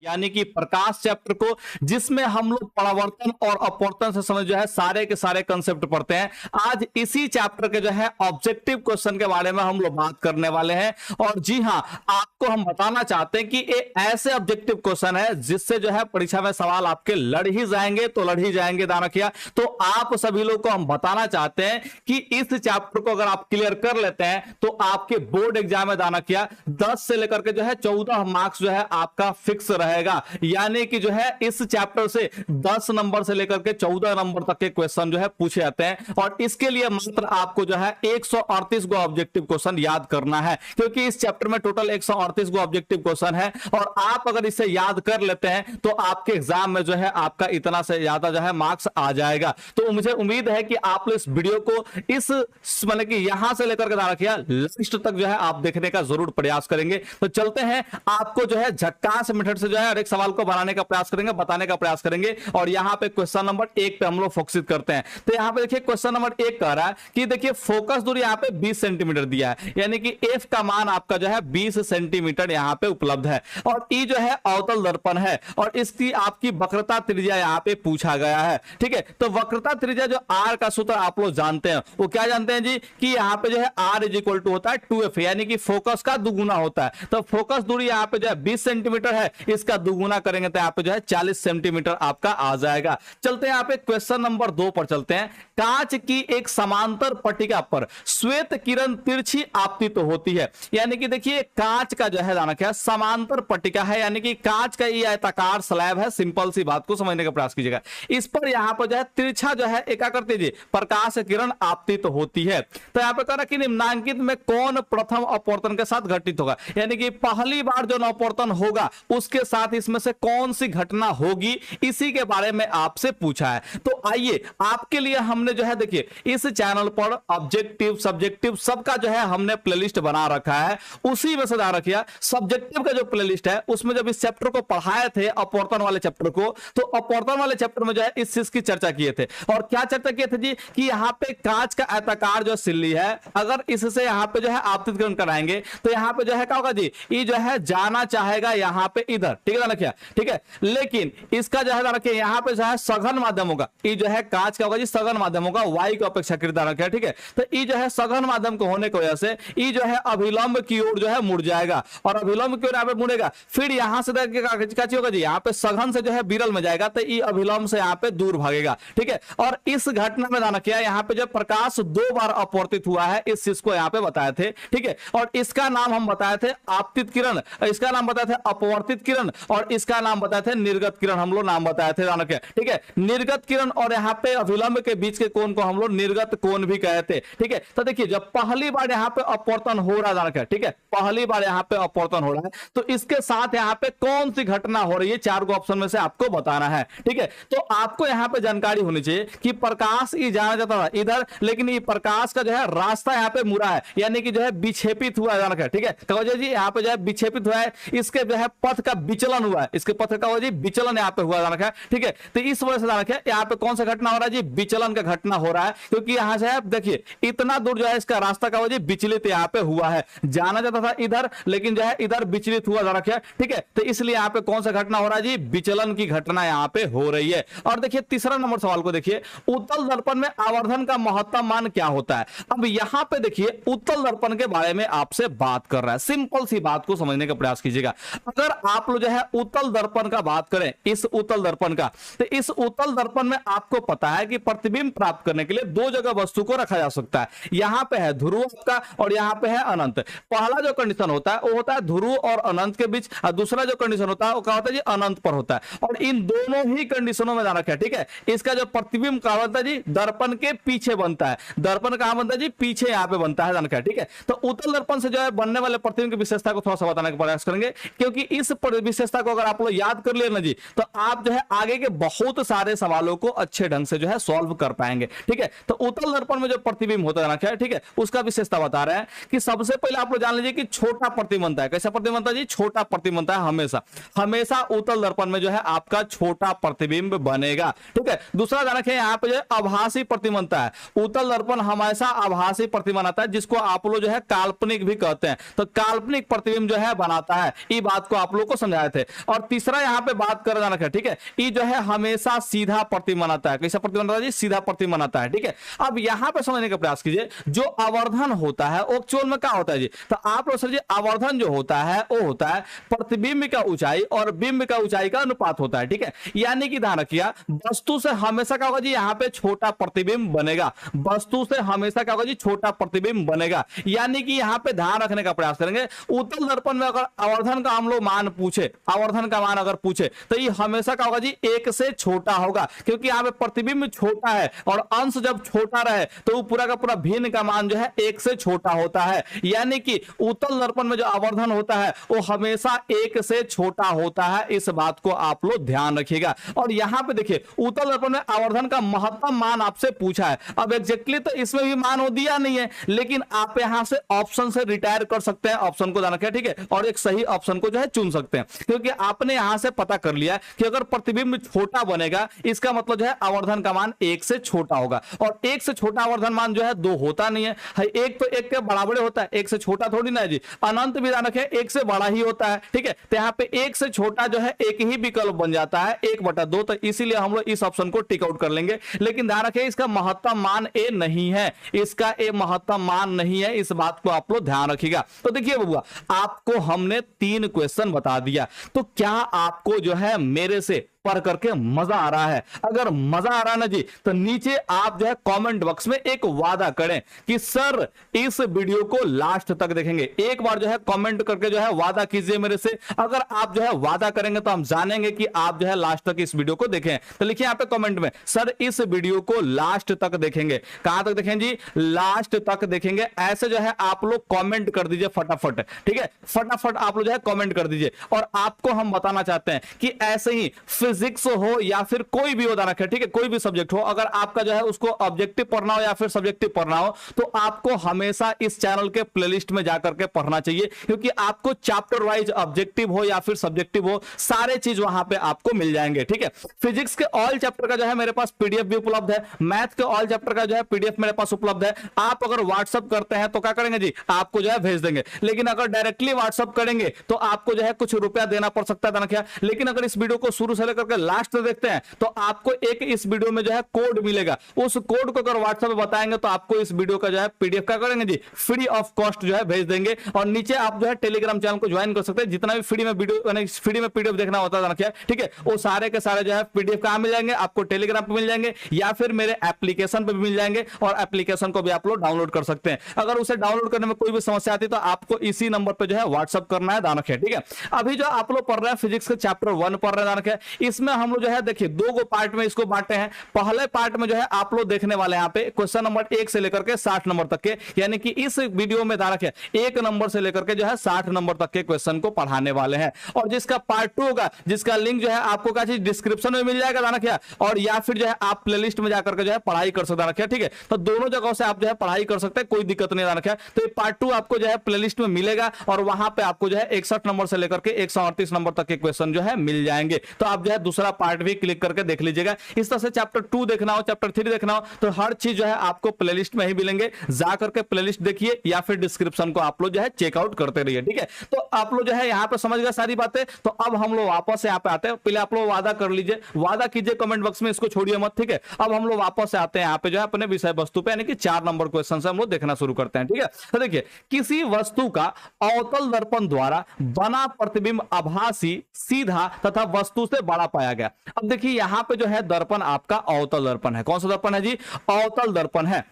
यानी कि प्रकाश चैप्टर को, जिसमें हम लोग परावर्तन और अपवर्तन से समझ जो है सारे के सारे कंसेप्ट पढ़ते हैं। आज इसी चैप्टर के जो है ऑब्जेक्टिव क्वेश्चन के बारे में हम लोग बात करने वाले हैं। और जी हां, आपको हम बताना चाहते हैं कि ये ऐसे ऑब्जेक्टिव क्वेश्चन है जिससे जो है परीक्षा में सवाल आपके लड़ ही जाएंगे, तो लड़ ही जाएंगे। दाना किया तो आप सभी लोग को हम बताना चाहते हैं कि इस चैप्टर को अगर आप क्लियर कर लेते हैं तो आपके बोर्ड एग्जाम में दाना किया 10 से लेकर के जो है 14 मार्क्स जो है आपका फिक्स रहेगा। यानी कि जो है इस चैप्टर से 10 नंबर से लेकर के 14 नंबर तक के क्वेश्चन जो है पूछे जाते हैं। और इसके लिए मात्र आपको जो है 138 गो ऑब्जेक्टिव क्वेश्चन याद करना है, क्योंकि इस चैप्टर में टोटल 138 गो ऑब्जेक्टिव क्वेश्चन है। और आप अगर इसे याद कर लेते हैं तो आपके एग्जाम में जो है आपका इतना से ज्यादा जो है मार्क्स आ जाएगा। तो मुझे उम्मीद है कि आप इस वीडियो को इस मतलब कि यहां से लेकर के रखिए लास्ट तक जो है आप देखने का जरूर प्रयास करेंगे। तो चलते हैं, आपको जो है झक्कास मेथड से जो है हर एक सवाल को बनाने का प्रयास करेंगे, बताने का प्रयास करेंगे। और यहां पे क्वेश्चन नंबर 1 पे हम लोग फोकस करते हैं। तो यहां पे देखिए क्वेश्चन नंबर 1 कह रहा है कि देखिए फोकस दूरी यहां पे 20 सेंटीमीटर दिया है, यानी कि एफ का मान आपका जो है 20 सेंटीमीटर यहां पे उपलब्ध है। और ई जो है अवतल दर्पण है और इसकी आपकी वक्रता त्रिज्या यहां पे पूछा गया है। ठीक है, तो वक्रता त्रिज्या जो आर का सूत्र आप लोग जानते हैं, वो क्या जानते हैं जी कि यहां पे जो है आर इज इक्वल टू होता है 2f, यानी कि फोकस का दुगुना होता है। तो फोकस दूरी यहां पे जो है 20 सेंटीमीटर है, इसका दुगुना करेंगे तो यहां पे जो है 40 सेंटीमीटर आपका आ जाएगा। चलते हैं यहां पे क्वेश्चन नंबर 2 पर चलते हैं। कांच की एक समांतर पट्टिका पर श्वेत किरण तिरछी आपतित होती है, यानी कि देखिए कांच का जो है दाना क्या समांतर पट्टिका है, यानी कि कांच का ये आयताकार स्लैब है। सिंपल सी बात को समझने का प्रयास कीजिएगा। इस पर यहां पर जो है तिरछा जो है क्या करती है प्रकाश किरण आपतित होती है। तो यहां पे कह रहा कि निम्नांकित में कौन प्रथम अपवर्तन के साथ घटित होगा, यानी कि पहली बार जो अपवर्तन होगा उसके साथ इसमें से कौन सी घटना होगी, इसी के बारे में आपसे पूछा है। तो आइए आपके लिए हमने जो है देखिए इस चैनल पर ऑब्जेक्टिव सब्जेक्टिव सबका जो है हमने प्लेलिस्ट बना रखा है। उसी में सजा रखिया सब्जेक्टिव का जो प्लेलिस्ट है उसमें जब इस चैप्टर को पढ़ाए थे अपवर्तन वाले चैप्टर को, तो अपवर्तन वाले चैप्टर में जो है इस चीज की चर्चा किए थे। और क्या चर्चा किए थे जी कि यहां पे कांच का आयताकार जो सिल्ली है, अगर इससे यहां पे जो है आपतित किरण कराएंगे तो यहां पे जो है क्या होगा जी, ये जो है जाना चाहेगा यहां पे इधर। ठीक है ना, क्या ठीक है, लेकिन इसका जो है रखिए यहां पे जो है सघन माध्यम होगा, ये जो है कांच का होगा जी सघन माध्यम होगा, वाई की अपेक्षाकृत रखिए। ठीक है, तो ये जो है सघन माध्यम को होने की वजह से ये जो है अभिलंब की ओर जो है मुड़ जाएगा, और अभिलंब की ओर यहां पे मुड़ेगा। फिर यहां से क्या होगा जी, यहां पे सघन से जो है विरल में जाएगा, तो ये अभिलंब से यहां पे दूर भागेगा। ठीक है, और इस घटना में जाना किया यहां पे जो प्रकाश 2 बार अपवर्तित हुआ है, इस चीज को यहां पे बताए थे। ठीक है, और इसका नाम हम बताए थे आपतित किरण, इसका नाम बताए थे अपवर्तित किरण, और इसका नाम बताए थे निर्गत किरण, हम लोग नाम बताए थे। ठीक है, निर्गत किरण और यहाँ पे अभिलंब के बीच के कोण को हम लोग निर्गत कोण भी कहते। ठीक है, तो देखिए जब पहली बार यहाँ पे अपवर्तन हो रहा है, ठीक है, पहली बार यहाँ पे अपवर्तन हो रहा है, तो इसके साथ यहाँ पे कौन सी घटना हो रही है, 4 गो ऑप्शन में से आपको बताना है। ठीक है, तो आपको यहाँ पे जानकारी होनी चाहिए कि प्रकाश ये जाना जाता था इधर, लेकिन ये प्रकाश का जो है रास्ता यहाँ पे मुड़ा है, यानी कि जो है विक्षेपित हुआ है। ठीक है, कहो जी यहाँ पे जो है विक्षेपित हुआ है, इसके जो है पथ का विचलन हुआ है, इसके पथ का जी विचलन यहाँ पे हुआ है। ठीक है, तो इस वजह से जाना यहाँ पे कौन सा घटना हो रहा है जी, विचलन का घटना हो रहा है, क्योंकि यहाँ से आप देखिए इतना दूर जो है इसका रास्ता का वजह विचलित यहाँ पे हुआ है, जाना जाता था इधर लेकिन जो है इधर विचलित हुआ जा रखा है। ठीक है, तो इसलिए यहाँ पे कौन सा घटना हो रहा है जी, विचलन की घटना यहाँ पे हो रही है। और देखिए तीसरा नंबर सवाल को देखिए, उत्तल दर्पण में आवर्धन का महत्तम मान क्या होता है। अब यहाँ पे देखिए उत्तल दर्पण के बारे में आपसे बात कर रहा है, सिंपल सी बात को समझने का प्रयास कीजिएगा। अगर आप लोग जो है उत्तल दर्पण का बात करें, इस उत्तल दर्पण का, तो इस उत्तल दर्पण में आपको पता है कि प्रतिबिंब प्राप्त करने के लिए 2 जगह वस्तु को रखा जा सकता है। यहां पे है ध्रुव का और यहां पे है अनंत। पहला जो कंडीशन होता है वो होता है ध्रुव और अनंत के बीच, और दूसरा जो कंडीशन होता है वो क्या होता है जी, अनंत पर होता है। और इन दोनों ही कंडीशनों में ध्यान रखें। ठीक है, इसका जो प्रतिबिंब कहां बनता है जी, दर्पण के पीछे बनता है। दर्पण कहां बनता है जी, पीछे यहां पे बनता है, ध्यान रखें। ठीक है, तो उत्तल दर्पण से जो है बनने वाले प्रतिबिंब की विशेषता को थोड़ा सा बताने का प्रयास करेंगे, क्योंकि इस विशेषता को अगर आप लोग याद कर लिए ना जी, तो आप जो है आगे के बहुत सारे सवालों को अच्छे ढंग से जो है सॉल्व कर पाएंगे। ठीक है, तो उत्तल दर्पण में जो प्रतिबिंब होता है क्या है, ठीक है, उसका विशेषता बता रहे हैं कि सबसे पहले आप लोग जान लीजिए कि छोटा प्रतिबिंब बनता है। कैसा प्रतिबिंब बनता है जी, छोटा प्रतिबिंब बनता है हमेशा। हमेशा उत्तल दर्पण में जो है आपका छोटा प्रतिबिंब बनेगा। ठीक है, दूसरा ध्यान रखें यहाँ पे जो है आभासी प्रतिबिंब बनता है। उत्तल दर्पण हमेशा आभासी प्रतिबिंब बनाता है, जिसको आप लोग जो है काल्पनिक भी कहते हैं। तो काल्पनिक प्रतिबिंब जो है बनाता है, ये बात को आप लोग को समझाए थे। थे। और तीसरा यहाँ पे बात कर जाना है, ठीक है, ये जो है हमेशा सीधा प्रतिबिंब बनाता है। कैसा प्रतिबिंब बनाता है जी? सीधा प्रतिबिंब बनाता है, ठीक है। अब यहाँ पे समझने का प्रयास कीजिए, जो आवर्धन होता है वो एक्चुअल में क्या होता है जी? तो आप लोग सर जी, आवर्धन जो होता है वो होता है प्रतिबिंब का ऊंचाई और बिंब का ऊंचाई का अनुपात होता है, ठीक है। यानी कि ध्यान रखिए, वस्तु से हमेशा क्या होगा जी? यहाँ पे छोटा प्रतिबिंब बनेगा, वस्तु से हमेशा क्या होगा जी? छोटा प्रतिबिंब बनेगा। यानी कि यहाँ पे ध्यान रखने का प्रयास करेंगे, उत्तल दर्पण में अगर आवर्धन का हम लोग मान पूछे, आवर्धन का मान अगर पूछे तो ये हमेशा क्या होगा जी? एक से छोटा होगा, क्योंकि यहाँ पे प्रतिबिंब छोटा है और अंश जब छोटा रहे तो वो पूरा का पूरा भिन्न का मान जो है एक से छोटा होता है। यानी कि उत्तल दर्पण में जो आवर्धन होता है वो हमेशा एक से छोटा होता है, इस बात को आप लोग ध्यान रखिएगा। और यहां पे देखिए, उत्तल दर्पण में आवर्धन का महत्तम मान आपसे पूछा है। अब एग्जैक्टली तो इसमें भी मान वो दिया नहीं है, लेकिन आप यहां से ऑप्शन से रिटायर कर सकते हैं, ऑप्शन को ध्यान रखिए, ठीक है, और एक सही ऑप्शन को जो है चुन सकते हैं, क्योंकि आपने यहां से पता कर लिया कि अगर प्रतिबिंब छोटा बनेगा इसका मतलब जो है आवर्धन का मान एक से छोटा होगा। और एक से छोटा आवर्धन मान जो है दो होता नहीं है, एक तो एक के बराबर होता है, एक से छोटा थोड़ी ना है जी। अनंत भी ध्यान रखें, एक से बड़ा ही होता है, ठीक है। तो यहाँ पे एक से छोटा जो है एक ही विकल्प बन जाता है, 1/2, तो इसीलिए हम लोग इस ऑप्शन को टिक आउट कर लेंगे। लेकिन ध्यान रखें, इसका महत्तम मान ए नहीं है, इसका ए महत्तम मान नहीं है, इस बात को आप लोग ध्यान रखिएगा। तो देखिए बबुआ, आपको हमने 3 क्वेश्चन बता दिया, तो क्या आपको जो है मेरे से पढ़ करके मजा आ रहा है? अगर मजा आ रहा है ना जी, तो नीचे आप जो है कमेंट बॉक्स में एक वादा करें कि सर इस वीडियो को लास्ट तक देखेंगे। एक बार जो है कमेंट करके जो है वादा कीजिए मेरे से। अगर आप जो है वादा करेंगे तो हम जानेंगे कि आप जो है लास्ट तक इस वीडियो को देखें। तो लिखिए यहाँ पे कमेंट में, सर इस वीडियो को लास्ट तक देखेंगे। कहां तक देखें जी? लास्ट तक देखेंगे। ऐसे जो है आप लोग कमेंट कर दीजिए फटाफट, ठीक है, फटाफट आप लोग जो है कमेंट कर दीजिए। और आपको हम बताना चाहते हैं कि ऐसे ही फिजिक्स हो या फिर कोई भी होता रखे, ठीक है, कोई भी सब्जेक्ट हो, अगर आपका जो है उसको ऑब्जेक्टिव पढ़ना हो या फिर सब्जेक्टिव पढ़ना हो, तो आपको हमेशा इस चैनल के प्लेलिस्ट में जाकर के पढ़ना चाहिए, क्योंकि आपको चैप्टर वाइज ऑब्जेक्टिव हो या फिर सब्जेक्टिव हो, सारे चीज वहां पे आपको मिल जाएंगे, ठीक है। फिजिक्स के ऑल चैप्टर का जो है मेरे पास पीडीएफ भी उपलब्ध है, मैथ के ऑल चैप्टर का जो है पीडीएफ मेरे पास उपलब्ध है। आप अगर व्हाट्सअप करते हैं तो क्या करेंगे जी? आपको जो है भेज देंगे। लेकिन अगर डायरेक्टली व्हाट्सअप करेंगे तो आपको जो है कुछ रुपया देना पड़ सकता है। लेकिन अगर इस वीडियो को शुरू से लेकर के लास्ट तक देखते हैं तो आपको एक इस वीडियो में जो है कोड मिलेगा, उस कोड को अगर व्हाट्सएप पे बताएंगे तो आपको इस वीडियो का जो है पीडीएफ क्या करेंगे जी? फ्री ऑफ कॉस्ट जो है भेज देंगे। और नीचे आप जो है टेलीग्राम चैनल को ज्वाइन कर सकते हैं। जितना भी फ्री में वीडियो फ्री में पीडीएफ देखना होता है, ठीक है, वो सारे के सारे जो है पीडीएफ कहां मिल जाएंगे? आपको टेलीग्राम पे मिल जाएंगे या फिर मेरे एप्लीकेशन पे भी मिल जाएंगे। और एप्लीकेशन को भी आप लोग डाउनलोड कर सकते हैं। अगर उसे डाउनलोड करने में कोई भी समस्या आती है तो आपको इसी नंबर पे जो है व्हाट्सएप करना है, ध्यान रखें, ठीक है। अभी जो आप लोग पढ़ रहे हैं फिजिक्स के चैप्टर 1 पढ़ रहे हैं, ध्यान रखें, इसमें हम लोग जो है देखिए 2 पार्ट में इसको बांटे हैं। पहले पार्ट में जो है आप लोग देखने वाले हैं यहाँ पे क्वेश्चन नंबर 1 से लेकर के 60 नंबर तक के, यानी कि इस वीडियो में ध्यान रखें 1 नंबर से लेकर के जो है 60 नंबर तक के क्वेश्चन को पढ़ाने वाले हैं। और जिसका पार्ट 2 होगा, जिसका लिंक जो है आपको क्या चीज डिस्क्रिप्शन में मिल जाएगा, ध्यान रखिए, और या फिर जो है आप प्लेलिस्ट में जाकर के जो है पढ़ाई कर सकते हैं, ठीक है। तो दोनों जगहों से आप जो है पढ़ाई कर सकते हैं, कोई दिक्कत नहीं, ध्यान रखिए। तो ये पार्ट 2 आपको जो है प्लेलिस्ट में मिलेगा और वहां पे आपको जो है 61 नंबर से लेकर के 138 नंबर तक के क्वेश्चन जो है मिल जाएंगे। तो आप जो है दूसरा पार्ट भी क्लिक करके देख लीजिएगा। इस तरह से चैप्टर 2 देखना हो, चैप्टर 3 देखना हो, तो हर चीज जो है आपको प्लेलिस्ट में ही मिलेंगे। जाकर के प्लेलिस्ट देखिए या फिर डिस्क्रिप्शन को आप लोग जो है चेकआउट करते रहिए, ठीक है। तो आप लोग जो है यहाँ पे समझ गए सारी बातें। तो अब हम लोग वापस यहाँ पे आते हैं। पहले आप लोग वादा कर लीजिए, वादा कीजिए कमेंट बॉक्स में, इसको छोड़िए मत, ठीक है। अब हम लोग वापस से आते हैं यहाँ पे जो है अपने विषय वस्तु पे, यानी कि 4 नंबर क्वेश्चन से हम लोग देखना शुरू करते हैं, ठीक है। तो देखिए, किसी वस्तु का अवतल दर्पण द्वारा बना प्रतिबिंब आभासी, सीधा तथा वस्तु से बड़ा पाया गया। अब देखिए यहाँ पे जो है दर्पण आपका अवतल दर्पण है। कौन सा दर्पण है जी? अवतल दर्पण है।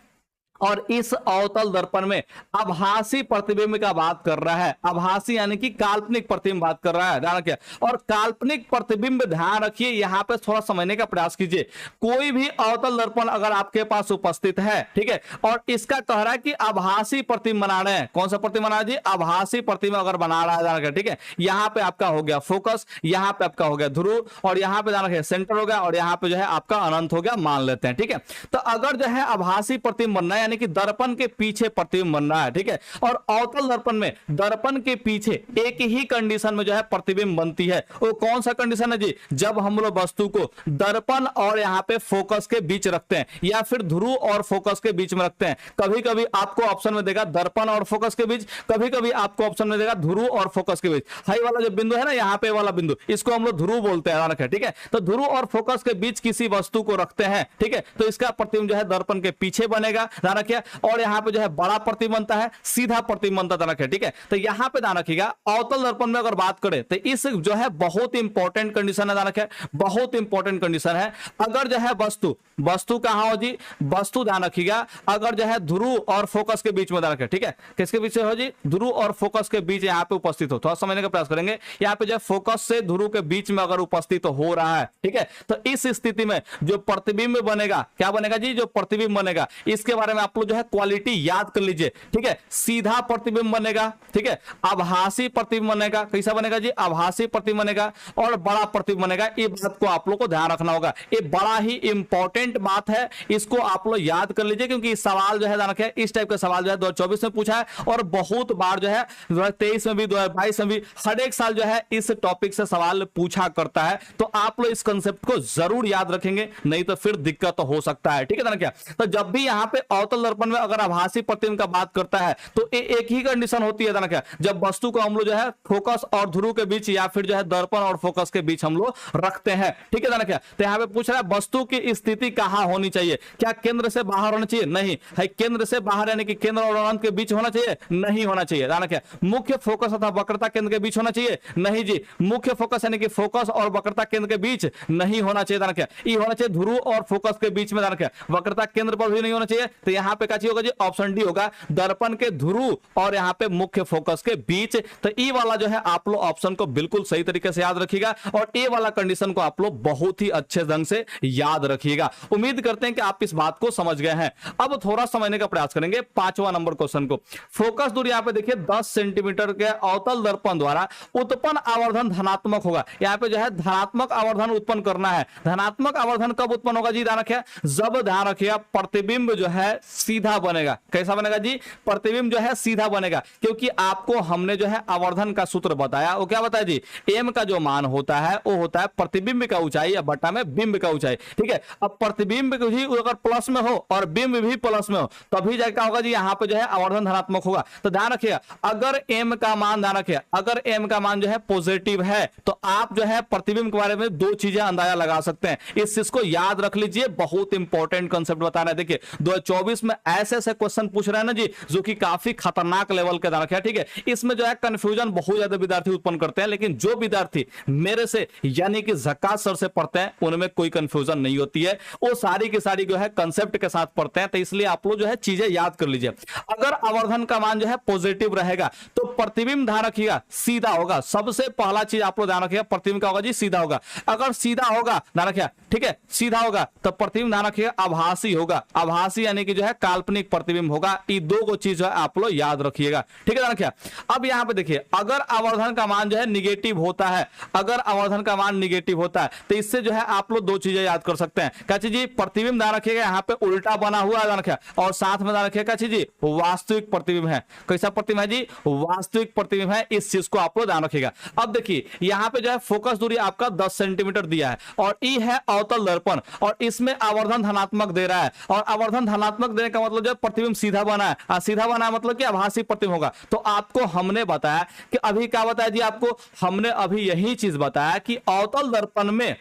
और इस अवतल दर्पण में आभासी प्रतिबिंब का बात कर रहा है। आभासी यानी कि काल्पनिक प्रतिबिंब बात कर रहा है, ध्यान रखिए। और काल्पनिक प्रतिबिंब, ध्यान रखिए, यहां पे थोड़ा समझने का प्रयास कीजिए। कोई भी अवतल दर्पण अगर आपके पास उपस्थित है, ठीक है, और इसका कह रहा है कि आभासी प्रतिबिंब बना रहे हैं। कौन सा प्रतिबिंब बना रहा है जी? आभासी प्रतिबिंब अगर बना रहा है, ध्यान रखिए, ठीक है। यहां पे आपका हो गया फोकस, यहां पे आपका हो गया ध्रुव, और यहां पे ध्यान रखिए सेंटर हो गया, और यहां पे जो है आपका अनंत हो गया, मान लेते हैं, ठीक है। तो अगर जो है आभासी प्रतिबिंब बनना है, यानी कि दर्पण के पीछे प्रतिबिंब बन रहा है, ठीक है। और अवतल दर्पण में दर्पण के पीछे एक ही कंडीशन में जो है प्रतिबिंब बनती है। वो कौन सा कंडीशन है जी? जब हम लोग वस्तु को दर्पण और यहाँ पे फोकस के बीच रखते हैं या फिर ध्रुव और फोकस के बीच में रखते हैं। कभी कभी आपको ऑप्शन में देगा दर्पण और फोकस के बीच, कभी कभी आपको ऑप्शन में देगा ध्रुव और फोकस के बीच। हाई वाला जो बिंदु है ना, यहाँ पे वाला बिंदु, इसको हम लोग ध्रुव बोलते हैं, ठीक है। तो ध्रुव और फोकस के बीच किसी वस्तु को रखते हैं, ठीक है, तो इसका प्रतिबिंब जो है दर्पण के पीछे बनेगा, ध्यान रखिए। और यहाँ पे जो है बड़ा प्रतिबिंब बनता है, सीधा प्रतिबिंब बनता है, ठीक है। तो यहाँ पे ध्यान रखिएगा, अवतल दर्पण में अगर बात करें तो इस जो है बहुत इंपॉर्टेंट कंडीशन है, ध्यान रखिए, बहुत इंपॉर्टेंट कंडीशन है। अगर जो है वस्तु कहां हो जी? वस्तु ध्यान रखिएगा, अगर जो है ध्रुव और फोकस के बीच में, ध्यान रखिए, ठीक है, किसके बीच हो जी? ध्रुव और फोकस के बीच यहाँ पे उपस्थित हो। थोड़ा समझने का प्रयास करेंगे। यहाँ पे जो है फोकस से ध्रुव के बीच में अगर उपस्थित हो रहा है, ठीक है, तो इस स्थिति में जो प्रतिबिंब बनेगा, क्या बनेगा जी? जो प्रतिबिंब बनेगा, इसके बारे में आप लोग जो है क्वालिटी याद कर लीजिए, ठीक है। सीधा प्रतिबिंब बनेगा, ठीक है, आभासी प्रतिबिंब बनेगा। कैसा बनेगा जी? आभासी प्रतिबिंब बनेगा, और बड़ा प्रतिबिंब बनेगा। ये बात को आप लोग को ध्यान रखना होगा, ये बड़ा ही इंपॉर्टेंट बात है, इसको आप लोग याद कर लीजिए, क्योंकि सवाल जो है ध्यान रखिए, इस टाइप का सवाल जो है 2024 में पूछा है, और बहुत बार जो है 2023 में भी, 2022 में भी, हर एक साल जो है इस टॉपिक से सवाल पूछा करता है। तो आप लोग इस कंसेप्ट को जरूर याद रखेंगे, नहीं तो फिर दिक्कत हो सकता है, ठीक है ना क्या? तो जब भी यहाँ पे अवतल दर्पण में अगर आभासी प्रतिबिंब का बात करता है तो एक ही कंडीशन होती है, क्या? जब वस्तु को हम लोग जो है फोकस और ध्रुव के बीच या फिर जो है दर्पण और फोकस के बीच हम लोग रखते हैं, ठीक है ना क्या? तो यहाँ पे पूछ रहा है वस्तु की स्थिति कहां होनी चाहिए? क्या केंद्र से बाहर होना चाहिए? नहीं है। केंद्र से बाहर यानी कि केंद्र और अनंत के बीच होना चाहिए? नहीं होना चाहिए, क्या? मुख्य फोकस तथा वक्रता केंद्र के बीच होना चाहिए? नहीं जी। मुख्य फोकस यानी कि फोकस और वक्रता केंद्र के बीच नहीं होना चाहिए, क्या? ये होना चाहिए ध्रुव और फोकस के बीच में, क्या? वक्रता केंद्र पर भी नहीं होना चाहिए। तो यहाँ पे क्या होगा जी? ऑप्शन डी होगा, दर्पण के ध्रुव और यहाँ पे मुख्य फोकस के बीच। तो ई वाला जो है आप लोग ऑप्शन को बिल्कुल सही तरीके से याद रखिएगा, और ए वाला कंडीशन को आप लोग बहुत ही अच्छे ढंग से याद रखिएगा। उम्मीद करते हैं कि आप इस बात को समझ गए हैं। अब थोड़ा समझने का प्रयास करेंगे 5वां नंबर क्वेश्चन को। फोकस दूरी यहाँ पे देखिए 10 सेंटीमीटर के अवतल दर्पण द्वारा उत्पन्न आवर्धन धनात्मक होगा। यहाँ पे जो है धनात्मक आवर्धन उत्पन्न करना है। धनात्मक आवर्धन कब उत्पन्न होगा जी? ध्यान रखिए, जब, ध्यान रखिएगा, प्रतिबिंब जो है सीधा बनेगा। कैसा बनेगा जी? प्रतिबिंब जो है सीधा बनेगा, क्योंकि आपको हमने जो है आवर्धन का सूत्र बताया। वो क्या बताया जी? एम का जो मान होता है वो होता है प्रतिबिंब का ऊंचाई या बटा में बिंब का ऊंचाई, ठीक है। अब प्रतिबिंब भी अगर प्लस में हो और बिंब भी प्लस में हो तभी क्या होगा जी? यहाँ पे जो है आवर्धन धनात्मक होगा। तो ध्यान रखिएगा, अगर एम का मान, ध्यान रखिएगा, अगर एम का मान जो है पॉजिटिव है तो आप जो है प्रतिबिंब के बारे में दो चीजें अंदाजा लगा सकते हैं। इस चीज को याद रख लीजिए, बहुत इंपॉर्टेंट कंसेप्ट बता रहे हैं। देखिए 2024 में ऐसे क्वेश्चन पूछ रहे हैं ना जी, जो कि काफी खतरनाक लेवल के, ध्यान रखिएगा, ठीक है। इसमें जो है कंफ्यूजन बहुत ज्यादा विद्यार्थी उत्पन्न करते हैं, लेकिन जो विद्यार्थी मेरे से यानी कि झक्कास सर से पढ़ते हैं उनमें कोई कंफ्यूजन नहीं होती है, वो सारी की सारी जो है कंसेप्ट के साथ पढ़ते हैं। तो इसलिए आप लोग जो है चीजें याद कर लीजिए। अगर आवर्धन का मान जो है पॉजिटिव रहेगा तो प्रतिबिंब, ध्यान रखिएगा, सीधा होगा। सबसे पहला चीज आप लोग ध्यान रखिएगा, प्रतिबिंब का होगा जी? सीधा होगा। अगर सीधा होगा, ध्यान रखिएगा, ठीक है, सीधा होगा तो प्रतिबिंब, ध्यान रखिएगा, आभासी होगा। आभासी यानी कि जो है काल्पनिक प्रतिबिंब होगा। ये दो को चीज है आप लोग याद रखिएगा, ठीक है, ध्यान रखिएगा। अब यहाँ पे देखिए, अगर आवर्धन का मान जो है निगेटिव होता है, अगर आवर्धन का मान निगेटिव होता है तो इससे जो है आप लोग दो चीजें याद कर सकते हैं। क्या चीज जी? प्रतिबिंब, ध्यान रखिएगा, यहाँ पे उल्टा बना हुआ है, ध्यान रखिएगा, और साथ में ध्यान रखिएगा क्या चीज जी? वास्तविक प्रतिबिंब है। कैसा प्रतिबिंब है जी? वास्तविक प्रतिबिंब है। इस चीज को आप लोग ध्यान रखिएगा। अब देखिए यहाँ पे जो है फोकस दूरी आपका 10 सेंटीमीटर दिया है, और ई है अवतल दर्पण, और इसमें आवर्धन धनात्मक दे रहा है, और आवर्धन धनात्मक देने का मतलब जो है प्रतिबिंब सीधा बना है। सीधा बना है मतलब कि आभासी प्रतिबिंब होगा। तो आपको हमने बताया कि अभी क्या बताया जी? आपको हमने अभी यही चीज बताया कि अवतल दर्पण में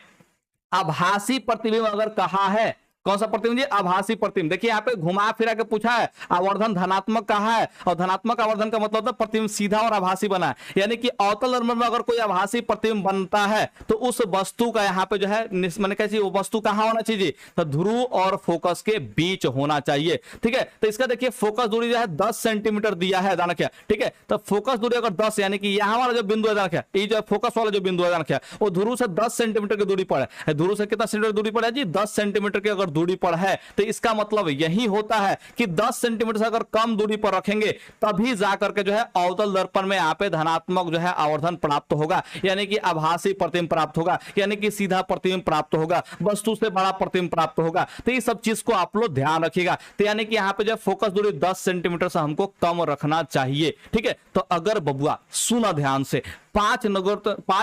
आभासी प्रतिबिंब अगर कहा है, कौन सा प्रतिबिंब जी? आभासी प्रतिबिंब। देखिए यहाँ पे घुमा फिरा के पूछा है आवर्धन धनात्मक कहा है, और धनात्मक आवर्धन का मतलब होता है प्रतिबिंब सीधा और आभासी बना है। यानी कि अवतल दर्पण में अगर कोई आभासी प्रतिबिंब बनता है तो उस वस्तु का यहाँ पे जो है मैंने कैसी वो वस्तु कहां होना चाहिए? तो ध्रुव और फोकस के बीच होना चाहिए, ठीक है। तो इसका देखिए फोकस दूरी जो है 10 सेंटीमीटर दिया है, ध्यान रखिए, ठीक है। तो फोकस दूरी अगर 10 यानी कि यहाँ वाला जो बिंदु है, ध्यान रखिए, ये जो फोकस वाला जो बिंदु है, ध्यान रखिए, वो ध्रुव से 10 सेंटीमीटर की दूरी पर है। ध्रुव से कितना सेंटीमीटर दूरी पर है जी? 10 सेंटीमीटर की अगर दूरी पर है, तो इसका मतलब यही होता है कि 10 सेंटीमीटर से अगर कम दूरी पर रखेंगे तभी जाकर के जो है अवतल दर्पण में यहाँ पे धनात्मक जो है आवर्धन प्राप्त होगा, यानी कि आभासी प्रतिबिंब प्राप्त होगा, यानी कि सीधा प्रतिबिंब प्राप्त होगा, वस्तु से बड़ा प्रतिबिंब प्राप्त होगा। तो ये सब चीज को आप लोग ध्यान रखिएगा। तो यानी कि यहाँ पे जो फोकस दूरी 10 सेंटीमीटर से हमको कम रखना चाहिए, ठीक है। तो अगर बबुआ सुना ध्यान से, 5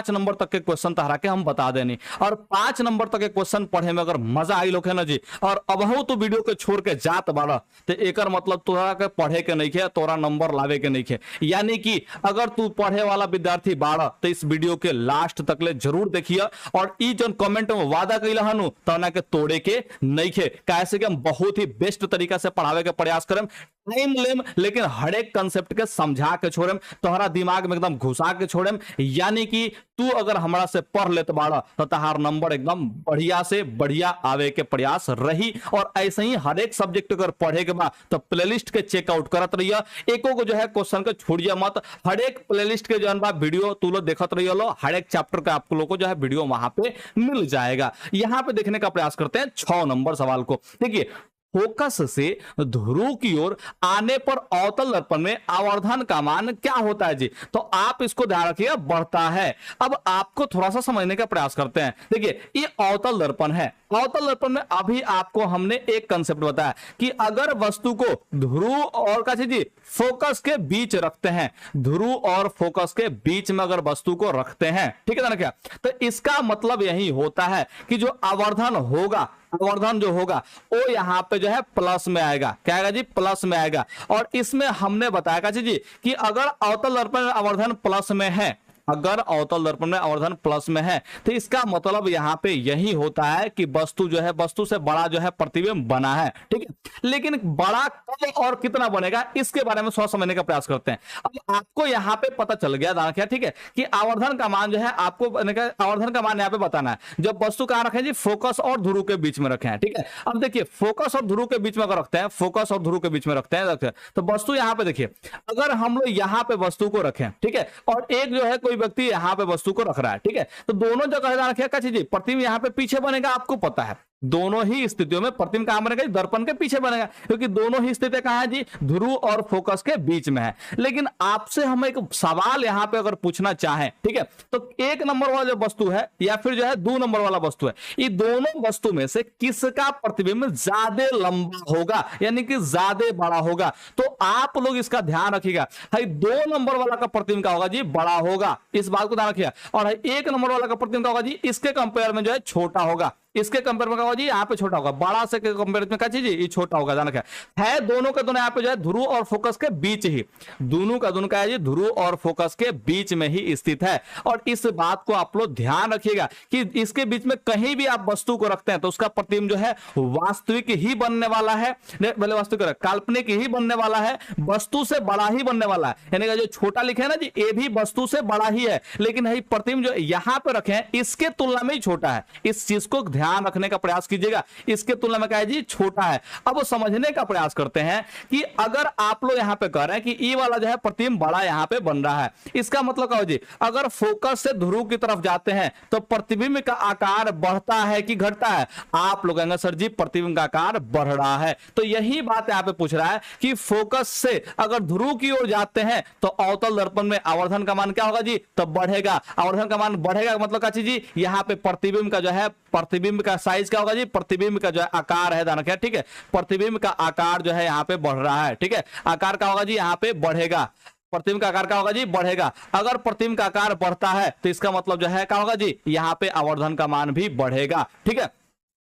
नंबर तक के क्वेश्चन तहरा के हम बता देनी, और 5 नंबर तक के क्वेश्चन पढ़े में अगर मजा आई लोग है ना जी, और अबहू तो वीडियो के छोड़ के जात बाड़ा, तो एकर मतलब तोरा के पढ़े के नहीं खे, तोरा नंबर लावे के नहीं खे। यानी कि अगर तू पढ़े वाला विद्यार्थी बाड़ा तो इस वीडियो के लास्ट तक ले जरूर देखिए, और ई जो कमेंट में वादा कैला हनु तना के तोड़े के नहीं खे, कैसे कि हम बहुत ही बेस्ट तरीका से पढ़ावे के प्रयास करें, टाइम लेम, लेकिन हर एक कंसेप्ट के समझा के छोड़ेम, तोहरा दिमाग में एकदम घुसा के छोड़ेम। यानी कि तू अगर हमरा से पढ़ लेत बाड़ा तो तहार नंबर एकदम बढ़िया से बढ़िया आवे के प्रयास रही। और ऐसे ही हर एक सब्जेक्ट अगर पढ़े के बाद तो प्लेलिस्ट के चेकआउट करत रहिए, एको को जो है क्वेश्चन के छोड़िए मत, हर एक प्लेलिस्ट के जो है वीडियो तू लोग देखत रहिए लो, हर एक चैप्टर का आप लोगों को जो है वीडियो वहां पे मिल जाएगा। यहां पे देखने का प्रयास करते हैं 6 नंबर सवाल को। देखिए, फोकस से ध्रुव की ओर आने पर अवतल दर्पण में आवर्धन का मान क्या होता है जी? तो आप इसको ध्यान रखिएगा, बढ़ता है। अब आपको थोड़ा सा समझने का प्रयास करते हैं। देखिए, ये अवतल दर्पण है, अवतल दर्पण में अभी आपको हमने एक कंसेप्ट बताया कि अगर वस्तु को ध्रुव और का जी फोकस के बीच रखते हैं, ध्रुव और फोकस के बीच में अगर वस्तु को रखते हैं, ठीक है ना क्या, तो इसका मतलब यही होता है कि जो आवर्धन होगा, आवर्धन जो होगा वो यहां पे जो है प्लस में आएगा। क्या आएगा जी? प्लस में आएगा। और इसमें हमने बताया जी कि अगर अवतल दर्पण में आवर्धन प्लस में है, अगर अवतल दर्पण में आवर्धन प्लस में है, तो इसका मतलब यहां पे यही होता है कि वस्तु जो है, वस्तु से बड़ा जो है प्रतिबिंब बना है, ठीक है। लेकिन बड़ा कब और कितना बनेगा इसके बारे में थोड़ा समझने का प्रयास करते हैं। अब आपको यहां पे पता चल गया था क्या, ठीक है, कि आवर्धन का मान जो है आपको आवर्धन का मान यहां पे बताना है। जब वस्तु कहां रखे जी? फोकस और ध्रुव के बीच में रखे हैं, ठीक है। अब देखिए, फोकस और ध्रुव के बीच में अगर रखते हैं, फोकस और ध्रुव के बीच में रखते हैं तो वस्तु यहां पे देखिए, अगर हम लोग यहां पे वस्तु को रखें, ठीक है, और एक जो है कोई व्यक्ति यहां पे वस्तु को रख रहा है, ठीक है, तो दोनों जगह ध्यान रखिएगा जी, प्रतिबिंब यहां पे पीछे बनेगा, आपको पता है। दोनों ही स्थितियों में प्रतिबिंब कहां बनेगा? दर्पण के पीछे बनेगा, क्योंकि दोनों ही स्थितियां कहां है जी? ध्रुव और फोकस के बीच में है। लेकिन आपसे हम एक सवाल यहां पे अगर पूछना चाहें, ठीक है, तो 1 नंबर वाला जो वस्तु है या फिर जो है 2 नंबर वाला वस्तु है, ये दोनों वस्तु में से किसका प्रतिबिंब ज्यादा लंबा होगा, यानी कि ज्यादा बड़ा होगा? तो आप लोग इसका ध्यान रखिएगा, 2 नंबर वाला का प्रतिबिंब क्या होगा जी? बड़ा होगा, इस बात को ध्यान रखिएगा। और 1 नंबर वाला का प्रतिबिंब क्या होगा जी? इसके कंपेयर में जो है छोटा होगा, इसके कंपेयर में क्या होगा जी? यहाँ पे छोटा होगा, बड़ा से कंपेयर में क्या चीज ये छोटा होगा, ध्यान रखिए। है दोनों का दोनों यहाँ पे जो है ध्रुव और फोकस के बीच ही, दोनों का दोनों का है जी ध्रुव और फोकस के बीच में ही स्थित है। और इस बात को आप लोग ध्यान रखिएगा कि इसके बीच में कहीं भी आप वस्तु को रखते हैं तो उसका प्रतिबिंब जो है वास्तविक ही बनने वाला है, भले वास्तविक काल्पनिक ही बनने वाला है, वस्तु से बड़ा ही बनने वाला है। यानी कि जो छोटा लिखे है ना जी, ये भी वस्तु से बड़ा ही है, लेकिन यही प्रतिबिंब जो यहाँ पे रखे हैं इसके तुलना में ही छोटा है। इस चीज को ध्यान रखने का प्रयास कीजिएगा, इसके तुलना में क्या है जी? छोटा है। अब वो समझने का प्रयास करते हैं कि अगर आप लोग यहां पे कह रहे हैं कि ई वाला जो है प्रतिबिंब बड़ा यहां पे बन रहा है, इसका मतलब क्या हो जी? अगर फोकस से ध्रुव की तरफ जाते हैं तो प्रतिबिंब का आकार बढ़ता है कि घटता है? आप लोग कहेंगे सर जी प्रतिबिंब का आकार बढ़ रहा है। तो यही बात यहां पे पूछ रहा है कि फोकस से अगर ध्रुव की ओर जाते हैं तो अवतल दर्पण में आवर्धन का मान क्या होगा जी? तो बढ़ेगा। आवर्धन का मान बढ़ेगा मतलब क्या चीज जी? यहां पे प्रतिबिंब का जो है, प्रतिबिंब का साइज क्या होगा जी? प्रतिबिंब का जो है आकार है, ध्यान रखिए, ठीक है, प्रतिबिंब का आकार जो है यहाँ पे बढ़ रहा है, ठीक है, आकार का होगा जी यहाँ पे बढ़ेगा, प्रतिबिंब का आकार का होगा जी? बढ़ेगा। अगर प्रतिबिंब का आकार बढ़ता है तो इसका मतलब जो है क्या होगा जी? यहाँ पे आवर्धन का मान भी बढ़ेगा, ठीक है।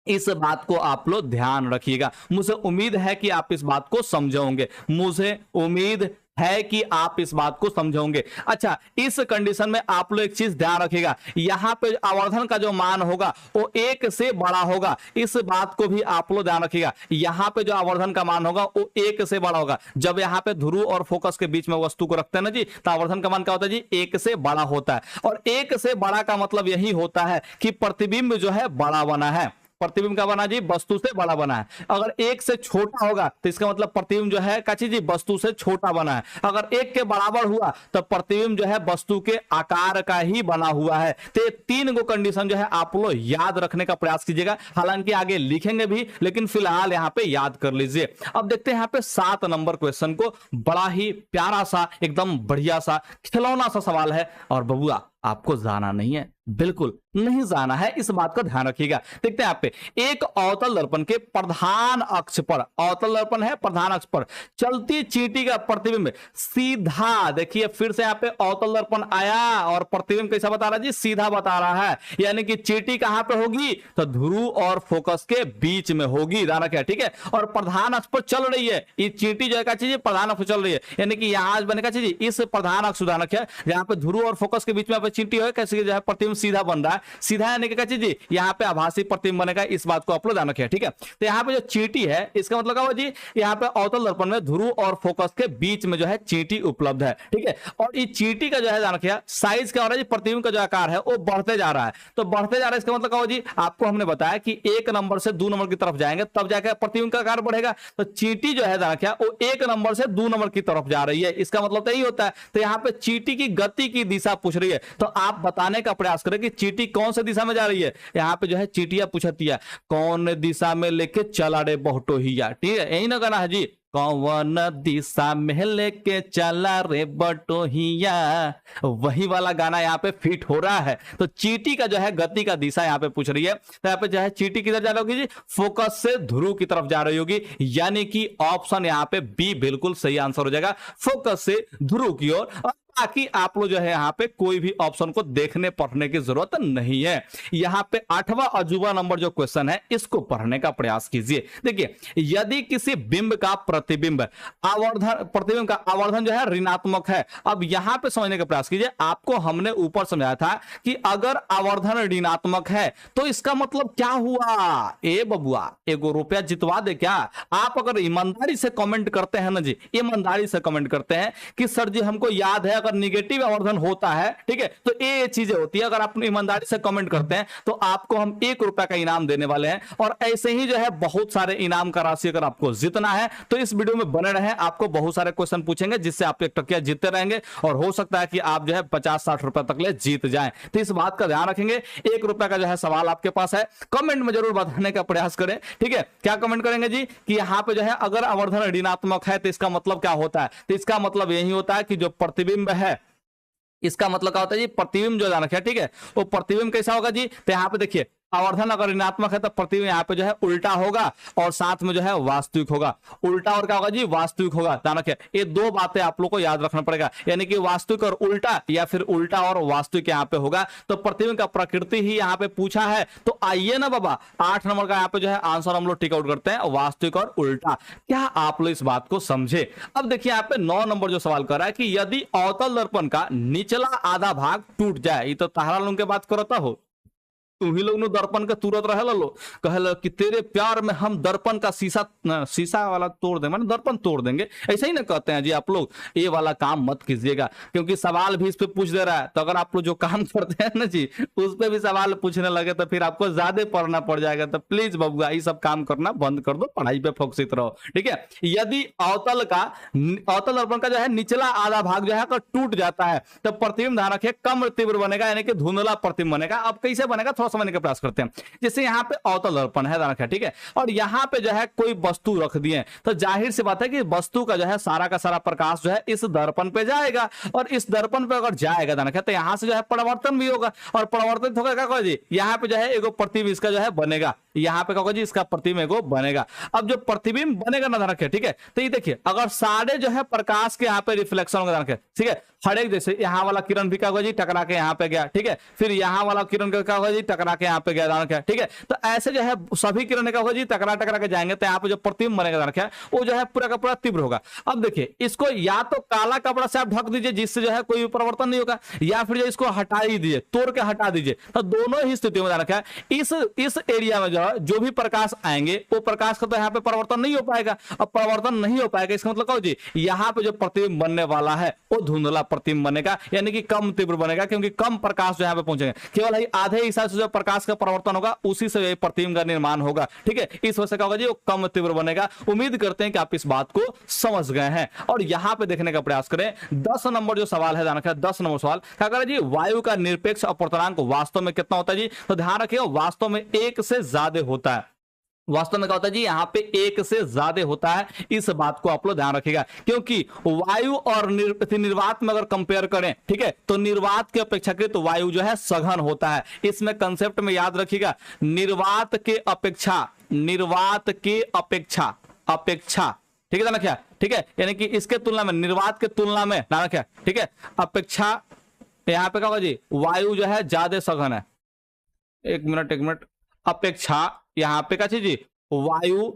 इस बात को आप लोग ध्यान रखिएगा। मुझे उम्मीद है कि आप इस बात को समझोगे, मुझे उम्मीद है कि आप इस बात को समझोगे। अच्छा, इस कंडीशन में आप लोग एक चीज ध्यान रखिएगा, यहां पे आवर्धन का जो मान होगा वो 1 से बड़ा होगा, इस बात को भी आप लोग ध्यान रखिएगा। यहां पे जो आवर्धन का मान होगा वो 1 से बड़ा होगा। जब यहां पे ध्रुव और फोकस के बीच में वस्तु को रखते हैं ना जी, तो आवर्धन का मान क्या होता है जी? 1 से बड़ा होता है। और 1 से बड़ा का मतलब यही होता है कि प्रतिबिंब जो है बड़ा बना है। प्रतिबिंब क्या बना जी, वस्तु से बड़ा बना है। अगर एक से छोटा होगा तो इसका मतलब प्रतिबिंब जो है काची जी वस्तु से छोटा बना है। अगर एक के बराबर हुआ तो प्रतिबिंब जो है वस्तु के आकार का ही बना हुआ है। तो ये 3 गो कंडीशन जो है आप लोग याद रखने का प्रयास कीजिएगा, हालांकि आगे लिखेंगे भी, लेकिन फिलहाल यहां पे याद कर लीजिए। अब देखते हैं यहां पे 7 नंबर क्वेश्चन को, बड़ा ही प्यारा सा, एकदम बढ़िया सा, खिलौना सा सवाल है। और बबुआ आपको जाना नहीं है, बिल्कुल नहीं जाना है, इस बात का ध्यान रखिएगा। देखते हैं आप पे, एक अवतल दर्पण के प्रधान अक्ष पर, अवतल दर्पण है प्रधान अक्ष पर, चलती चींटी का प्रतिबिंब सीधा, देखिए फिर से यहाँ पे अवतल दर्पण आया और प्रतिबिंब कैसा बता रहा है जी, सीधा बता रहा है। यानी कि चींटी कहां पे होगी, तो ध्रुव और फोकस के बीच में होगी, ध्यान रखिए, ठीक है। और प्रधान अक्ष पर चल रही है ये चींटी, जो है क्या चीज प्रधान अक्ष पर चल रही है, यानी कि यहां बनेगा चीज इस प्रधान अक्ष, ध्यान रखिए, जहां पे ध्रुव और फोकस के बीच में चींटी है, कैसे जो है प्रतिबिंब सीधा बन रहा है। सीधा यानी कि क्या चीज, यहाँ पे आभासी प्रतिबिंब बनेगा, इस बात को आप लोग ध्यान रखिए, ठीक है। तो यहाँ पे जो चींटी है इसका मतलब क्या हुआ जी, यहाँ पे अवतल दर्पण में ध्रुव और फोकस के बीच में जो है चींटी उपलब्ध है, ठीक है। और ये चींटी का जो है ध्यान रखिए, साइज क्या हो रहा है जी, प्रतिबिंब का जो आकार है वो बढ़ते जा रहा है। तो बढ़ते जा रहा है इसका मतलब क्या हुआ जी, आपको हमने बताया कि 1 नंबर से 2 नंबर की तरफ जाएंगे तब जाकर प्रतिबिंब का आकार बढ़ेगा। तो चींटी जो है ध्यान रखिए वो 1 नंबर से 2 नंबर की तरफ जा रही है, इसका मतलब तो यही होता है। तो यहाँ पे चींटी की गति की दिशा पूछ रही है, तो आप बताने का प्रयास करें कि चींटी कौन सी दिशा में जा रही है। यहाँ पे जो है चींटियां पूछती है कौन दिशा में लेके चला रे बहटोहिया, ठीक है, यही ना गाना है जी, कौन दिशा में लेके चला रे बटोहिया, वही वाला गाना यहाँ पे फिट हो रहा है। तो चींटी का जो है गति का दिशा यहाँ पे पूछ रही है, तो यहाँ पे जो है चींटी किधर जा रही होगी जी, फोकस से ध्रुव की तरफ जा रही होगी, यानी कि ऑप्शन यहाँ पे बी बिल्कुल सही आंसर हो जाएगा, फोकस से ध्रुव की ओर। ताकि आप लोग जो है यहाँ पे कोई भी ऑप्शन को देखने पढ़ने की जरूरत नहीं है। यहाँ पे 8वां अजूबा नंबर जो क्वेश्चन है इसको पढ़ने का प्रयास कीजिए। देखिए, यदि किसी बिंब का प्रतिबिंब आवर्धन, प्रतिबिंब का आवर्धन जो है ऋणात्मक है, अब यहाँ पे समझने का प्रयास कीजिए। आपको हमने ऊपर समझाया था कि अगर आवर्धन ऋणात्मक है तो इसका मतलब क्या हुआ, ए बबुआ एगो रुपया जितवा दे क्या। आप अगर ईमानदारी से कमेंट करते हैं ना जी, ईमानदारी से कमेंट करते हैं कि सर जी हमको याद है अगर निगेटिव आवर्धन होता है, ठीक है, तो ये चीजें होती है। अगर आप ईमानदारी से कमेंट करते हैं तो आपको हम 1 रुपया का इनाम देने वाले हैं। और ऐसे ही जो है बहुत सारे इनाम का राशि अगर आपको जीतना है तो इस वीडियो में बने रहें, आपको बहुत सारे क्वेश्चन पूछेंगे जिससे आप 1 टकिया जीतते रहेंगे और हो सकता है कि आप जो है 50-60 रुपए तक ले जीत जाएं। तो इस बात का ध्यान रखेंगे। 1 रुपया का जो है सवाल आपके पास है, कमेंट में जरूर बताने का प्रयास करें, ठीक है। क्या कमेंट करेंगे जी कि यहाँ पे जो है अगर आवर्धन ऋणात्मक है तो इसका मतलब क्या होता है। तो इसका मतलब यही होता है कि जो प्रतिबिंब है, इसका मतलब क्या होता है जी, प्रतिबिंब जो रखा है, ठीक है, वो प्रतिबिंब कैसा होगा जी। तो यहाँ पे देखिए आवर्धन अगर ऋणात्मक है तो प्रतिबिंब यहाँ पे जो है उल्टा होगा और साथ में जो है वास्तविक होगा। उल्टा और क्या होगा जी, वास्तविक होगा, ध्यान रखिए। ये 2 बातें आप लोग को याद रखना पड़ेगा, यानी कि वास्तविक और उल्टा या फिर उल्टा और वास्तविक यहाँ पे होगा। तो प्रतिबिंब का प्रकृति ही यहाँ पे पूछा है। तो आइए ना बाबा 8 नंबर का यहाँ पे जो है आंसर हम लोग टिक आउट करते हैं, वास्तविक और उल्टा। क्या आप लोग इस बात को समझे। अब देखिए यहाँ पे 9 नंबर जो सवाल कर रहा है कि यदि अवतल दर्पण का निचला आधा भाग टूट जाए, ये तो तारा लोग के बात करता हो, तुम ही लोग दर्पण के तुरंत रहे लो कहल कि तेरे प्यार में हम दर्पण का शीशा वाला तोड़ देंगे, मतलब दर्पण तोड़ देंगे, ऐसा ही ना कहते हैं जी आप लोग। ये वाला काम मत कीजिएगा क्योंकि सवाल भी इस पे पूछ दे रहा है। तो अगर आप लोग जो काम करते हैं ना जी उस पे भी सवाल पूछने लगे तो फिर आपको ज्यादा पढ़ना पड़ जाएगा। तो प्लीज बबुआ ये सब काम करना बंद कर दो, पढ़ाई पे फोकसित रहो, ठीक है। यदि अवतल दर्पण का जो है निचला आधा भाग जो है अगर टूट जाता है तो प्रतिबिंब ध्यान रखिए कम तीव्र बनेगा, यानी कि धुंधला प्रतिबिंब बनेगा। अब कैसे बनेगा समझने का प्रयास करते हैं। जैसे यहाँ पे अवतल दर्पण है, ठीक है, और यहाँ पे जो है कोई वस्तु रख दिए, तो जाहिर सी बात है कि वस्तु का जो है सारा का सारा प्रकाश जो है इस दर्पण पे जाएगा और इस दर्पण पे अगर जाएगा तो यहाँ से जो है परावर्तन भी होगा और परावर्तित होगा क्या जी, यहाँ पे जो है एगो प्रतिबिंब इसका जो है बनेगा, यहाँ पे क्या जी इसका प्रतिबिंब एगो बनेगा। अब जो प्रतिबिंब बनेगा ना रखे, ठीक है, तो ये देखिए अगर सारे जो है प्रकाश के यहाँ पे रिफ्लेक्शन होगा, ठीक है, हर एक जैसे यहाँ वाला किरण भी क्या होगा जी टकरा के यहाँ पे गया, ठीक है, फिर यहाँ वाला किरण क्या होगा जी टकरा के यहाँ पे गया, ठीक है। तो ऐसे जो है सभी किरण क्या होगा जी टकरा के जाएंगे तो यहाँ पे जो प्रतिबिंब बनेगा वो जो है पूरा का पूरा तीव्र होगा। अब देखिए इसको या तो काला कपड़ा से आप ढक दीजिए जिससे जो है कोई परिवर्तन नहीं होगा, या फिर जो इसको हटा ही दीजिए, तोड़ के हटा दीजिए। तो दोनों ही स्थितियों में रखा है इस एरिया में जो पर जो भी प्रकाश आएंगे वो प्रकाश का तो यहाँ पे परिवर्तन नहीं हो पाएगा। अब परिवर्तन नहीं हो पाएगा इसका मतलब क्या जी, यहाँ पे जो प्रतिबिंब बनने वाला है वो धुंधला प्रतिबिंब बनेगा, यानी कि कम तीव्र बनेगा, क्योंकि कम प्रकाश जो यहाँ पे पहुंचेंगे। केवल आधे हिस्से से जो प्रकाश का परिवर्तन होगा उसी से प्रतिबिंब का निर्माण होगा। ठीक है, इस वजह से क्या होगा जी, वो कम तीव्र बनेगा। उम्मीद करते हैं कि आप इस बात को समझ गए हैं। और यहाँ पे देखने का प्रयास करें 10 नंबर जो सवाल है, ध्यान रखिए 10 नंबर सवाल क्या करें जी, वायु का निरपेक्ष अपवर्तनांक वास्तव में कितना होता है जी, तो ध्यान रखिएगा वास्तव में 1 से ज्यादा होता है। वास्तव में क्या होता है जी, यहाँ पे 1 से ज्यादा होता है, इस बात को आप लोग ध्यान रखिएगा। क्योंकि वायु और निर्वात में अगर कंपेयर करें, ठीक है, तो निर्वात के अपेक्षाकृत तो वायु जो है सघन होता है। इसमें कंसेप्ट में याद रखिएगा, निर्वात के अपेक्षा ठीक है ना क्या, ठीक है, यानी कि इसके तुलना में, निर्वात के तुलना में ना क्या, ठीक है, अपेक्षा यहाँ पे क्या होगा जी, वायु जो है ज्यादा सघन है। एक मिनट, अपेक्षा यहाँ पे क्या चीज जी, वायु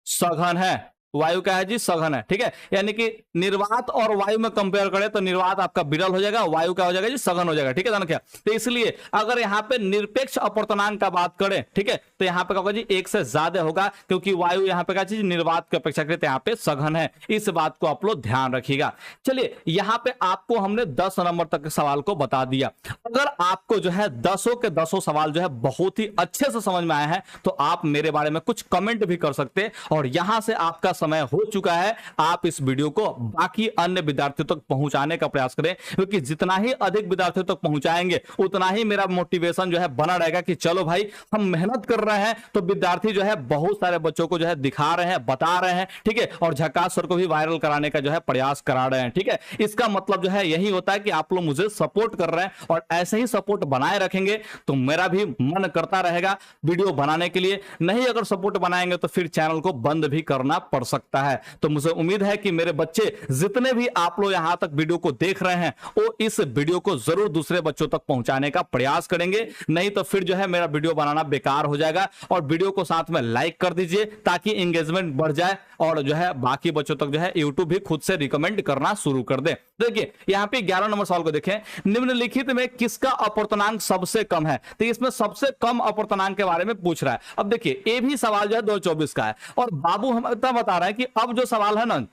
सघन है, वायु क्या है जी, सघन है। ठीक है, यानी कि निर्वात और वायु में कंपेयर करें तो निर्वात आपका विरल हो जाएगा, वायु क्या हो जाएगा जी, सघन हो जाएगा। ठीक है ना क्या, तो इसलिए अगर यहाँ पे निरपेक्ष अपवर्तनांक का बात करें, ठीक है, तो यहाँ पे क्या होगा जी, 1 से ज्यादा होगा, क्योंकि वायु यहाँ पे क्या चीज, निर्वात की अपेक्षाकृत यहाँ पे सघन है। इस बात को आप लोग ध्यान रखिएगा। चलिए, यहाँ पे आपको हमने 10 नंबर तक के सवाल को बता दिया। अगर आपको जो है 10 के 10 सवाल जो है बहुत ही अच्छे से समझ में आए हैं, तो आप मेरे बारे में कुछ कमेंट भी कर सकते हैं। और यहां से आपका समय हो चुका है, आप इस वीडियो को बाकी अन्य विद्यार्थियों तक पहुंचाने का प्रयास करें, क्योंकि जितना ही अधिक विद्यार्थियों तक पहुंचाएंगे उतना ही मेरा मोटिवेशन जो है बना रहेगा कि चलो भाई हम मेहनत कर रहे हैं, तो विद्यार्थी जो है बहुत सारे बच्चों को जो है दिखा रहे हैं, बता रहे हैं। ठीक है, और झकास सर को भी वायरल कराने का जो है प्रयास करा रहे हैं। ठीक है, इसका मतलब जो है यही होता है कि आप लोग मुझे सपोर्ट कर रहे हैं, और ऐसे ही सपोर्ट बनाए रखेंगे तो मेरा भी मन करता रहेगा वीडियो बनाने के लिए। नहीं अगर सपोर्ट बनाएंगे तो फिर चैनल को बंद भी करना पड़ सकता है। तो मुझे उम्मीद है कि मेरे बच्चे जितने भी आप लोग यहां तक वीडियो को देख रहे हैं, वो इस वीडियो को जरूर दूसरे बच्चों तक पहुंचाने का प्रयास करेंगे। नहीं तो फिर जो है मेरा वीडियो बनाना बेकार हो जाएगा। और वीडियो को साथ में लाइक कर दीजिए ताकि एंगेजमेंट बढ़ जाए, और जो है बाकी बच्चों तक जो है यूट्यूब भी खुद से रिकमेंड करना शुरू कर दे। देखिए यहाँ पे 11 नंबर सवाल को देखें, निम्नलिखित में किसका अपवर्तनांक सबसे कम है। तो इसमें सबसे कम अपवर्तनांक के बारे में पूछ रहा है। अब देखिए ये भी सवाल जो है 2024 का है, और बाबू हम इतना बता रहे हैं कि अब जो सवाल है ना,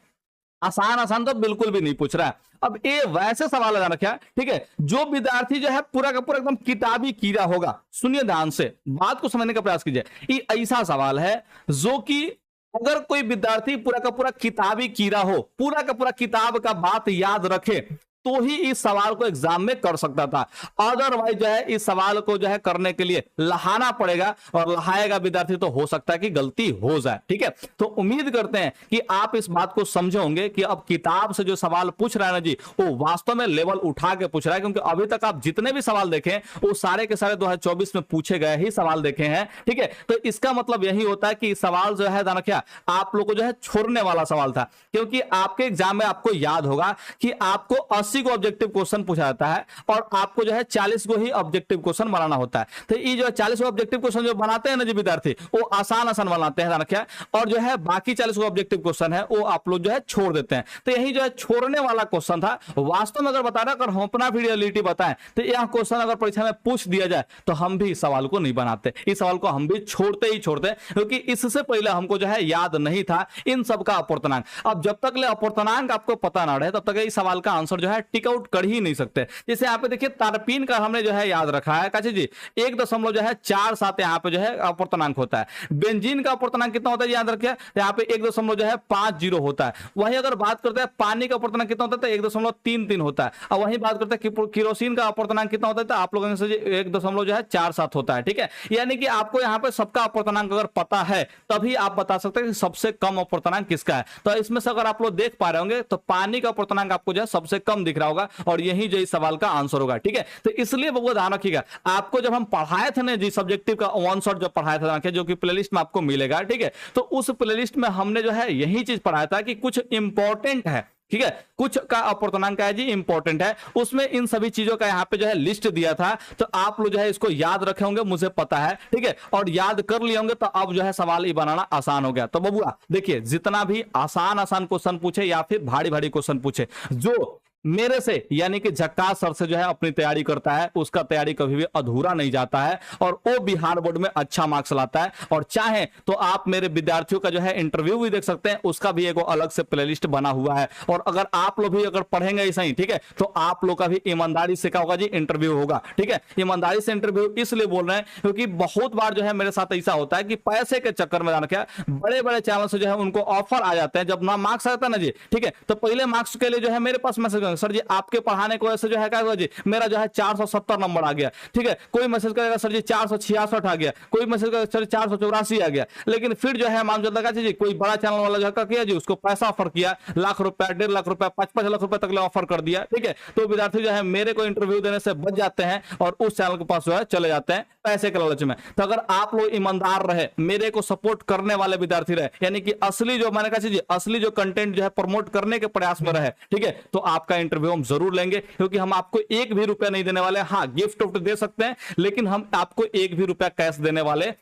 आसान तो बिल्कुल भी नहीं पूछ रहा है। अब ये वैसे सवाल है रखा, ठीक है, जो विद्यार्थी जो है पूरा का पूरा एकदम किताबी कीड़ा होगा। सुनिए ध्यान से, बात को समझने का प्रयास कीजिए। ये ऐसा सवाल है जो कि अगर कोई विद्यार्थी पूरा का पूरा किताबी कीड़ा हो, पूरा का पूरा किताब का बात याद रखे, तो ही इस सवाल को एग्जाम में कर सकता था। अदरवाइज जो है इस सवाल को जो है करने के लिए लहाना पड़ेगा, और लहाएगा विद्यार्थी तो हो सकता है कि गलती हो जाए। ठीक है, तो उम्मीद करते हैं कि आप इस बात को समझे होंगे कि अब किताब से जो सवाल पूछ रहा है ना जी, वो वास्तव में लेवल उठा के पूछ रहा है। क्योंकि अभी तक आप जितने भी सवाल देखें वो सारे के सारे 2024 में पूछे गए ही सवाल देखे हैं। ठीक है, तो इसका मतलब यही होता है कि सवाल जो है क्या आप लोग को जो है छोड़ने वाला सवाल था। क्योंकि आपके एग्जाम में आपको याद होगा कि आपको 80 को ऑब्जेक्टिव क्वेश्चन पूछा जाता है, और आपको जो है 40 को ही ऑब्जेक्टिव क्वेश्चन बनाना होता है। तो ये जो 40 को ऑब्जेक्टिव क्वेश्चन जो बनाते हैं ना जी विद्यार्थी, वो आसान बनाते हैं क्या, और जो है बाकी 40 को ऑब्जेक्टिव क्वेश्चन है वो आप लोग जो है छोड़ देते हैं। तो यही जो है छोड़ने वाला क्वेश्चन था। वास्तव में अगर बता रहा, अगर हम अपना भी रियलिटी बताएं तो यह क्वेश्चन अगर परीक्षा में पूछ दिया जाए तो हम भी इस सवाल को नहीं बनाते, इस सवाल को हम भी छोड़ते ही छोड़ते, क्योंकि इससे पहले हमको जो है याद नहीं था इन सब का अपवर्तनांक। अब जब तक ले अपवर्तनांक आपको पता ना रहे तब तक इस सवाल का आंसर जो है टिक आउट कर ही नहीं सकते। जैसे यहाँ पे देखिए तारपीन का हमने जो है याद रखा है काची जी, 1.47 यहाँ पे जो है अपवर्तनांक होता है। बेंजीन का अपवर्तनांक कितना होता है याद रखिए, यहाँ पे 1.50 होता है। वहीं अगर बात करते हैं पानी का अपवर्तनांक कितना होता है, 1.33 होता है। और वहीं बात करते हैं केरोसिन का अपवर्तनांक कितना होता है, तो आप लोगों से 1.47 होता है। ठीक है, यानी कि आपको यहाँ पे सबका अपवर्तनांक अगर पता है तभी आप बता सकते हैं कि सबसे कम अपवर्तनांक किसका है। तो इसमें से अगर आप लोग देख पा रहे होंगे तो पानी का अपवर्तनांक आपको जो है सबसे कम दिख रहा होगा, और यही जो इस सवाल का आंसर होगा। ठीक है, तो इसलिए वो ध्यान रखिएगा, आपको जब हम पढ़ाए थे ना जी सब्जेक्टिव का वन शॉट जब पढ़ाया था, जो कि प्लेलिस्ट में आपको मिलेगा। ठीक है, तो उस प्लेलिस्ट में हमने जो है यही चीज पढ़ाया था कि कुछ इंपॉर्टेंट है। ठीक है, कुछ का अपवर्तनांक है जी इंपॉर्टेंट है, उसमें इन सभी चीजों का यहाँ पे जो है लिस्ट दिया था। तो आप लोग जो है इसको याद रखे होंगे, मुझे पता है। ठीक है, और याद कर लिए होंगे, तो अब जो है सवाल ही बनाना आसान हो गया। तो बबुआ देखिए, जितना भी आसान क्वेश्चन पूछे या फिर भारी क्वेश्चन पूछे, जो मेरे से यानी कि झक्कास सर से जो है अपनी तैयारी करता है, उसका तैयारी कभी भी अधूरा नहीं जाता है और वो बिहार बोर्ड में अच्छा मार्क्स लाता है। और चाहे तो आप मेरे विद्यार्थियों का जो है इंटरव्यू भी देख सकते हैं, उसका भी एक अलग से प्लेलिस्ट बना हुआ है। और अगर आप लोग भी अगर पढ़ेंगे ऐसा ही, ठीक है, तो आप लोग का भी ईमानदारी से क्या होगा जी, इंटरव्यू होगा। ठीक है, ईमानदारी से इंटरव्यू इसलिए बोल रहे हैं क्योंकि बहुत बार जो है मेरे साथ ऐसा होता है कि पैसे के चक्कर में जाना क्या, बड़े बड़े चैनल से जो है उनको ऑफर आ जाते हैं, जब ना मार्क्स आता है ना जी, ठीक है, तो पहले मार्क्स के लिए जो है मेरे पास मैसेज करेंगे, सर जी आपके पढ़ाने की वजह से जो है क्या हुआ जी, मेरा जो है 470 नंबर आ गया। ठीक है, कोई मैसेज करेगा सर जी 466 आ गया, कोई मैसेज करेगा सर 484 आ गया। लेकिन फिर जो है मान चलता है जी कोई बड़ा चैनल वाला जो किया जी, उसको पैसा ऑफर किया, लाख रुपया, 1.5 लाख रुपया, 5-5 लाख रुपए तक ले ऑफर कर दिया। ठीक है, तो विद्यार्थी जो है मेरे को इंटरव्यू देने से बच जाते हैं और उस चैनल के पास जो है चले जाते हैं पैसे के लालच में। तो अगर आप लोग ईमानदार रहे, मेरे को सपोर्ट करने वाले विद्यार्थी रहे, यानी कि असली जो मैंने कहा जी असली जो कंटेंट जो है प्रमोट करने के प्रयास में रहे, ठीक है, तो आपका इंटरव्यू हम जरूर लेंगे, क्योंकि हम आपको एक भी रुपया नहीं देने वाले। हाँ, गिफ्ट दे सकते हैं, लेकिन हम आपको एक भी रुपया कैश देने वाले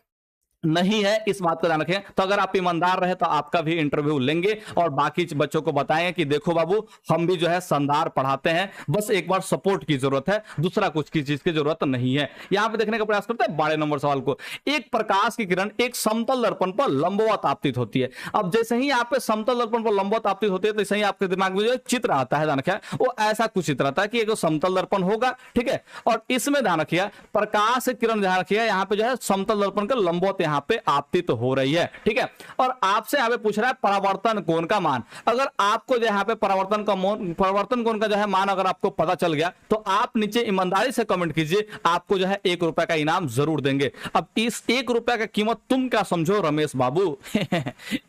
नहीं है, इस बात का ध्यान रखें। तो अगर आप ईमानदार रहे तो आपका भी इंटरव्यू लेंगे और बाकी बच्चों को बताएंगे कि देखो बाबू, हम भी जो है शानदार पढ़ाते हैं, बस एक बार सपोर्ट की जरूरत है, दूसरा कुछ की चीज की जरूरत नहीं है। यहां पे देखने का प्रयास करते हैं 12 नंबर सवाल को। एक प्रकाश की किरण एक समतल दर्पण पर लंबवत आपतित होती है। अब जैसे ही आप पे समतल दर्पण पर लंबवत आपतित होती है, तो जैसे ही आपके दिमाग में जो चित्र आता है, ध्यान रखिए, वो ऐसा कुछ चित्र आता है कि एक समतल दर्पण होगा। ठीक है, और इसमें ध्यान रखिए प्रकाश किरण, ध्यान रखिए यहाँ पे जो है समतल दर्पण का लंबवत यहाँ पे आपतित हो रही है। ठीक है, और आपसे यहाँ पे पूछ रहा है परावर्तन कोण का मान। अगर आपको जो यहाँ पे परावर्तन कोण का जो है मान अगर आपको पता चल गया, तो आप नीचे ईमानदारी से कमेंट कीजिए, आपको जो है 1 रुपए का इनाम जरूर देंगे। अब इस 1 रुपए का कीमत तुम क्या समझो रमेश बाबू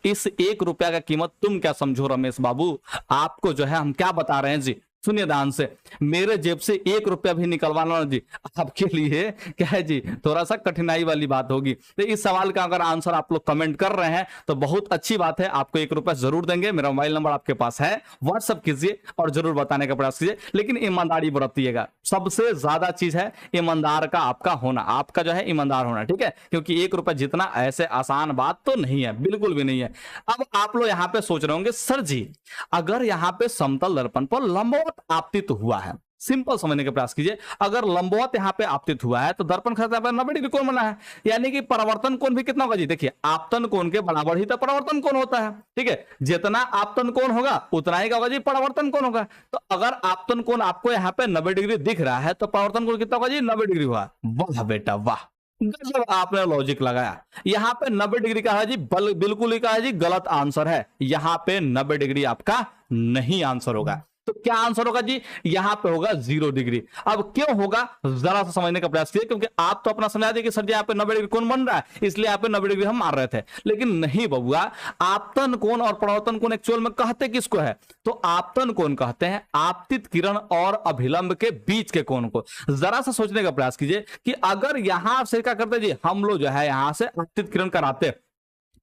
इस 1 रुपया का कीमत तुम क्या समझो रमेश बाबू, आपको जो है हम क्या बता रहे हैं जी, सुनिए ध्यान से, मेरे जेब से 1 रुपया भी निकलवाना जी आपके लिए क्या है जी, थोड़ा सा कठिनाई वाली बात होगी। तो इस सवाल का अगर आंसर आप लोग कमेंट कर रहे हैं तो बहुत अच्छी बात है, आपको 1 रुपया जरूर देंगे। मेरा मोबाइल नंबर आपके पास है, व्हाट्सअप कीजिए और जरूर बताने का प्रयास कीजिए, लेकिन ईमानदारी बरतिएगा। सबसे ज्यादा चीज है ईमानदार का आपका होना, आपका जो है ईमानदार होना। ठीक है, क्योंकि 1 रुपया जितना ऐसे आसान बात तो नहीं है, बिल्कुल भी नहीं है। अब आप लोग यहाँ पे सोच रहे होंगे सर जी अगर यहाँ पे समतल दर्पण पर लंबवत आपतित हुआ है, सिंपल समझने का प्रयास कीजिए, अगर लंबवत यहाँ पे आपतित हुआ है तो दर्पण का 90 डिग्री कोण बना है, यानी कि परावर्तन कोण भी कितना होगा जी, देखिए आपतन कोण के बराबर ही तो परावर्तन कोण होता है। ठीक है, जितना आपतन कोण होगा उतना ही होगा जी परावर्तन कोण होगा। तो अगर आपतन कोण आपको यहाँ पे 90 डिग्री दिख रहा है तो परावर्तन कोण कितना होगा जी, 90 डिग्री हुआ। वाह बेटा वाह, जब आपने लॉजिक लगाया। यहाँ पे 90 डिग्री का है जी, बिल्कुल ही का है जी गलत आंसर है, यहाँ पे 90 डिग्री आपका नहीं आंसर होगा। तो क्या आंसर होगा जी, यहां पे होगा 0 डिग्री। अब क्यों होगा जरा सा समझने का प्रयास कीजिए, क्योंकि आप तो अपना समझा दिए कि सर जी यहाँ पे 90 डिग्री कोण बन रहा है, इसलिए यहाँ पे 90 डिग्री हम मार रहे थे, लेकिन नहीं बबुआ, आपतन कोण और परावर्तन कोण एक्चुअल में कहते किसको है, तो आपतन कोण कहते हैं आपतित किरण और अभिलंब के बीच के कोण को। जरा सा सोचने का प्रयास कीजिए कि अगर यहां से क्या करते जी, हम लोग जो है यहां से आपतित किरण कराते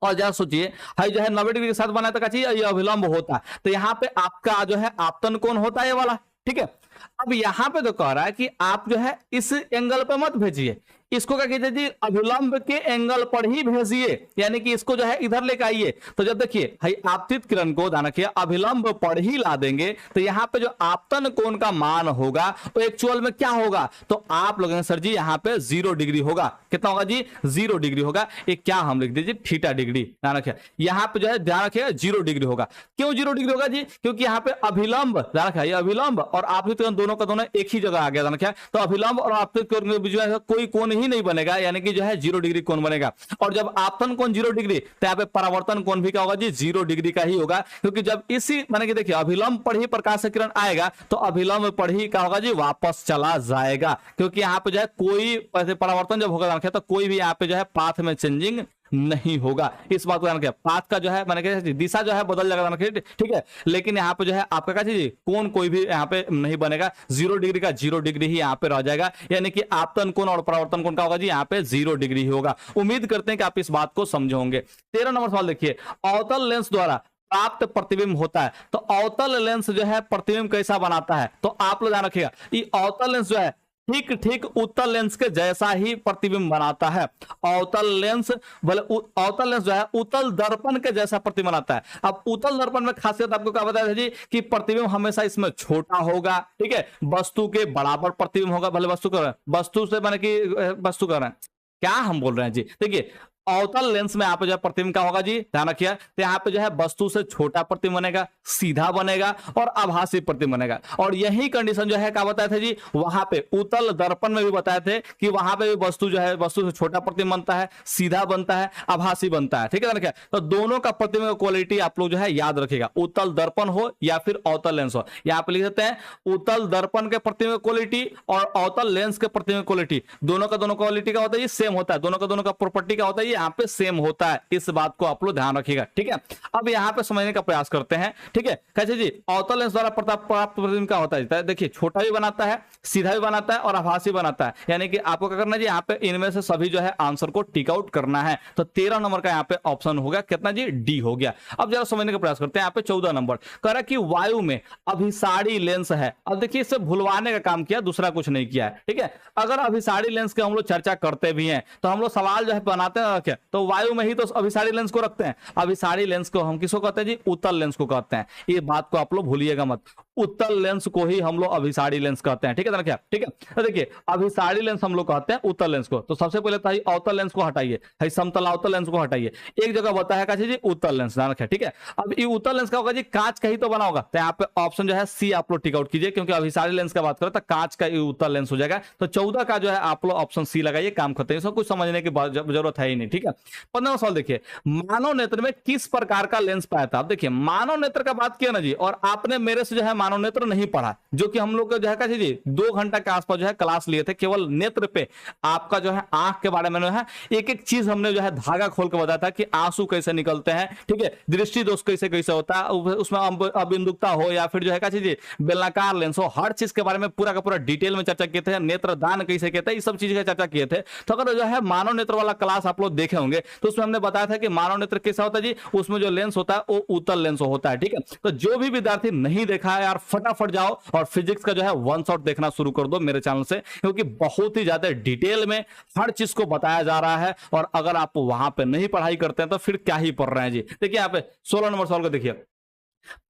और जरा सोचिए है जो है 90 डिग्री के साथ बना तो चाहिए ये अभिलंब होता, तो यहाँ पे आपका जो है आपतन कोण होता है ये वाला। ठीक है, अब यहाँ पे तो कह रहा है कि आप जो है इस एंगल पे मत भेजिए, इसको क्या कीजिए जी, अभिलंब के एंगल पर ही भेजिए, यानी कि इसको जो है इधर लेकर आइए। तो जब देखिए भाई आपतित किरण को ध्यान रखिए अभिलंब पर ही ला देंगे, तो यहाँ पे जो आपतन कोण का मान होगा वो एक्चुअल में क्या होगा, तो आप लोग सर जी यहाँ पे 0 डिग्री होगा। कितना होगा जी, 0 डिग्री होगा। एक क्या हम लिख दीजिए थीटा डिग्री, ध्यान रखिए यहाँ पे जो है ध्यान रखिएगा 0 डिग्री होगा। क्यों 0 डिग्री होगा जी, क्योंकि यहाँ पे अभिलंब, ध्यान रखिए अभिलंब और आपतित कोण दोनों का दोनों एक ही जगह आ गया, ध्यान रखिए। तो अभिलंब और आपतित कोण के बीच में कोई कोण ही नहीं बनेगा, यानी कि जो है 0 डिग्री कोण बनेगा। और जब आपतन कोण 0 डिग्री, तो यहाँ पे परावर्तन कोण भी क्या होगा जी, 0 डिग्री का ही होगा, क्योंकि जब इसी माने कि देखिए अभिलंब पर ही प्रकाश किरण आएगा तो अभिलंब पर ही क्या होगा जी, वापस चला जाएगा, क्योंकि यहाँ पे जो है कोई परावर्तन जब होगा तो कोई भी यहाँ पे जो है पाथ में चेंजिंग नहीं होगा। इस बात को ध्यान रखिए, पाथ का जो है मैंने दिशा जो है बदल जाएगा, ठीक है, लेकिन यहाँ पे जो है आपका क्या चीज कोण कोई भी यहाँ पे नहीं बनेगा, 0 डिग्री का 0 डिग्री ही यहाँ पे रह जाएगा, यानी कि आपतन कोण और परावर्तन कोण का होगा जी यहाँ पे 0 डिग्री ही होगा। उम्मीद करते हैं कि आप इस बात को समझे होंगे। 13 नंबर सवाल देखिए, अवतल लेंस द्वारा प्राप्त प्रतिबिंब होता है, तो अवतल लेंस जो है प्रतिबिंब कैसा बनाता है, तो आप लोग ध्यान रखिएगा ये अवतल लेंस जो है ठीक ठीक उत्तल लेंस के जैसा ही प्रतिबिंब बनाता है। अवतल लेंस अवतल लेंस जो है उत्तल दर्पण के जैसा प्रतिबिंब बनाता है। अब उत्तल दर्पण में खासियत आपको क्या बताया था जी कि प्रतिबिंब हमेशा इसमें छोटा होगा, ठीक है, वस्तु के बराबर प्रतिबिंब होगा, भले वस्तु से माने कि वस्तु कर रहे हैं, क्या हम बोल रहे हैं जी, देखिए अवतल लेंस में यहाँ पे जो है प्रतिबिंब क्या होगा जी, ध्यान रखिए, तो यहाँ पे जो है वस्तु से छोटा प्रतिबिंब बनेगा, सीधा बनेगा और आभासी प्रतिबिंब बनेगा। और यही कंडीशन जो है क्या बताए थे जी, वहां पे उत्तल दर्पण में भी बताए थे कि वहां पे भी वस्तु जो है वस्तु से छोटा प्रतिबिंब बनता है, सीधा बनता है, आभासी बनता है, ठीक है ना। तो दोनों का प्रतिबिंब का क्वालिटी आप लोग जो है याद रखिएगा, उत्तल दर्पण हो या फिर अवतल लेंस हो। यहाँ पे लिख देते हैं उत्तल दर्पण के प्रतिबिंब क्वालिटी और अवतल लेंस के प्रतिबिंब क्वालिटी, दोनों का दोनों क्वालिटी का होता है, सेम होता है, दोनों का दोनों का प्रॉपर्टी का होता है, यहाँ पे सेम होता है, इस बात को आप लोग ध्यान रखिएगा, ठीक है। अब यहाँ पे समझने का प्रयास करते हैं, ठीक है। कैसे जी, अवतल लेंस द्वारा प्राप्त प्रतिबिंब क्या होता है, देखिए छोटा भी बनाता है, सीधा भी बनाता है और आभासी बनाता है। यानी कि आपको क्या करना है जी, यहाँ पे इनमें से सभी जो है आंसर को टिक आउट करना है। तो 13 नंबर का यहाँ पे ऑप्शन हो गया कितना जी, डी हो गया। अब जरा समझने का प्रयास करते हैं, यहाँ पे 14 नंबर कह रहा है कि वायु में अभिसारी लेंस है। अब देखिए इससे भुलवाने का काम किया, दूसरा कुछ नहीं किया है, ठीक है। अगर अभिसारी लेंस की हम लोग चर्चा करते भी हैं तो हम लोग सवाल जो है बनाते हैं, तो वायु में ही तो अभिसारी लेंस को रखते हैं। अभिसारी लेंस को हम किसको कहते हैं जी, उत्तल लेंस को कहते हैं। ये बात को आप लोग भूलिएगा मत, उत्तल लेंस को ही हम लोग अभिसारी लेंस कहते हैं, ठीक है ना क्या, ठीक है। तो देखिए अभिसारी लेंस हम लोग कहते हैं उत्तल लेंस को। तो सबसे पहले तो अवतल लेंस को हटाइए, समतलावतल लेंस को हटाइए, एक जगह बताया कैसे जी, उत्तल लेंस, ध्यान रखिए, ठीक है। अब ये उत्तल लेंस का होगा जी, कांच का ही तो बना होगा, तो यहाँ पे ऑप्शन जो है सी आप लोग टिक आउट कीजिए, क्योंकि अभिसारी लेंस का बात करें तो कांच का उत्तल लेंस हो जाएगा। तो 14 का जो है आप लोग ऑप्शन सी लगाइए, काम खत्म, इसको कुछ समझने की जरूरत है ही नहीं, ठीक है। 15वां सवाल देखिए, मानव नेत्र में किस प्रकार का लेंस पाया था। अब देखिए मानव नेत्र का बात किया ना जी, और आपने मेरे से जो है मानव नेत्र नहीं पढ़ा, जो कि हम लोग जो है कैसे जी 2 घंटा के आसपास जो है क्लास लिए थे, केवल नेत्र पे आपका जो है आंख के बारे में जो है एक एक चीज हमने जो है धागा खोल के बताया था कि आंसू कैसे निकलते हैं, ठीक है, दृष्टि दोष कैसे कैसे होता है, उसमें अबिंदुकता हो या फिर जो है कैसे जी बेलनाकार लेंस हो, हर चीज के बारे में पूरा का पूरा डिटेल में चर्चा किए थे। नेत्रदान कैसे कहते हैं, इस सब चीज की चर्चा किए थे। तो अगर जो है मानव नेत्र वाला क्लास आप लोग देखे होंगे तो उसमें हमने बताया था कि मानव नेत्र कैसा होता है जी, उसमें जो लेंस होता है वो उत्तल लेंस होता है, ठीक है। तो जो भी विद्यार्थी नहीं देखा है यार, फटाफट जाओ और फिजिक्स का जो है वन शॉट देखना शुरू कर दो मेरे चैनल से, क्योंकि बहुत ही ज्यादा डिटेल में हर चीज को बताया जा रहा है। और अगर आप वहां पे नहीं पढ़ाई करते हैं तो फिर क्या ही पढ़ रहे हैं जी। देखिए यहाँ पे 16 नंबर सवाल को देखिए,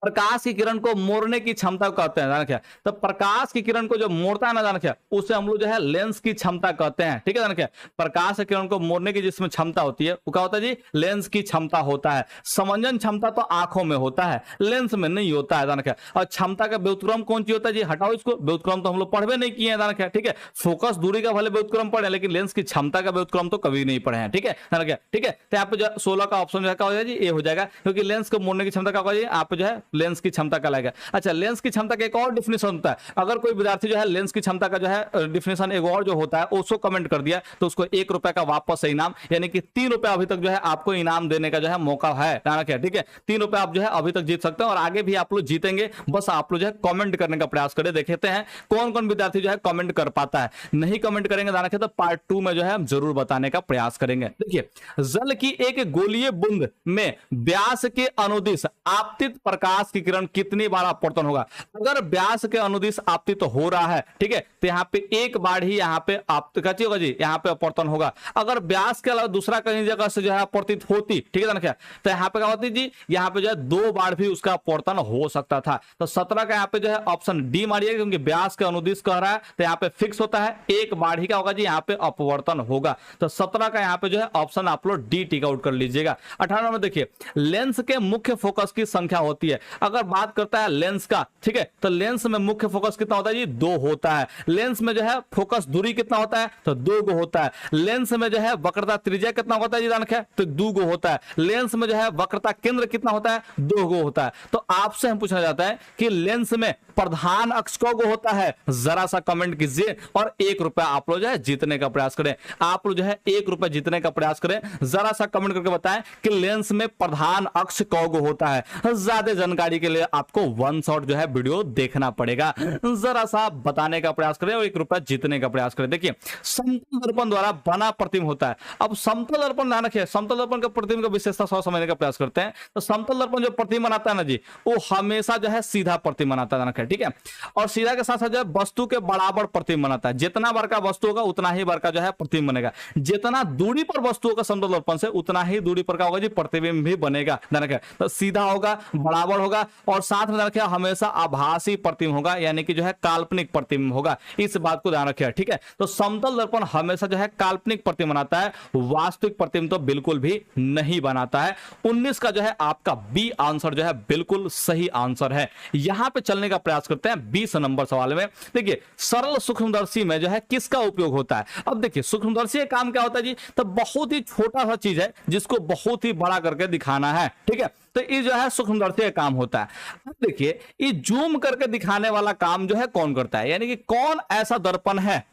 प्रकाश की किरण को मोड़ने की क्षमता को कहते हैं, जान क्या, तो प्रकाश की किरण को जो मोड़ता है ना, जान क्या, उसे हम लोग जो है लेंस की क्षमता कहते हैं, ठीक है, जान क्या। प्रकाश की किरण को मोड़ने की जिसमें क्षमता होती है वो क्या होता है जी, लेंस की क्षमता होता है। समंजन क्षमता तो आंखों में होता है, लेंस में नहीं होता है, जान क्या। और क्षमता का व्युत्क्रम कौन सी होता है जी, हटाओ इसको, व्युत्क्रम तो हम लोग पढ़वे नहीं किए हैं, जान क्या, ठीक है। फोकस दूरी का भले व्युत्क्रम पढ़े, लेकिन लेंस की क्षमता का व्युत्क्रम तो कभी नहीं पढ़े हैं, ठीक है, जान क्या, ठीक है। तो यहाँ पे 16 का ऑप्शन जो है क्या हो जाएगा जी, ए हो जाएगा, क्योंकि लेंस को मोड़ने की क्षमता क्या होगा जी, आप जो है लेंस की क्षमता का लाएगा। अच्छा, लेंस की क्षमता का एक और डिफिनेशन होता है, अगर कोई विद्यार्थी जो है लेंस की क्षमता का जो है डिफिनेशन एक और जो होता है उसको कमेंट कर दिया तो उसको 1 रुपए का वापस इनाम, यानी कि 3 रुपए अभी तक जो है आपको इनाम देने का जो है मौका है, ठीक है। 3 रुपए आप जो है अभी तक जीत सकते हैं और आगे भी आप लोग जीतेंगे, बस आप लोग जो है कमेंट करने का प्रयास करें। देखते हैं कौन कौन विद्यार्थी जो है कमेंट कर पाता है। नहीं कमेंट करेंगे तो पार्ट 2 में जो है हम जरूर बताने का प्रयास करेंगे। देखिए, जल की एक गोलीय बूंद में व्यास के अनुदिश आपतित प्रकाश की किरण कितनी बार अपवर्तन होगा। अगर व्यास के अनुदिश आपतित तो हो रहा है, ठीक है, तो यहाँ पे एक बार ही यहाँ पे आपतित होगा जी, यहाँ पे अपवर्तन होगा। अगर व्यास के अलावा दूसरा कहीं जगह से जो है अपवर्तित होती, ठीक है ना, क्या तो यहाँ पे क्या होती जी, यहाँ पे जो है 2 बार भी उसका अपवर्तन हो सकता था। तो 17 का यहाँ पे जो है ऑप्शन डी मारिए, क्योंकि व्यास के अनुदिश कह रहा है तो यहाँ पे फिक्स होता है, एक बार ही क्या होगा जी, यहाँ पे अपवर्तन होगा। तो 17 का यहाँ पे जो है ऑप्शन आप लोग डी टिक आउट कर लीजिएगा। 18 में देखिए, लेंस के मुख्य फोकस की संख्या होती है। अगर बात करता है लेंस का, ठीक है, तो लेंस में मुख्य फोकस कितना होता है जी, 2 होता है। लेंस में जो है फोकस दूरी कितना होता है, तो 2 होता है। लेंस में जो है वक्रता त्रिज्या कितना होता है जी, जान है तो 2 होता है। लेंस में जो है वक्रता केंद्र कितना होता है, 2 होता है। तो आपसे हम पूछना चाहता है कि लेंस में प्रधान अक्ष कौन होता है, जरा सा कमेंट कीजिए और 1 रुपया आप लोग जो है जीतने का प्रयास करें। आप लोग जो है 1 रुपया जीतने का प्रयास करें, जरा सा कमेंट करके बताएं कि लेंस में प्रधान अक्ष कौन होता है। ज्यादा ज्यादा जानकारी के लिए आपको वन शॉट जो है वीडियो देखना पड़ेगा। जरा सा बताने का प्रयास करें और 1 रुपया जीतने का प्रयास करें। देखिए, समतल दर्पण द्वारा बना प्रतिबिंब होता है। अब समतल दर्पण ध्यान रखिए, समतल दर्पण का प्रतिबिंब का विशेषता समझने का प्रयास करते हैं। तो समतल दर्पण जो प्रतिबिंब बनाता है ना जी, वो हमेशा जो है सीधा प्रतिबिंब बनाता है, ठीक है। और सीधा के साथ साथ जो है वस्तु के बराबर प्रतिबिंब बनाता है। जितना बार का वस्तु होगा उतना ही बार का जो है प्रतिबिंब बनेगा। जितना दूरी पर वस्तु होगा समतल दर्पण से उतना ही दूरी पर का होगा जी प्रतिबिंब भी बनेगा। ध्यान रखिए, तो सीधा होगा, बराबर होगा और साथ में रखिए हमेशा आभासी प्रतिबिंब होगा, यानी कि जो है काल्पनिक प्रतिबिंब होगा। इस बात को ध्यान रखिए, ठीक है। तो समतल दर्पण हमेशा जो है काल्पनिक प्रतिबिंब बनाता है, वास्तविक प्रतिबिंब तो बिल्कुल भी नहीं बनाता है। 19 का जो है आपका बी आंसर जो है बिल्कुल सही आंसर है। यहां पे चलने का प्रयास करते हैं 20 नंबर सवाल में। देखिए, सरल सूक्ष्मदर्शी में जो है किसका उपयोग होता है। अब देखिए, सूक्ष्मदर्शी का काम क्या होता है जी, तो बहुत ही छोटा सा चीज है जिसको बहुत ही बड़ा करके दिखाना है, ठीक है। तो ये जो है सूक्ष्मदर्शी का काम होता है। अब देखिए, ये जूम करके दिखाने वाला काम जो है कौन करता है, यानी कि कौन ऐसा दर्पण है।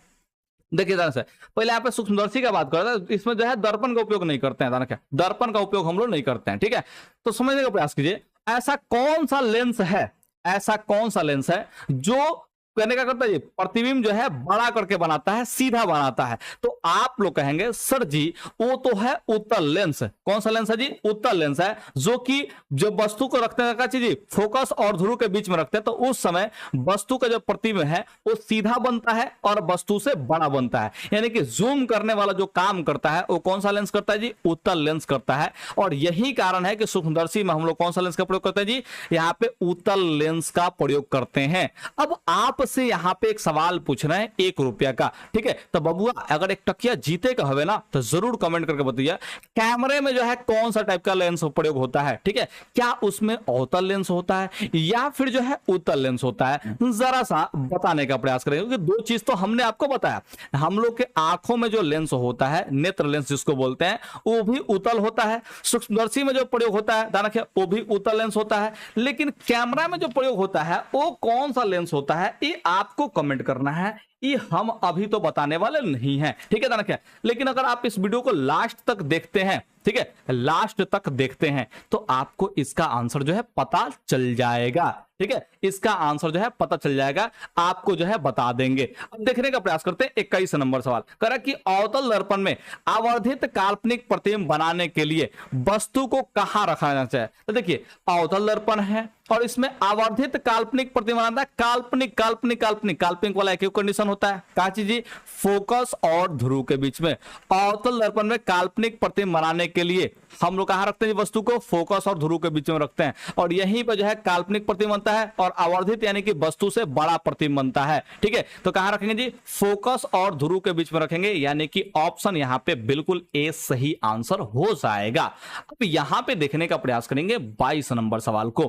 देखिए ध्यान से, पहले यहाँ पे सूक्ष्मदर्शी का बात कर रहे हैं, इसमें जो है दर्पण का उपयोग नहीं करते हैं। क्या दर्पण का उपयोग हम लोग नहीं करते हैं, ठीक है। तो समझने का प्रयास कीजिए, ऐसा कौन सा लेंस है, ऐसा कौन सा लेंस है जो कहने का करता है, प्रतिबिंब जो है बड़ा करके बनाता है, सीधा बनाता है। तो आप लोग कहेंगे सर जी वो तो है उत्तल लेंस। कौन सा लेंस है जी, उत्तल लेंस है, जो कि जब वस्तु को रखते हैं चीज फोकस और ध्रुव के बीच में रखते हैं, तो उस समय वस्तु का जो प्रतिबिंब है वो सीधा बनता है और वस्तु से बड़ा बनता है। यानी कि जूम करने वाला जो काम करता है वो कौन सा लेंस करता है जी, उत्तल लेंस करता है। और यही कारण है कि सूक्ष्मदर्शी में हम लोग कौन सा लेंस का प्रयोग करते हैं जी, यहाँ पे उत्तल लेंस का प्रयोग करते हैं। अब आप से यहां पे एक सवाल पूछ रहे हैं 1 रुपया का, ठीक है। तो बबुआ अगर एक टकिया जीते का हवे ना तो जरूर कमेंट करके बताइए, कैमरे में जो है कौन सा टाइप का लेंस प्रयोग होता है, ठीक है। क्या उसमें अवतल लेंस होता है या फिर जो है उत्तल लेंस होता है, जरा सा बताने का प्रयास करेंगे। क्योंकि दो चीज तो हमने आपको बताया, हम लोग के आंखों में जो लेंस होता है, नेत्र लेंस जिसको बोलते हैं, वो भी उत्तल होता है। सूक्ष्मदर्शी में जो प्रयोग होता है ध्यान रखिए, वो भी उत्तल लेंस होता है। लेकिन कैमरा में जो प्रयोग होता है वो कौन सा लेंस होता है, ये आपको कमेंट करना है। ये हम अभी तो बताने वाले नहीं हैं, ठीक है ध्यान रखिए। लेकिन अगर आप इस वीडियो को लास्ट तक देखते हैं, ठीक है, लास्ट तक देखते हैं, तो आपको इसका आंसर जो है पता चल जाएगा, ठीक है। इसका आंसर जो है पता चल जाएगा, आपको जो है बता देंगे। अब देखने का प्रयास करते हैं 21 नंबर सवाल। कह रहा कि अवतल दर्पण में आवर्धित काल्पनिक प्रतिबिंब बनाने के लिए वस्तु को कहां रखा जाना चाहिए। तो देखिए, अवतल दर्पण है और इसमें आवर्धित काल्पनिक प्रतिबिंब बनाना है। काल्पनिक काल्पनिक काल्पनिक काल्पनिक वाला एक कंडीशन होता है, क्या चीज, फोकस और ध्रुव के बीच में। अवतल दर्पण में काल्पनिक प्रतिबिंब बनाने के लिए हम लोग कहां रखते हैं वस्तु को, फोकस और ध्रुव के बीच में रखते हैं। और यहीं पर जो है काल्पनिक प्रतिबिंब बनता है और आवर्धित यानी कि वस्तु से बड़ा प्रतिबिंब बनता है, ठीक है। तो कहां रखेंगे जी, फोकस और ध्रुव के बीच में रखेंगे, यानी कि ऑप्शन यहां पे बिल्कुल ए सही आंसर हो जाएगा। अब यहां पे देखने का प्रयास करेंगे 22 नंबर सवाल को।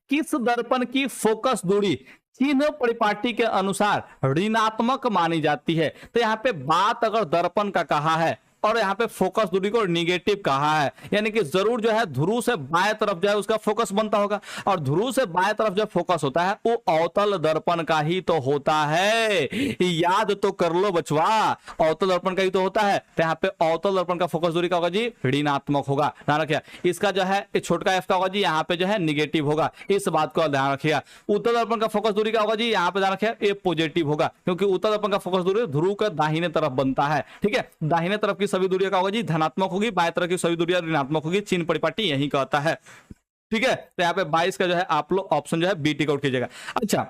किस दर्पण की फोकस दूरी चिन्ह परिपाटी के अनुसार ऋणात्मक मानी जाती है। तो यहां पे बात अगर दर्पण का कहा है और यहाँ पे फोकस दूरी को निगेटिव कहा है, यानी कि जरूर जो है ध्रुव से बाएं तरफ जो है उसका फोकस बनता होगा, और ध्रुव से बाएं तरफ जो फोकस होता है वो अवतल दर्पण का ही तो होता है। याद तो कर लो बचवा, अवतल दर्पण का ही तो होता है। तो यहाँ पे अवतल दर्पण का फोकस दूरी का होगा जी ऋणात्मक होगा, ध्यान रखिए। इसका जो है छोटका एफ का होगा जी यहाँ पे जो है निगेटिव होगा, इस बात को ध्यान रखिएगा। उत्तल दर्पण का फोकस दूरी का होगा जी यहाँ पे ध्यान रखिए ये पॉजिटिव होगा, क्योंकि उत्तल दर्पण का फोकस दूरी ध्रुव के दाहिने तरफ बनता है, ठीक है। दाहिने तरफ की सभी दूरियां का होगा जी धनात्मक होगी, बाएं तरफ की सभी दूरियां ऋणात्मक होगी। चिन्ह परिपाटी यही कहता है, ठीक है। तो यहाँ पे 22 का जो है आप लोग ऑप्शन जो है बी टिक आउट कीजिएगा। अच्छा,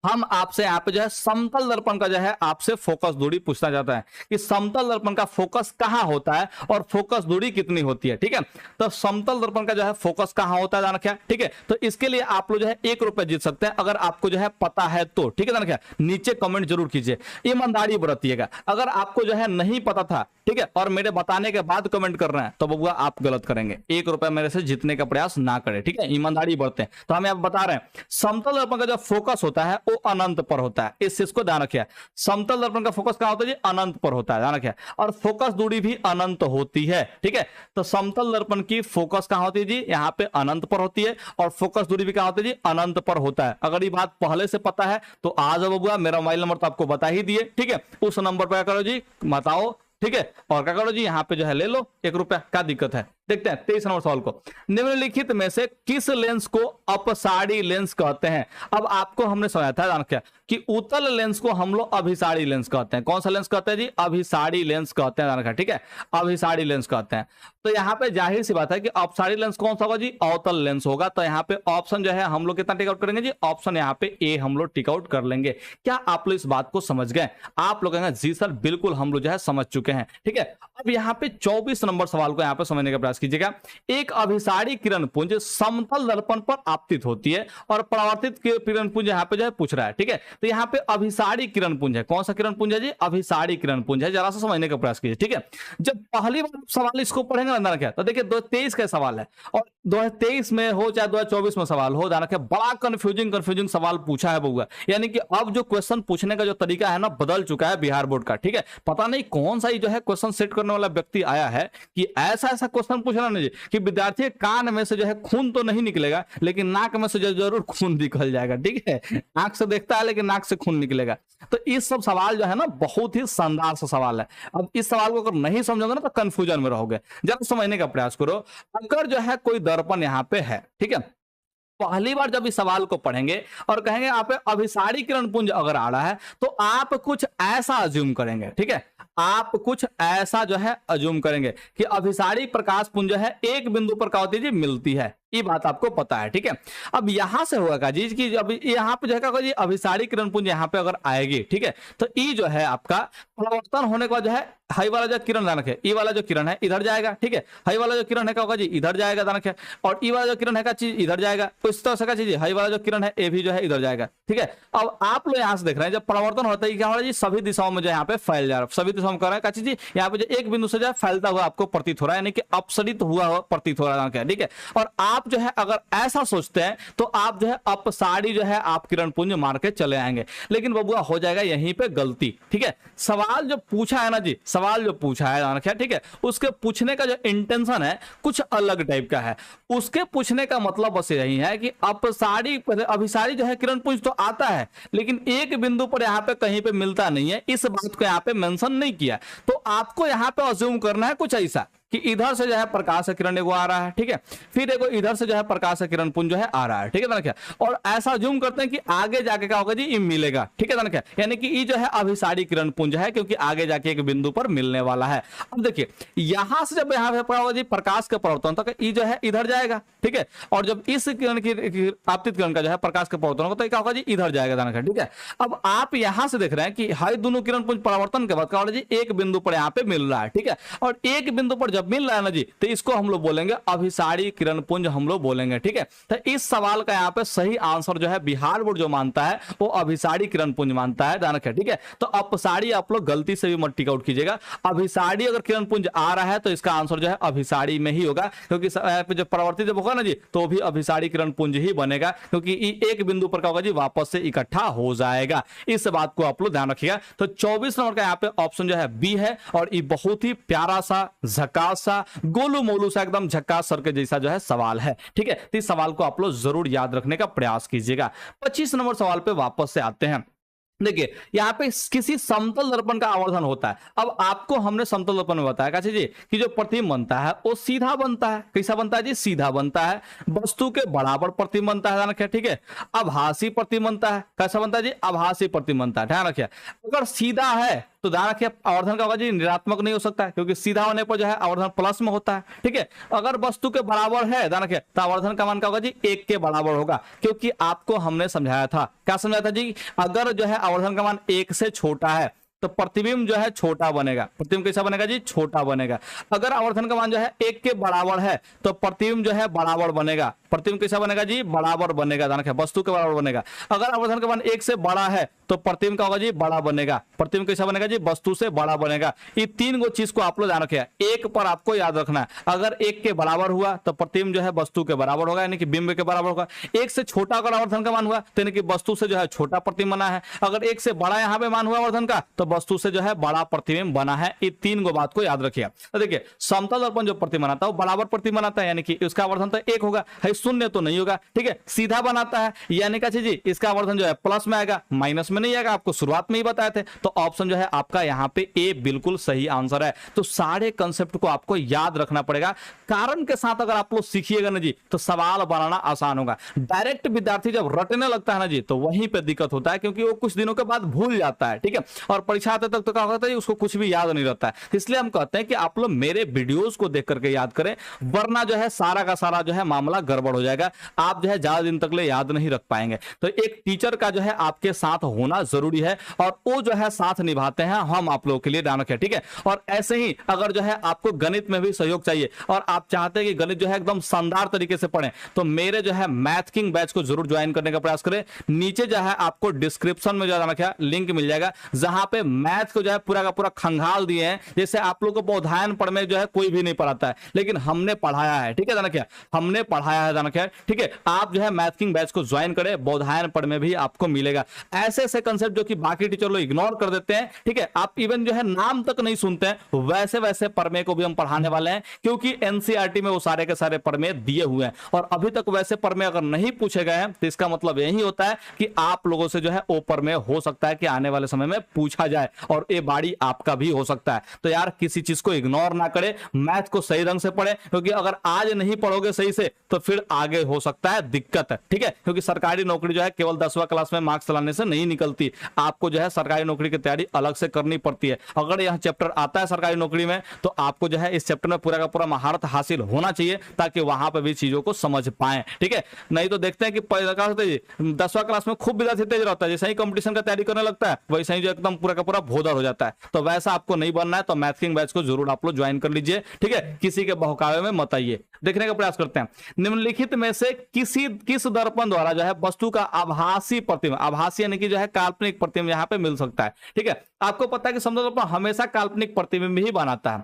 हम आपसे यहाँ पे जो है समतल दर्पण का जो है आपसे फोकस दूरी पूछना चाहता है कि समतल दर्पण का फोकस कहाँ होता है और फोकस दूरी कितनी होती है, ठीक है। तो समतल दर्पण का जो है फोकस कहाँ होता है जान रखिए, ठीक है। तो इसके लिए आप लोग जो है 1 रुपया जीत सकते हैं अगर आपको जो है पता है तो, ठीक है जान रखिए। नीचे कमेंट जरूर कीजिए, ईमानदारी बरतिएगा। अगर आपको जो है नहीं पता था, ठीक है, और मेरे बताने के बाद कमेंट कर रहे हैं तो बबुआ आप गलत करेंगे। 1 रुपया मेरे से जीतने का प्रयास ना करें, ठीक है, ईमानदारी बरतें। तो हम आप बता रहे हैं समतल दर्पण का जो फोकस होता है वो अनंत पर होता है, इस चीज को ध्यान रखिए। समतल दर्पण का फोकस कहां होता है जी, अनंत पर होता है, ध्यान रखिए। और फोकस दूरी भी अनंत होती है, ठीक है। तो समतल दर्पण की फोकस कहां होती है जी, यहाँ पे अनंत पर होती है, और फोकस दूरी भी कहां होती है जी, अनंत पर होता है। अगर ये बात पहले से पता है तो आ जाओ बबुआ, मेरा मोबाइल नंबर तो आपको बता ही दिए, ठीक है। उस नंबर पर क्या करो जी, बताओ, ठीक है, और क्या करो जी यहाँ पे जो है ले लो 1 रुपया, क्या दिक्कत है। देखते हैं 23 नंबर सवाल को। निम्नलिखित में से किस लेंस को अपसारी लेंस कहते हैं? अब आपको हमने समझाया था जान क्या कि उत्तल लेंस को हम लोग अभिसारी लेंस कहते हैं। कौन सा लेंस कहते हैं जी? अभिसारी लेंस कहते हैं, जान क्या, ठीक है, अभिसारी लेंस कहते हैं। तो यहाँ पे जाहिर सी बात है कि अपसारी लेंस कौन सा होगा जी? अवतल लेंस होगा। तो यहाँ पे ऑप्शन जो है हम लोग कितना टिक आउट करेंगे जी? ऑप्शन यहाँ पे ए हम लोग टिक आउट कर लेंगे। क्या आप लोग इस बात को समझ गए? आप लोग कहेंगे जी सर बिल्कुल हम लोग जो है समझ चुके हैं, ठीक है। अब यहाँ पे 24 नंबर सवाल को यहाँ पे समझने का प्रयास कीजिएगा। एक अभिसारी किरण पुंज समतल दर्पण पर आपतित होती है और परावर्तित किरण पुंज यहाँ पे जो है पूछ रहा है, ठीक है। तो यहाँ पे अभिसारी किरण पुंज है। कौन सा किरण पुंज है जी? अभिसारी किरण पुंज है। जरा सा समझने का प्रयास कीजिए, ठीक है। जब पहली बार सवाल इसको पढ़ेंगे ना क्या, तो देखिए 2023 का सवाल है और 2023 में हो चाहे 2024 में सवाल हो, जाना क्या बड़ा कंफ्यूजिंग सवाल पूछा है बउआ। यानी कि अब जो क्वेश्चन पूछने का जो तरीका है ना बदल चुका है बिहार बोर्ड का, ठीक है। पता नहीं कौन सा ही जो है क्वेश्चन सेट करने वाला व्यक्ति आया है कि ऐसा क्वेश्चन पूछना नहीं कि विद्यार्थी के कान में से जो है खून तो नहीं निकलेगा लेकिन नाक में से जरूर खून निकल जाएगा, ठीक है। आंख से देखता है लेकिन नाक से खून निकलेगा। तो इस सब सवाल जो है ना बहुत ही शानदार सा सवाल है। अब इस सवाल को अगर नहीं समझोगे ना तो कंफ्यूजन में रहोगे। जब समझने का प्रयास करो, अगर जो है कोई दर्पण यहाँ पे है, ठीक है, पहली बार जब इस सवाल को पढ़ेंगे और कहेंगे आप अभिसारी किरण पुंज अगर आ रहा है तो आप कुछ ऐसा अज्यूम करेंगे, ठीक है। आप कुछ ऐसा जो है अज्यूम करेंगे कि अभिसारी प्रकाश पुंज है एक बिंदु पर क्या होती है जी? मिलती है। ये बात आपको पता है, ठीक है। अब यहां से होगा जी कि अब यहाँ पे जो है जी अभिसारी किरण पुंज यहाँ पे अगर आएगी, ठीक है, तो ई जो है आपका परिवर्तन होने के बाद जो है हाई वाला जो किरण दानक है, ई वाला जो किरण है इधर जाएगा, ठीक है। हाई वाला जो किरण है क्या होगा जी? इधर जाएगा दानक है। और ई वाला जो किरण है क्या चीज? इधर जाएगा। तो इस तरह से क्या चीज हाई वाला जो किरण है ये भी जो है इधर जाएगा, ठीक है। अब आप लोग यहाँ से देख रहे हैं जब परिवर्तन होता है क्या हो रहा है जी? सभी दिशाओं में जो यहाँ पे फैल जा रहा है, सभी दिशाओं में कर रहा है क्या चीज? यहाँ पे जो एक बिंदु से जो है फैलता हुआ आपको प्रतीत हो रहा है, यानी कि अपसरित हुआ प्रतीत हो रहा है, ठीक है। और आप जो है अगर ऐसा सोचते हैं तो आप जो है अपसारी जो है आप किरण पुंज मार के चले आएंगे, लेकिन बबुआ हो जाएगा यहीं पे गलती, ठीक है। सवाल जो पूछा है ना जी, सवाल जो पूछा है, ठीक है, उसके पूछने का जो इंटेंशन है कुछ अलग टाइप का है। उसके पूछने का मतलब बस यही है कि अपसारी अभिसारी जो है किरण पुंज तो आता है लेकिन एक बिंदु पर यहाँ पे कहीं पे मिलता नहीं है, इस बात को यहाँ पे मेंशन नहीं किया। तो आपको यहाँ पे अज्यूम करना है कुछ ऐसा कि इधर से जो है प्रकाश किरण एगो आ रहा है, ठीक है, फिर एगो इधर से जो है प्रकाश किरण पुंज जो है आ रहा है, ठीक है ना क्या। और ऐसा जूम करते हैं कि आगे जाके क्या होगा जी? ये मिलेगा, ठीक है ना क्या। यानी कि ये जो है अभिसारी किरण पुंज है क्योंकि आगे जाके एक बिंदु पर मिलने वाला है। अब देखिए यहां से जब यहाँ पे पड़ा होगा जी प्रकाश का परिवर्तन तो ये जो है इधर जाएगा, ठीक है। और जब इस किरण की आपतित किरण का जो है प्रकाश का परिवर्तन होगा तो क्या होगा जी? इधर जाएगा, ठीक है। अब आप यहां से देख रहे हैं कि हाई दोनों किरण पुंज परिवर्तन के बाद क्या होगा जी? एक बिंदु पर यहाँ पे मिल रहा है, ठीक है। और एक बिंदु पर जब मिल रहा है ना जी तो इसको हम लोग बोलेंगे अभिसारी किरण पुंज हम लोग बोलेंगे, ठीक है। तो इस सवाल का यहाँ पे सही आंसर जो है बिहार बोर्ड जो मानता है वो अभिसारी किरण पुंज मानता है, ध्यान रखें, ठीक है। तो अपसारी आप लोग गलती से भी मत टिक आउट कीजिएगा। अभिसारी अगर किरण पुंज आ रहा है तो इसका आंसर जो है अभिसारी में ही होगा क्योंकि जब परिवर्तित जब होगा ना जी तो भी अभिसारी किरण पुंज ही बनेगा क्योंकि एक बिंदु पर क्या होगा जी? वापस से इकट्ठा हो जाएगा। इस बात को आप लोग ध्यान रखिएगा। तो 24 नंबर का यहाँ पे ऑप्शन जो है बी है और ये बहुत ही प्यारा सा झकास सा गोलू मोलू सा एकदम झक्कास सर के जैसा जो है सवाल है, ठीक है। तो इस सवाल को आप लोग जरूर याद रखने का प्रयास कीजिएगा। 25 नंबर सवाल पे वापस से आते हैं। देखिए यहाँ पे किसी समतल दर्पण का आवर्धन होता है। अब आपको हमने समतल दर्पण में बताया कैसे जी कि जो प्रतिबिंब बनता है वो सीधा बनता है। कैसा बनता है जी? सीधा बनता है। वस्तु के बराबर प्रतिबिंब बनता है, ध्यान रखिए, ठीक है। आभासी प्रतिबिंब बनता है। कैसा बनता है जी? आभासी प्रतिबिंब बनता है, ध्यान रखिए। अगर सीधा है तो ध्यान रखिए आवर्धन का होगा जी ऋणात्मक नहीं हो सकता है क्योंकि सीधा होने पर जो है आवर्धन प्लस में होता है, ठीक है। अगर वस्तु के बराबर है ध्यान रखिए तो आवर्धन का मान क्या होगा जी? 1 के बराबर होगा क्योंकि आपको हमने समझाया था, क्या समझाया था जी? अगर जो है आवर्धन का मान 1 से छोटा है तो प्रतिबिंब जो है छोटा बनेगा। प्रतिबिंब कैसा बनेगा जी? छोटा बनेगा। अगर आवर्धन का मान जो है 1 के बराबर है तो प्रतिबिंब जो है बराबर बनेगा। प्रतिबिंब कैसा बनेगा जी? बराबर बनेगा, ध्यान रखिए, वस्तु के बराबर बनेगा। अगर आवर्धन का मान 1 से बड़ा है तो प्रतिबिंब का होगा जी? बड़ा बनेगा। प्रतिबिंब कैसा बनेगा जी? वस्तु से बड़ा बनेगा। ये 3 गो चीज को आप लोग ध्यान रखिए। एक पर आपको याद रखना है, अगर 1 के बराबर हुआ तो प्रतिबिंब जो है वस्तु के बराबर होगा यानी कि बिंब के बराबर होगा। 1 से छोटा अगर आवर्धन का मान हुआ तो यानी कि वस्तु से जो है छोटा प्रतिबिंब बना है। अगर 1 से बड़ा यहाँ पे मान हुआ आवर्धन का तो वस्तु से जो है बड़ा प्रतिबिंब बना है। ये 3 गो बात को याद रखिए। तो देखिए समतल दर्पण जो प्रतिबिंब बनाता है वो बराबर प्रतिबिंब बनाता है, यानी कि इसका आवर्धन तो 1 होगा, है शून्य तो नहीं होगा। ठीक है, सीधा बनाता है, यानी क्या जी इसका आवर्धन जो है प्लस में आएगा, माइनस में नहीं आएगा, आपको शुरुआत में ही बताए थे। तो ऑप्शन जो है आपका यहाँ पे ए बिल्कुल सही आंसर है। तो सारे कंसेप्ट को आपको याद रखना पड़ेगा, कारण के साथ अगर आप लोग सीखिएगा ना जी तो सवाल बनाना आसान होगा। डायरेक्ट विद्यार्थी जब रटने लगता है ना जी तो वहीं पे दिक्कत होता है, क्योंकि वो कुछ दिनों के बाद भूल जाता है। ठीक है, और परीक्षा आते तक तो क्या होता है उसको कुछ भी याद नहीं रहता है। इसलिए हम कहते हैं कि आप लोग मेरे वीडियोस को देख करके याद करें, वरना जो है सारा का सारा जो है मामला गड़बड़ हो जाएगा, आप जो है ज्यादा दिन तक ले याद नहीं रख पाएंगे। तो एक टीचर का जो है आपके साथ होना जरूरी है, और वो जो है साथ निभाते हैं हम आप लोगों के लिए ध्यान रखें। ठीक है, और ऐसे ही अगर जो है आपको गणित में भी सहयोग चाहिए और आप चाहते हैं कि गणित जो है एकदम शानदार तरीके से पढ़ें, तो मेरे जो है मैथ किंग बैच को जरूर ज्वाइन करने का प्रयास करें। नीचे जो है आपको डिस्क्रिप्शन में जो है लिंक मिल जाएगा, जहां पे मैथ को जो है पूरा का पूरा खंगाल दिए हैं। जैसे आप लोगों को बौधायन पढ़ में जो है कोई भी नहीं पढ़ाता है, लेकिन हमने पढ़ाया है। ठीक है, जाना क्या हमने पढ़ाया है, जाना क्या। ठीक है, आप जो है मैथ किंग बैच को ज्वाइन करें, बौधायन पढ़ में भी आपको मिलेगा ऐसे ऐसे कंसेप्ट जो कि बाकी टीचर लोग इग्नोर कर देते हैं। ठीक है, आप इवन जो है नाम तक नहीं सुनते हैं, वैसे वैसे प्रमेय को भी हम पढ़ाने वाले हैं, क्योंकि एनसीईआरटी में वो सारे के सारे प्रमेय दिए हुए हैं। और अभी तक वैसे प्रमेय अगर नहीं पूछे गए हैं तो इसका मतलब यही होता है कि आप लोगों से जो है वो प्रमेय हो सकता है कि आने वाले समय में पूछा जाए, और ये बाड़ी आपका भी हो सकता है। तो यार किसी चीज को इग्नोर ना करें, मैथ को सही ढंग से पढ़े, क्योंकि अगर आज नहीं पढ़ोगे सही से तो फिर आगे हो सकता है दिक्कत। ठीक है, क्योंकि सरकारी नौकरी जो है केवल 10वां क्लास में मार्क्स लाने से नहीं निकलती, आपको जो है सरकारी नौकरी की तैयारी अलग से करनी पड़ती है। अगर यह चैप्टर आता है सरकारी नौकरी में तो आपको जो है इस चैप्टर में पूरा का पूरा महारत हासिल होना चाहिए, ताकि वहां पर भी चीजों को समझ पाए। ठीक है, नहीं तो देखते हैं कि 10वां क्लास में खूब विद्यार्थी तेज रहता है, जैसे ही कंपटीशन का तैयारी करने लगता है वैसे ही जो एकदम पूरा का पूरा भोदर हो जाता है। तो वैसा आपको नहीं बनना है, तो मैथ किंग बैच को जरूर आप लोग ज्वाइन कर लीजिए। ठीक है, किसी के बहकावे में मत आइए। देखने का प्रयास करते हैं, निम्नलिखित में से किस दर्पण द्वारा जो है वस्तु का आभासी प्रतिबिंब, आभासी यानी कि जो है काल्पनिक प्रतिबिंब यहाँ पे मिल सकता है। ठीक है, आपको पता है कि समतल दर्पण हमेशा काल्पनिक प्रतिबिंब ही बनाता है,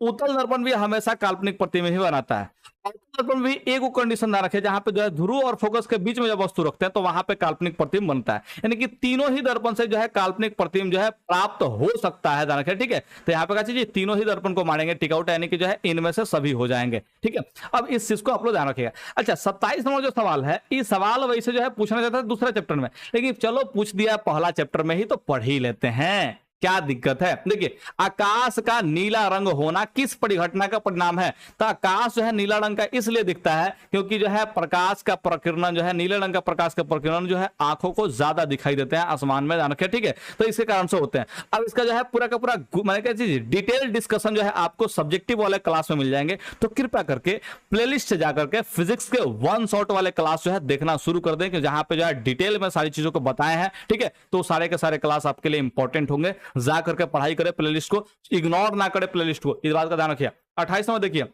उत्तल दर्पण भी हमेशा काल्पनिक प्रतिबिंब ही बनाता है। दर्पण भी एक कंडीशन ना रखे, जहां पे जो है ध्रुव और फोकस के बीच में जब वस्तु रखते हैं तो वहां पे काल्पनिक प्रतिबिंब बनता है, यानी कि तीनों ही दर्पण से जो है काल्पनिक प्रतिबिंब जो है प्राप्त हो सकता है, ध्यान रखें। ठीक है, तो यहाँ पे क्या चीज तीनों ही दर्पण को मानेंगे टिक आउट, यानी कि जो है इनमें से सभी हो जाएंगे। ठीक है, अब इस चीज को आप लोग ध्यान रखिएगा। अच्छा, 27 नंबर जो सवाल है, ये सवाल वैसे जो है पूछना चाहता है दूसरा चैप्टर में, लेकिन चलो पूछ दिया पहला चैप्टर में ही तो पढ़ ही लेते हैं, क्या दिक्कत है। देखिए, आकाश का नीला रंग होना किस परिघटना का परिणाम है। तो आकाश जो है नीला रंग का इसलिए दिखता है क्योंकि जो है प्रकाश का प्रकीर्णन जो है, नीले रंग का प्रकाश का प्रकीर्णन जो है आंखों को ज्यादा दिखाई देते हैं आसमान में, ध्यान रखिए। ठीक है, तो इसके कारण से होते हैं। अब इसका जो है पूरा का पूरा मैंने क्या चीज डिटेल डिस्कशन जो है आपको सब्जेक्टिव वाले क्लास में मिल जाएंगे, तो कृपया करके प्लेलिस्ट से जाकर के फिजिक्स के 1 शॉट वाले क्लास जो है देखना शुरू कर दें, कि जहां पे जो है डिटेल में सारी चीजों को बताए हैं। ठीक है, तो सारे के सारे क्लास आपके लिए इंपॉर्टेंट होंगे, जा करके पढ़ाई करें, प्लेलिस्ट को इग्नोर ना करें, प्लेलिस्ट को, इस बात का ध्यान रखिए। 28 में देखिए,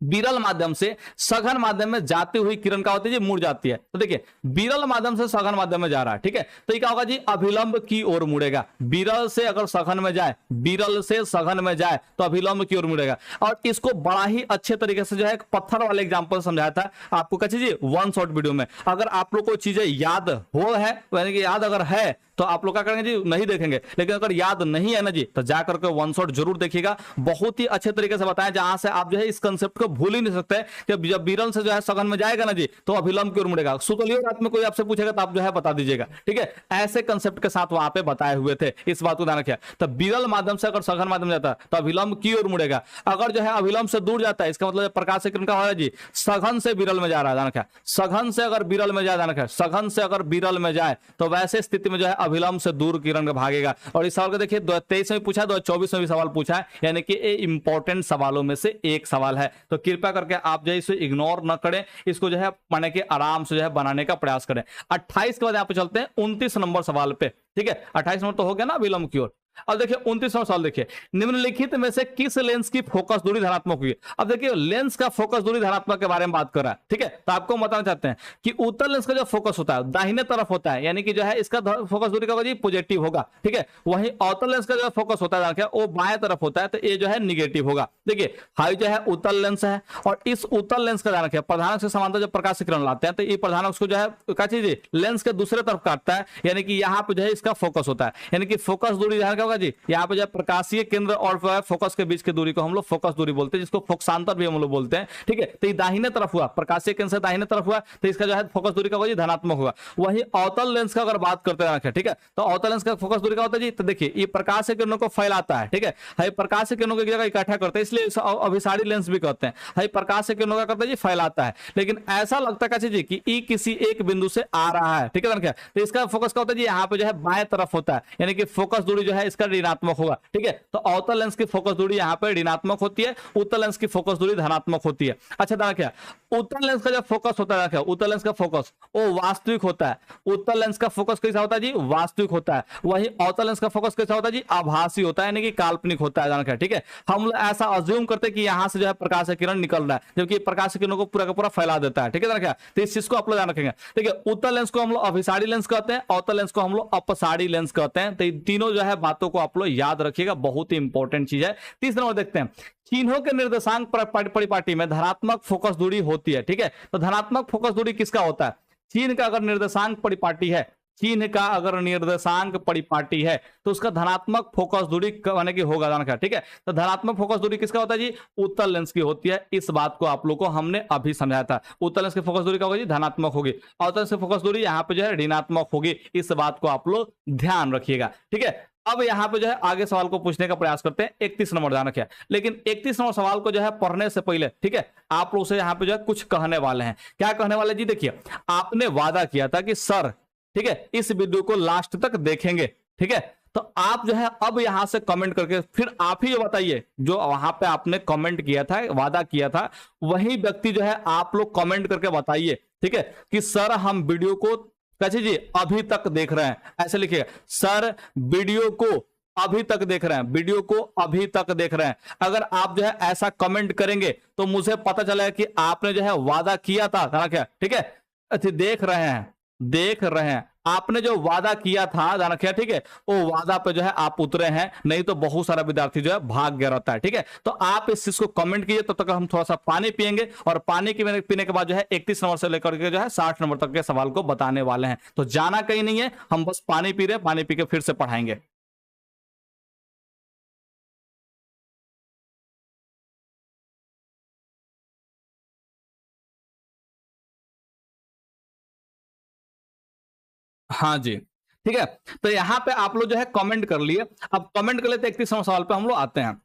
विरल माध्यम से सघन माध्यम में जाती हुई किरण का होती है जी मुड़ जाती है। तो देखिए, विरल माध्यम से सघन माध्यम में जा रहा है। ठीक है, तो ये क्या होगा जी अभिलंब की ओर मुड़ेगा। विरल से अगर सघन में जाए, विरल से सघन में जाए तो अभिलंब की ओर मुड़ेगा। और इसको बड़ा ही अच्छे तरीके से जो है एक पत्थर वाले एग्जांपल समझाया था आपको, कैसे जी 1 शॉट वीडियो में। अगर आप लोग को चीजें याद हो है, यानी कि याद अगर है तो आप लोग क्या करेंगे जी, नहीं देखेंगे, लेकिन अगर याद नहीं है ना जी तो जाकर के 1 शॉट जरूर देखिएगा, बहुत ही अच्छे तरीके से बताएं, जहां से आप जो है इस कंसेप्ट को भूल ही नहीं सकते कि जब विरल से जो है सघन में जाएगा ना जी तो अभिलंब की ओर मुड़ेगा। सुतलिए रात में कोई आपसे पूछेगा तो आप जो है बता दीजिएगा। ठीक है, ऐसे कंसेप्ट के साथ वहां पे बताए हुए थे, इस बात को ध्यान रखिए। तो विरल माध्यम से अगर सघन माध्यम जाता है तो अभिलंब की ओर मुड़ेगा। अगर जो है अभिलंब से दूर जाता है, इसका मतलब प्रकाश से किरण का होगा जी सघन से विरल में जा रहा है, ध्यान रखिए। सघन से अगर विरल में जाए, ध्यान रखिए, सघन से अगर विरल में जाए तो वैसे स्थिति में जो है अभिलंब से दूर किरण भागेगा। और इस सवाल को देखिए 2023 में पूछा, 2024 में भी सवाल पूछा है, यानी कि ये इंपॉर्टेंट सवालों में से एक सवाल है। तो कृपया करके आप जो है इसे इग्नोर न करें, इसको जो है माने कि आराम से जो है बनाने का प्रयास करें। 28 के बाद यहाँ पे चलते हैं 29 नंबर सवाल पे। ठीक है, 28 नंबर तो हो गया ना अभिलंब की ओर। अब देखिए 29वां सवाल देखिए, निम्नलिखित में से किस लेंस की फोकस दूरी धनात्मक हुई है। अब देखिए लेंस का फोकस दूरी धनात्मक के बारे में बात कर रहा है। ठीक है, तो आपको बताना चाहते हैं कि उत्तल लेंस का जो फोकस होता है दाहिने तरफ होता है, यानी कि जो है इसका फोकस दूरी का होगा जी पॉजिटिव होगा। ठीक है, वहीं अवतल लेंस का जो फोकस होता है वो बाएं तरफ होता है, तो ये जो है निगेटिव होगा। देखिए हाई जो है उत्तल लेंस है, और इस उत्तल लेंस का ध्यान रखिए, प्रधानक से समांतर जब प्रकाश किरण लाते हैं तो ये प्रधानक उसको जो है क्या चीज लेंस के दूसरे तरफ काटता है, यानी कि यहाँ पे जो है इसका फोकस होता है, यानी कि फोकस दूरी ध्यान होगा जी, यहाँ पे जो है प्रकाशीय केंद्र और फोकस के बीच की दूरी को हम लोग फोकस दूरी बोलते हैं, जिसको फोकसांतर भी हम लोग बोलते हैं। ठीक है, तो ये दाहिने तरफ हुआ, प्रकाशीय केंद्र से दाहिने तरफ हुआ, तो इसका जो है फोकस दूरी का होगा जी धनात्मक होगा। वही अवतल लेंस का अगर बात करते हैं, ठीक है, तो अवतल लेंस का फोकस दूरी का होता है जी, तो देखिए ये प्रकाश के किरणों को फैलाता है। ठीक है, प्रकाश के किरणों को एक जगह इकट्ठा करते हैं, इसलिए अभिसारी लेंस भी कहते हैं। प्रकाश के किरणों का करता है जी फैलाता है, लेकिन ऐसा लगता है जी कि ई किसी एक बिंदु से आ रहा है। ठीक है, तो इसका फोकस का होता है जी यहाँ पे जो है बाएं तरफ होता है, यानी कि फोकस दूरी जो है इसका ऋणात्मक होगा। ठीक है, तो अवतल लेंस की फोकस दूरी यहाँ पे ऋणात्मक होती है, उत्तल लेंस की फोकस दूरी धनात्मक होती है। अच्छा देखिए, उत्तल लेंस का जो फोकस होता है, उत्तल लेंस का फोकस वो वास्तविक होता है। उत्तल लेंस का फोकस कैसा होता है जी, वास्तविक होता है। वही अवतल लेंस का फोकस कैसा होता है जी, आभासी होता है, यानी कि काल्पनिक होता है। ठीक है, हम लोग ऐसा अज्यूम करते हैं कि यहां से जो है प्रकाश का किरण निकल रहा है, जबकि प्रकाश के किरणों को पूरा का पूरा फैला देता है। ठीक है, तो इस चीज को आप लोग ध्यान रखेंगे। देखिए, उत्तल लेंस को हम लोग अभिसारी लेंस कहते हैं, अवतल लेंस को हम लोग अपसारी लेंस कहते हैं। तो इन तीनों जो है बातों को आप लोग याद रखिएगा, बहुत ही इंपॉर्टेंट चीज है। तीसरा नंबर देखते हैं, चिन्हों के निर्देशांक परिपाटी में धनात्मक फोकस दूरी होती है। ठीक है, तो धनात्मक फोकस दूरी किसका होता है, चिन्ह का अगर निर्देशांक परिपाटी है, चिन्ह का अगर निर्देशांक परिपाटी है तो उसका धनात्मक फोकस दूरी माने कि होगा। ठीक है, तो धनात्मक फोकस दूरी किसका होता है जी, उत्तल लेंस की होती है। इस बात को आप लोग को हमने अभी समझाया था। उत्तल लेंस की फोकस दूरी क्या होगी जी, धनात्मक होगी। अवतल लेंस की फोकस दूरी यहाँ पे जो है ऋणात्मक होगी। इस बात को आप लोग ध्यान रखिएगा। ठीक है, अब यहाँ पे जो है आगे सवाल को पूछने का प्रयास करते हैं। 31 नंबर ध्यान रखिए, लेकिन 31 नंबर सवाल को जो है पढ़ने से पहले, ठीक है, आप लोग से यहाँ पे जो है कुछ कहने वाले हैं। क्या कहने वाले जी, देखिए, आपने वादा किया था कि सर, ठीक है, इस वीडियो को लास्ट तक देखेंगे। ठीक है, तो आप जो है अब यहां से कमेंट करके फिर आप ही बताइए, जो वहां पे आपने कमेंट किया था, वादा किया था, वही व्यक्ति जो है आप लोग कमेंट करके बताइए। ठीक है, कि सर हम वीडियो को कैसे जी अभी तक देख रहे हैं, ऐसे लिखिए, सर वीडियो को अभी तक देख रहे हैं, वीडियो को अभी तक देख रहे हैं। अगर आप जो है ऐसा कमेंट करेंगे तो मुझे पता चलेगा कि आपने जो है वादा किया था। क्या, ठीक है, अच्छा देख रहे हैं, देख रहे हैं, आपने जो वादा किया था, ध्यान रखिए। ठीक है, वो वादा पे जो है आप उतरे हैं, नहीं तो बहुत सारा विद्यार्थी जो है भाग गया रहता है। ठीक है, तो आप इस चीज को कमेंट कीजिए, तब तक हम थोड़ा सा पानी पिएंगे, और पानी पीने के बाद जो है 31 नंबर से लेकर के जो है 60 नंबर तक के सवाल को बताने वाले हैं। तो जाना कहीं नहीं है, हम बस पानी पी रहे हैं, पानी पी के फिर से पढ़ाएंगे। हाँ जी, ठीक है, तो यहां पे आप लोग जो है कमेंट कर लिए। अब कमेंट कर लेते 31 सवाल पे हम लोग आते हैं।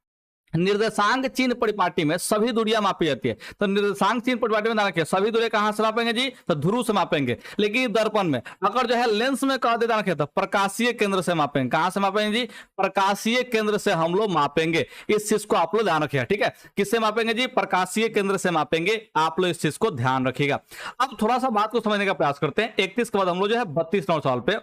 निर्देशांक चिन्ह परिपाटी में सभी दूरियां मापी जाती है। तो निर्देशांक चिन्ह परिपाटी में ध्यान रखिए, सभी दूरियां कहां से मापेंगे जी, तो ध्रुव से मापेंगे। लेकिन दर्पण में अगर जो है लेंस में कह देता रखे तो प्रकाशीय केंद्र से मापेंगे। कहां से मापेंगे जी, प्रकाशीय केंद्र से हम लोग मापेंगे। इस चीज को आप लोग ध्यान रखिएगा। ठीक है, किससे मापेंगे जी, प्रकाशीय केंद्र से मापेंगे। आप लोग इस चीज को ध्यान रखिएगा। अब थोड़ा सा बात को समझने का प्रयास करते हैं। 31 के बाद हम लोग जो है 32 नंबर सवाल पे,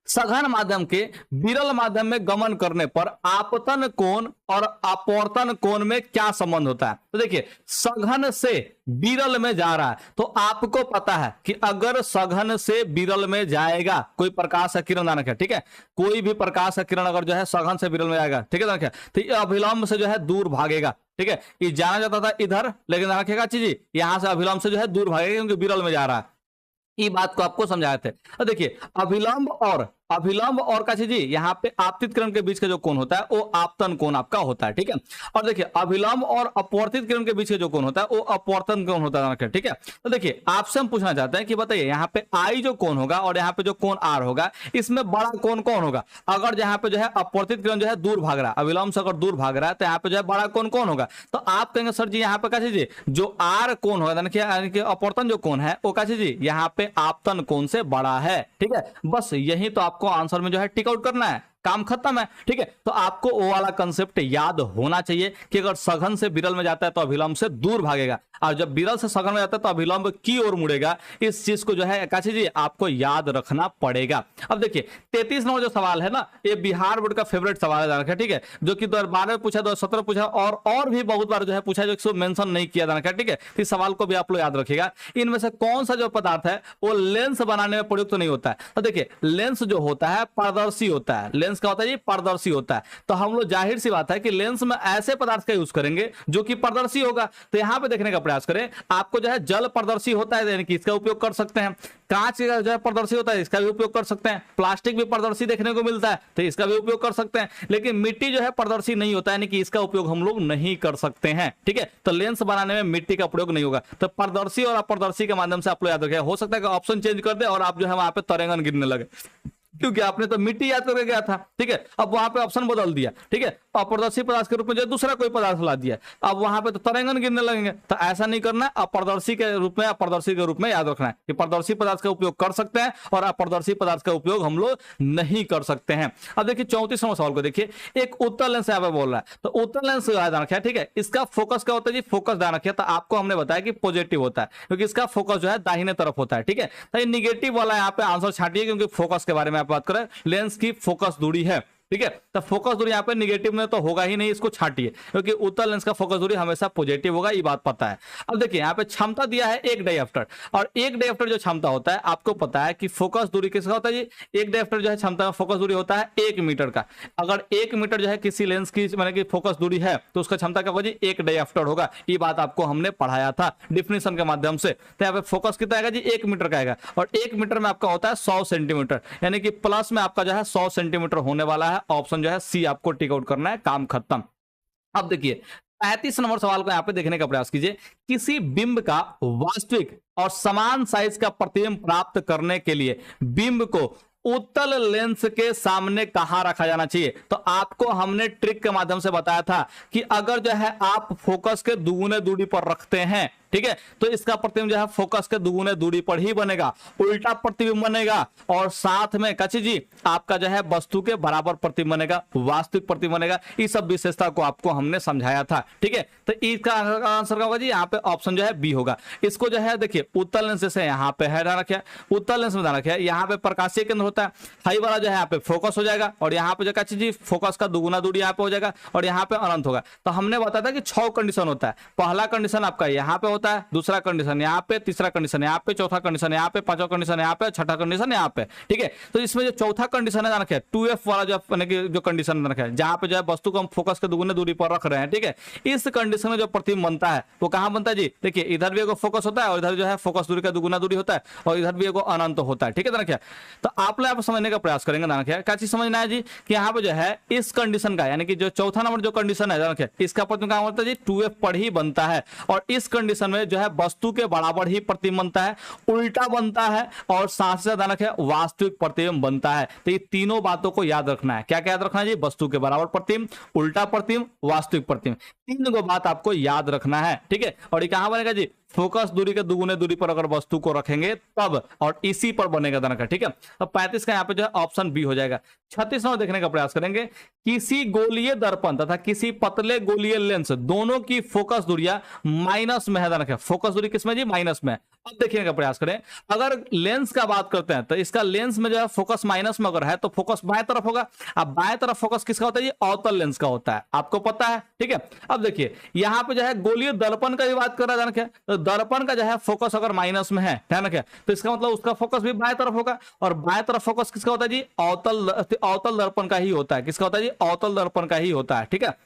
सघन माध्यम के विरल माध्यम में गमन करने पर आपतन कोण और अपवर्तन कोण में क्या संबंध होता है। तो देखिए, सघन से विरल में जा रहा है, तो आपको पता है कि अगर सघन से विरल में जाएगा कोई प्रकाश का किरण, दानक है, ठीक है, कोई भी प्रकाश का किरण अगर जो है सघन से विरल में जाएगा, ठीक है, दानक है, तो ये अभिलंब से जो है दूर भागेगा। ठीक है, ये जाना जाता था इधर, लेकिन दानक है चीज यहां से अभिलंब से जो है दूर भागेगा, क्योंकि विरल में जा रहा है। ये बात को आपको समझाए थे। तो देखिए, अभिलंब और का चीज यहाँ पे आपतित किरण के बीच का जो कोण होता है वो आपतन कोण आपका होता है। ठीक है, और देखिए अभिलंब और अपवर्तित किरण के बीच का जो कोण होता है वो अपवर्तन कोण होता है। ठीक है, तो देखिए आपसे हम पूछना चाहते हैं कि बताइए, यहाँ पे आई जो कोण होगा और यहाँ पे जो कोण आर होगा, इसमें बड़ा कोण कौन होगा। अगर जहाँ पे जो है अपवर्तित किरण जो है दूर भाग रहा है, अभिलंब से अगर दूर भाग रहा है, तो यहाँ पे जो है बड़ा कोण कौन होगा। तो आप कहेंगे सर जी यहाँ पे क्या चीज, जो आर कोण होगा, यानी कि अपवर्तन जो कोण है वो क्या चीज यहाँ पे आपतन कोण से बड़ा है। ठीक है, बस यही तो आपको आंसर में जो है टिक आउट करना है, काम खत्म है। ठीक है, तो आपको वो वाला कंसेप्ट याद होना चाहिए कि अगर सघन से विरल में जाता है तो अभिलंब से दूर भागेगा, और जब विरल से सघन में जाता है तो अभिलंब की ओर मुड़ेगा। इस चीज को जो है काशी जी आपको याद रखना पड़ेगा। अब देखिए 33 नंबर जो सवाल है ना, ये बिहार बोर्ड का फेवरेट सवाल है। ठीक है, जो कि 2012 में पूछा, 2017 पूछा, और भी बहुत बार जो है पूछा, जो मेंशन नहीं किया था। ठीक है, इस सवाल को भी आप लोग याद रखिएगा। इनमें से कौन सा जो पदार्थ है वो लेंस बनाने में प्रयुक्त नहीं होता है। तो देखिए लेंस जो होता है पारदर्शी होता है, लेंस लेंस का होता है जी पारदर्शी होता है। तो हम लोग जाहिर सी बात है कि लेंस में ऐसे पदार्थ का यूज करेंगे जो कि पारदर्शी होगा। तो यहां पे देखने का प्रयास करें, आपको जो है जल पारदर्शी होता है, यानी कि इसका उपयोग कर सकते हैं। कांच का जो है पारदर्शी होता है, इसका भी उपयोग कर सकते हैं। प्लास्टिक भी पारदर्शी देखने को मिलता है, तो इसका भी उपयोग कर सकते हैं। लेकिन मिट्टी जो है पारदर्शी नहीं होता है, यानी कि इसका उपयोग हम लोग नहीं कर सकते हैं। ठीक है, तो लेंस बनाने में मिट्टी का प्रयोग नहीं होगा। तो पारदर्शी और अपारदर्शी के माध्यम से आप लोग याद रखें। हो सकता है कि ऑप्शन चेंज कर दे और आप जो है वहां पे तरेंगन गिरने लगे, क्योंकि आपने तो मिट्टी याद करके गया था। ठीक है, अब वहां पे ऑप्शन बदल दिया। ठीक है, अपारदर्शी पदार्थ के रूप में जो दूसरा कोई पदार्थ ला दिया, अब वहां पे तो तरेंगन गिरने लगेंगे। तो ऐसा नहीं करना, अपारदर्शी के रूप में, अपारदर्शी के रूप में याद रखना है कि पारदर्शी पदार्थ का उपयोग कर सकते हैं और अपारदर्शी पदार्थ का उपयोग हम लोग नहीं कर सकते हैं। अब देखिए 34वां सवाल को देखिए, एक उत्तल लेंस यहाँ पे बोल रहा है, तो उत्तल लेंस ध्यान रखिए। ठीक है, इसका फोकस क्या होता है जी, फोकस ध्यान रखिए। तो आपको हमने बताया कि पॉजिटिव होता है, क्योंकि इसका फोकस जो है दाहिने तरफ होता है। ठीक है, तो ये निगेटिव वाला यहाँ पे आंसर छाटिए, क्योंकि फोकस के बारे में आप बात करें, लेंस की फोकस दूरी है। ठीक है, तो फोकस दूरी यहाँ पे निगेटिव में तो होगा ही नहीं, इसको छाटिए, क्योंकि उत्तल लेंस का फोकस दूरी हमेशा पॉजिटिव होगा, ये बात पता है। अब देखिए यहाँ पे क्षमता दिया है एक डायऑप्टर, और एक डायऑप्टर जो क्षमता होता है, आपको पता है कि फोकस दूरी किसका होता है जी, एक डायऑप्टर जो है क्षमता में फोकस दूरी होता है 1 मीटर का। अगर 1 मीटर जो है किसी लेंस की माने कि फोकस दूरी है, तो उसका क्षमता क्या होगा जी, 1 डायऑप्टर होगा। ये बात आपको हमने पढ़ाया था डिफिनेशन के माध्यम से। तो यहाँ पे फोकस कितना आएगा जी, 1 मीटर का आएगा, और 1 मीटर में आपका होता है 100 सेंटीमीटर, यानी कि प्लस में आपका जो है 100 सेंटीमीटर होने वाला है। ऑप्शन जो है सी आपको टिक आउट करना है, काम खत्म। अब देखिए 35 नंबर सवाल को यहां पे देखने का प्रयास कीजिए। किसी बिंब का वास्तविक और समान साइज का प्रतिबिंब प्राप्त करने के लिए बिंब को उत्तल लेंस के सामने कहां रखा जाना चाहिए। तो आपको हमने ट्रिक के माध्यम से बताया था कि अगर जो है आप फोकस के दुगुने दूरी पर रखते हैं, ठीक है, तो इसका प्रतिबिंब जो है फोकस के दुगुने दूरी पर ही बनेगा, उल्टा प्रतिबिंब बनेगा, और साथ में कची जी आपका जो है वस्तु के बराबर प्रतिबिंब बनेगा, वास्तविक प्रतिबिंब बनेगा। इस सब विशेषता को आपको हमने समझाया था। ठीक है, तो इसका आंसर क्या होगा जी, यहाँ पे ऑप्शन जो है बी होगा। इसको जो है देखिए उत्तल लेंस से यहाँ पे है, ध्यान रखिए उत्तल लेंस में ध्यान रखिए, यहाँ पे प्रकाशीय केंद्र होता है, हाई वाला जो है यहाँ पे फोकस हो जाएगा, और यहाँ पे जो कची जी फोकस का दुगुना दूरी यहाँ पे हो जाएगा, और यहाँ पे अनंत होगा। तो हमने बताया था कि 6 कंडीशन होता है। पहला कंडीशन आपका यहाँ पे होता है, दूसरा कंडीशन यहाँ पे, तीसरा कंडीशन यहाँ पे, चौथा कंडीशन यहाँ पे, पांचवा कंडीशन यहाँ पे, छठा कंडीशन यहाँ पे। ठीक है, तो इसमें जो चौथा कंडीशन है रखे 2f वाला जो कंडीशन रखे, जहां पे जो है वस्तु को हम फोकस के दुगुने दूरी पर रख रहे हैं। ठीक है, इस कंडीशन में जो प्रतिबिंब बनता है वो कहां बनता है जी, देखिए इधर भी एगो फोकस होता है, और इधर जो है फोकस दूरी का दुगुना दूरी होता है, और इधर भी एगो अनंत होता है। ठीक है, रखिए तो आप लोग समझने का प्रयास करेंगे। रखिए क्या चीज समझना है जी, कि यहाँ पे जो है इस कंडीशन का, यानी कि जो चौथा नंबर जो कंडीशन है रखिए, इसका प्रतिबिंब कहां बनता है जी, 2f पर ही बनता है, और इस कंडीशन में जो है वस्तु के बराबर ही प्रतिबिंब बनता है, उल्टा बनता है, और साथ से ध्यान रखें वास्तविक प्रतिबिंब बनता है। तो ये तीनों बातों को याद रखना है। क्या क्या याद रखना है जी, वस्तु के बराबर प्रतिबिंब, उल्टा प्रतिबिंब, वास्तविक प्रतिबिंब, तीन को बात आपको याद रखना है। ठीक है, और ये कहां बनेगा जी, फोकस दूरी के दुगुने दूरी पर अगर वस्तु को रखेंगे तब, और इसी पर बनेगा धन का। ठीक है, तो 35 का यहाँ पे जो है ऑप्शन बी हो जाएगा। 36 नंबर देखने का प्रयास करेंगे। किसी गोलीय दर्पण तथा किसी पतले गोलीय लेंस दोनों की फोकस दूरियां माइनस में है, धन का फोकस दूरी किसमें जी, माइनस में। अब देखने का प्रयास करें, अगर लेंस का बात करते हैं तो इसका लेंस में जो है फोकस माइनस में अगर है तो फोकस बाएं तरफ होगा। अब बाएं तरफ फोकस किसका होता है, ये अवतल लेंस का होता है, आपको पता है। ठीक है, अब देखिए यहाँ पे जो है गोलीय दर्पण का भी बात कर रहा है, तो दर्पण का जो है फोकस अगर माइनस में है, ध्यान रखिए, तो इसका मतलब उसका फोकस भी बाएं तरफ होगा, और बाएं तरफ फोकस किसका होता है जी, अवतल दर्पण का ही होता है। किसका होता है जी, अवतल दर्पण का ही होता है। ठीक है,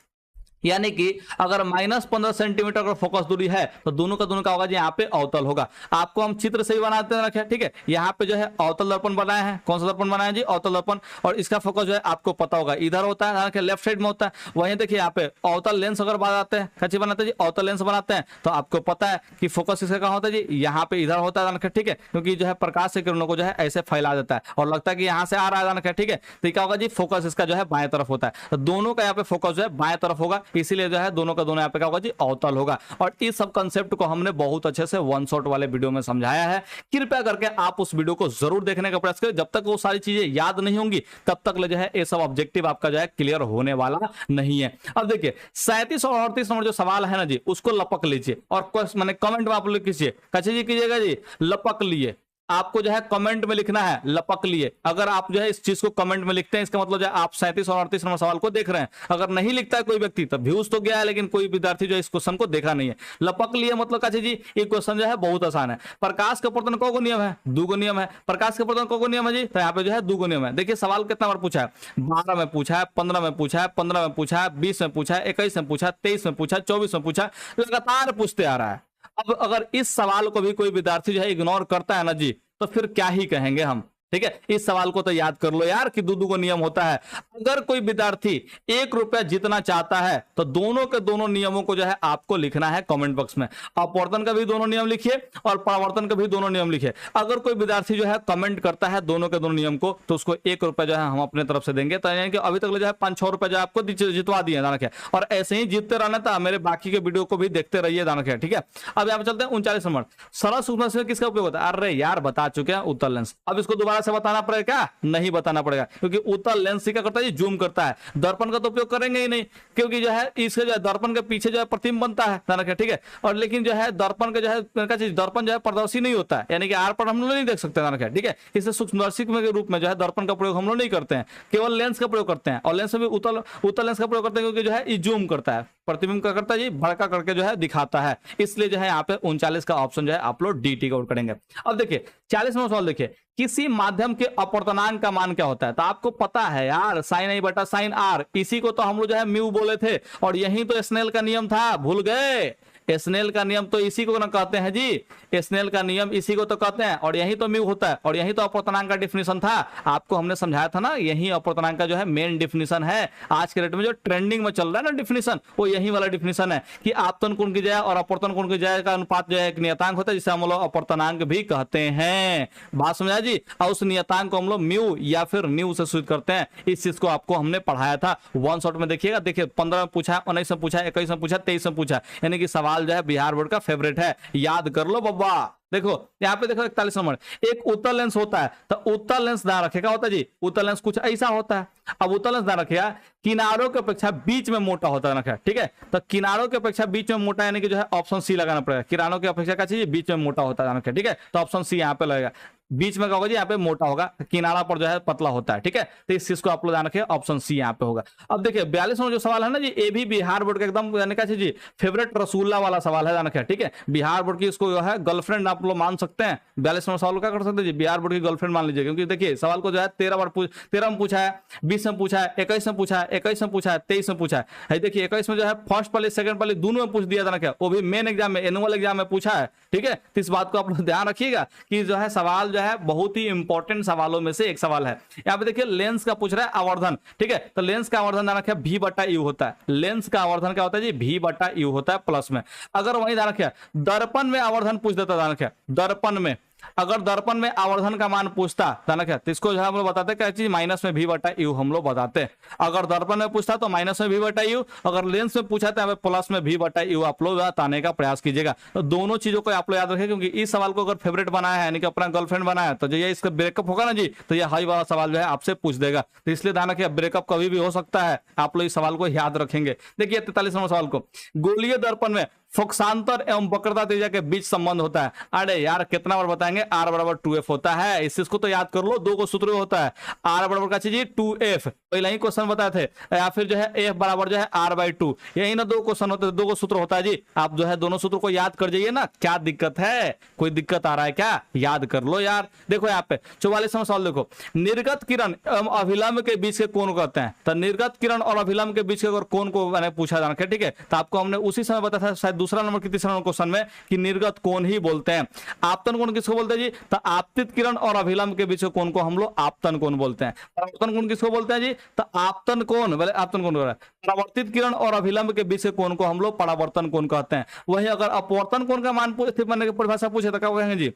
यानी कि अगर -15 सेंटीमीटर अगर फोकस दूरी है तो दोनों का दोनों का होगा जी, यहाँ पे अवतल होगा। आपको हम चित्र से ही बनाते हैं रखे। ठीक है, यहाँ पे जो है अवतल दर्पण बनाया है, कौन सा दर्पण बनाया जी, अवतल दर्पण, और इसका फोकस जो है आपको पता होगा इधर होता है, लेफ्ट साइड में होता है। वहीं देखिए यहाँ पे अवतल लेंस अगर बनाते हैं, कच्ची बनाते हैं जी, अवतल लेंस बनाते हैं, तो आपको पता है कि फोकस इसका कहाँ होता है जी, यहाँ पे इधर होता है। ठीक है, क्योंकि जो है प्रकाश से किरणों को जो है ऐसे फैला देता है और लगता है कि यहाँ से आ रहा है। ठीक है, तो क्या होगा जी, फोकस इसका जो है बाएं तरफ होता है, तो दोनों का यहाँ पे फोकस जो है बाएं तरफ होगा, इसीलिए जो है दोनों का दोनों यहाँ पे क्या होगा जी, अवतल होगा। और इस सब कंसेप्ट को हमने बहुत अच्छे से वन शॉट वाले वीडियो में समझाया है। कृपया करके आप उस वीडियो को जरूर देखने का प्रयास करें। जब तक वो सारी चीजें याद नहीं होंगी तब तक जो है ये सब ऑब्जेक्टिव आपका जो है क्लियर होने वाला नहीं है। अब देखिए 37 और 38 नंबर जो सवाल है ना जी, उसको लपक लीजिए और मैंने कमेंट में आप लोग कीजिए, कैसे जी कीजिएगा जी, लपक लिए। आपको जो है कमेंट में लिखना है लपक लिए। अगर आप जो है इस चीज को कमेंट में लिखते हैं, इसका मतलब जो है आप 37 और 38 नंबर सवाल को देख रहे हैं। अगर नहीं लिखता है कोई व्यक्ति तो व्यूज तो गया है, लेकिन कोई विद्यार्थी जो इस क्वेश्चन को देखा नहीं है। लपक लिए मतलब क्या जी, ये क्वेश्चन जो है बहुत आसान है। प्रकाश के अपवर्तन को नियम है, 2 नियम है। प्रकाश के अपवर्तन को नियम है जी, तो यहाँ पे जो है 2 नियम है। देखिए सवाल कितना बार पूछा है, 12 में पूछा है, 15 में पूछा है, 15 में पूछा है, 20 में पूछा है, 21 में पूछा, 23 में पूछा, 24 में पूछा, लगातार पूछते आ रहा है। अब अगर इस सवाल को भी कोई विद्यार्थी जो है इग्नोर करता है ना जी, तो फिर क्या ही कहेंगे हम। ठीक है, इस सवाल को तो याद कर लो यार कि 2 नियम होता है। अगर कोई विद्यार्थी 1 रुपया जीतना चाहता है तो दोनों के दोनों नियमों को जो है आपको लिखना है कमेंट बॉक्स में। अपवर्तन का भी दोनों नियम लिखिए और परावर्तन का भी दोनों नियम लिखिए। अगर कोई विद्यार्थी जो है कमेंट करता है दोनों के दोनों नियम को, तो उसको 1 रुपया जो है हम अपने तरफ से देंगे। तो यानी कि अभी तक जो है 5-6 रुपया जो आपको जितवा दिए दाना क्या, और ऐसे ही जीतते रहना था। मेरे बाकी के वीडियो को भी देखते रहिए दाना क्या। ठीक है, अब यहाँ पे चलते हैं 39 नंबर। सरल सूक्ष्म से किसका उपयोग होता है? अरे यार बता चुके हैं, उत्तल लेंस। अब इसको दोबारा से बताना पड़ेगा क्या? नहीं बताना पड़ेगा, क्योंकि उत्तल लेंस क्या करता है, जूम करता है। दर्पण का तो उपयोग करेंगे ही नहीं, क्योंकि जो है इसके जो है दर्पण के पीछे जो है प्रतिबिंब बनता है। ठीक है, और लेकिन जो है दर्पण का जो है दर्पण जो है पारदर्शी नहीं होता है, यानी कि आर पर हम लोग नहीं देख सकते। ठीक है, इसे सूक्ष्मदर्शी के रूप में जो है दर्पण का प्रयोग हम लोग नहीं करते हैं, केवल लेंस का प्रयोग करते हैं। और लेंस में भी उत्तल लेंस का प्रयोग करते हैं, क्योंकि जो है जूम करता है, प्रतिबिंब का करता है जी, भड़का करके जो है दिखाता है। इसलिए जो है यहाँ पे 39 का ऑप्शन जो है आप लोग डी टिक आउट करेंगे। अब देखिए 40 नंबर सवाल देखिए, किसी माध्यम के अपवर्तनांक का मान क्या होता है? तो आपको पता है यार, साइन आई बटा साइन आर। इसी को तो हम लोग जो है म्यू बोले थे, और यही तो स्नेल का नियम था, भूल गए? स्नेल का नियम तो इसी को ना कहते हैं जी, स्नेल का नियम इसी को तो कहते हैं, और यही तो म्यू होता है, और यही तो अपवर्तनांक का डिफिनेशन था। आपको हमने समझाया था ना, यही अपवर्तनांक का जो है मेन डिफिनेशन है। आज के डेट में जो ट्रेंडिंग में चल रहा है ना डिफिनेशन, वो यही वाला डिफिनेशन है कि आपतन कोण की जगह और अपवर्तन कोण की जगह का अनुपात जो है एक नियतांक होता है, जिसे हम लोग अपवर्तनांक भी कहते हैं। बात समझा जी? और उस नियतांक को हम लोग म्यू या फिर न्यू से सूचित करते हैं। इस चीज को आपको हमने पढ़ाया था वन शॉट में। देखिएगा, देखिए 15 में पूछा है, 19 में पूछा है, 21 में पूछा, 23 में पूछा, यानी कि सवाल जो है बिहार बोर्ड का फेवरेट है। याद कर लो बब्बा। देखो यहाँ पे देखो 41 नंबर, एक उत्तल लेंस होता है। तो उत्तल लेंस ध्यान रखेगा होता है जी, उत्तल लेंस कुछ ऐसा होता है। अब उत्तल लेंस ध्यान रखिएगा, किनारों की अपेक्षा बीच में मोटा होता है। ठीक है, तो किनारों की अपेक्षा बीच में मोटा, यानी कि जो है ऑप्शन सी लगाना पड़ेगा। किनारों की अपेक्षा क्या चाहिए? बीच में मोटा होता है। ठीक है, तो ऑप्शन सी यहाँ पे लगेगा। बीच में क्या होगा जी? यहाँ पे मोटा होगा, किनारा पर जो है पतला होता है। ठीक है, तो इस चीज को आप लोग ध्यान रखिए, ऑप्शन सी यहाँ पे होगा। अब देखिए 42 में जो सवाल है ना जी, ये भी बिहार बोर्ड का एकदम यानी क्या जी फेवरेट रसूल्ला वाला सवाल है, ध्यान रखिए। ठीक है, बिहार बोर्ड की इसको जो है गर्लफ्रेंड आप लोग मान सकते हैं। 42 में सवाल क्या कर सकते हैं जी, बिहार बोर्ड की गर्लफ्रेंड मान लीजिए। क्योंकि देखिए सवाल को जो है 13 में पूछा है, 20 में पूछा है, 21 में पूछा है, 21 में पूछा है, 23 में पूछा है। देखिए 21 में जो है फर्स्ट पाली सेकंड पाली दोनों में पूछ दिया था ना क्या, वो भी मेन एग्जाम में, एनुअल एग्जाम में पूछा है। ठीक है, तो इस बात को आप लोग ध्यान रखिएगा कि जो है सवाल जो है बहुत ही इंपॉर्टेंट सवालों में से एक सवाल है। यहाँ पे देखिए लेंस का पूछ रहा है आवर्धन। ठीक है, तो लेंस का आवर्धन ध्यान रखिए भी बटा यू होता है। लेंस का आवर्धन क्या होता है जी? भी बटा यू होता है प्लस में। अगर वही ध्यान रखिए दर्पण में आवर्धन पूछ देता, ध्यान रखिए दर्पण में, अगर दर्पण में आवर्धन का मान पूछता तो इसको जो है हम लोग बताते क्या चीज, माइनस में भी बटा यू हम लोग बताते। अगर दर्पण में पूछता तो माइनस में भी बटा यू, अगर लेंस में पूछा तो प्लस में भी बटा यू आप लोग बताने का प्रयास कीजिएगा। तो दोनों चीजों को आप लोग याद रखें, क्योंकि इस सवाल को अगर फेवरेट बनाया है यानी कि अपना गर्लफ्रेंड बनाया, तो जो ये इसका ब्रेकअप होगा ना जी, तो ये हाई वाला सवाल जो है आपसे पूछ देगा। तो इसलिए ध्यान रखिए ब्रेकअप कभी भी हो सकता है, आप लोग इस सवाल को याद रखेंगे। देखिए 43 नंबर सवाल को, गोलीय दर्पण में फोक्सांतर एवं वक्रता त्रिज्या के बीच संबंध होता है। अरे यार कितना बार बताएंगे, आर बराबर 2f होता है। इस चीज को तो याद कर लो, 2 को सूत्र होता है, आर बराबर का चीज 2f, पहले ही क्वेश्चन बताए थे, या फिर जो है f बराबर जो है r/2, यही ना 2 क्वेश्चन होते हैं, 2 को सूत्र होता है जी। आप जो है दोनों सूत्र को याद कर जाइए ना, क्या दिक्कत है? कोई दिक्कत आ रहा है क्या? याद कर लो यार। देखो यहाँ पे 44वां सवाल देखो, निर्गत किरण एवं अभिलंब के बीच के कोण कहते हैं। तो निर्गत किरण और अभिलंब के बीच के अगर कोण को मैंने पूछा जाना, ठीक है, तो आपको हमने उसी समय बताया था, शायद दूसरा नंबर की तीसरा नंबर क्वेश्चन में, कि निर्गत कोण ही बोलते हैं। आपतन कोण किसको बोलते हैं जी? तो आपतित किरण और अभिलंब के बीच के कोण को हम लोग आपतन कोण बोलते हैं। परावर्तन कोण किसको बोलते हैं जी? तो आपतन कोण, बोले आपतन कोण, परावर्तित किरण और अभिलंब के बीच के कोण को हम लोग परावर्तन कोण कहते हैं। वही अगर अपवर्तन कोण का मान परिभाषा पूछे तो क्या कहेंगे जी?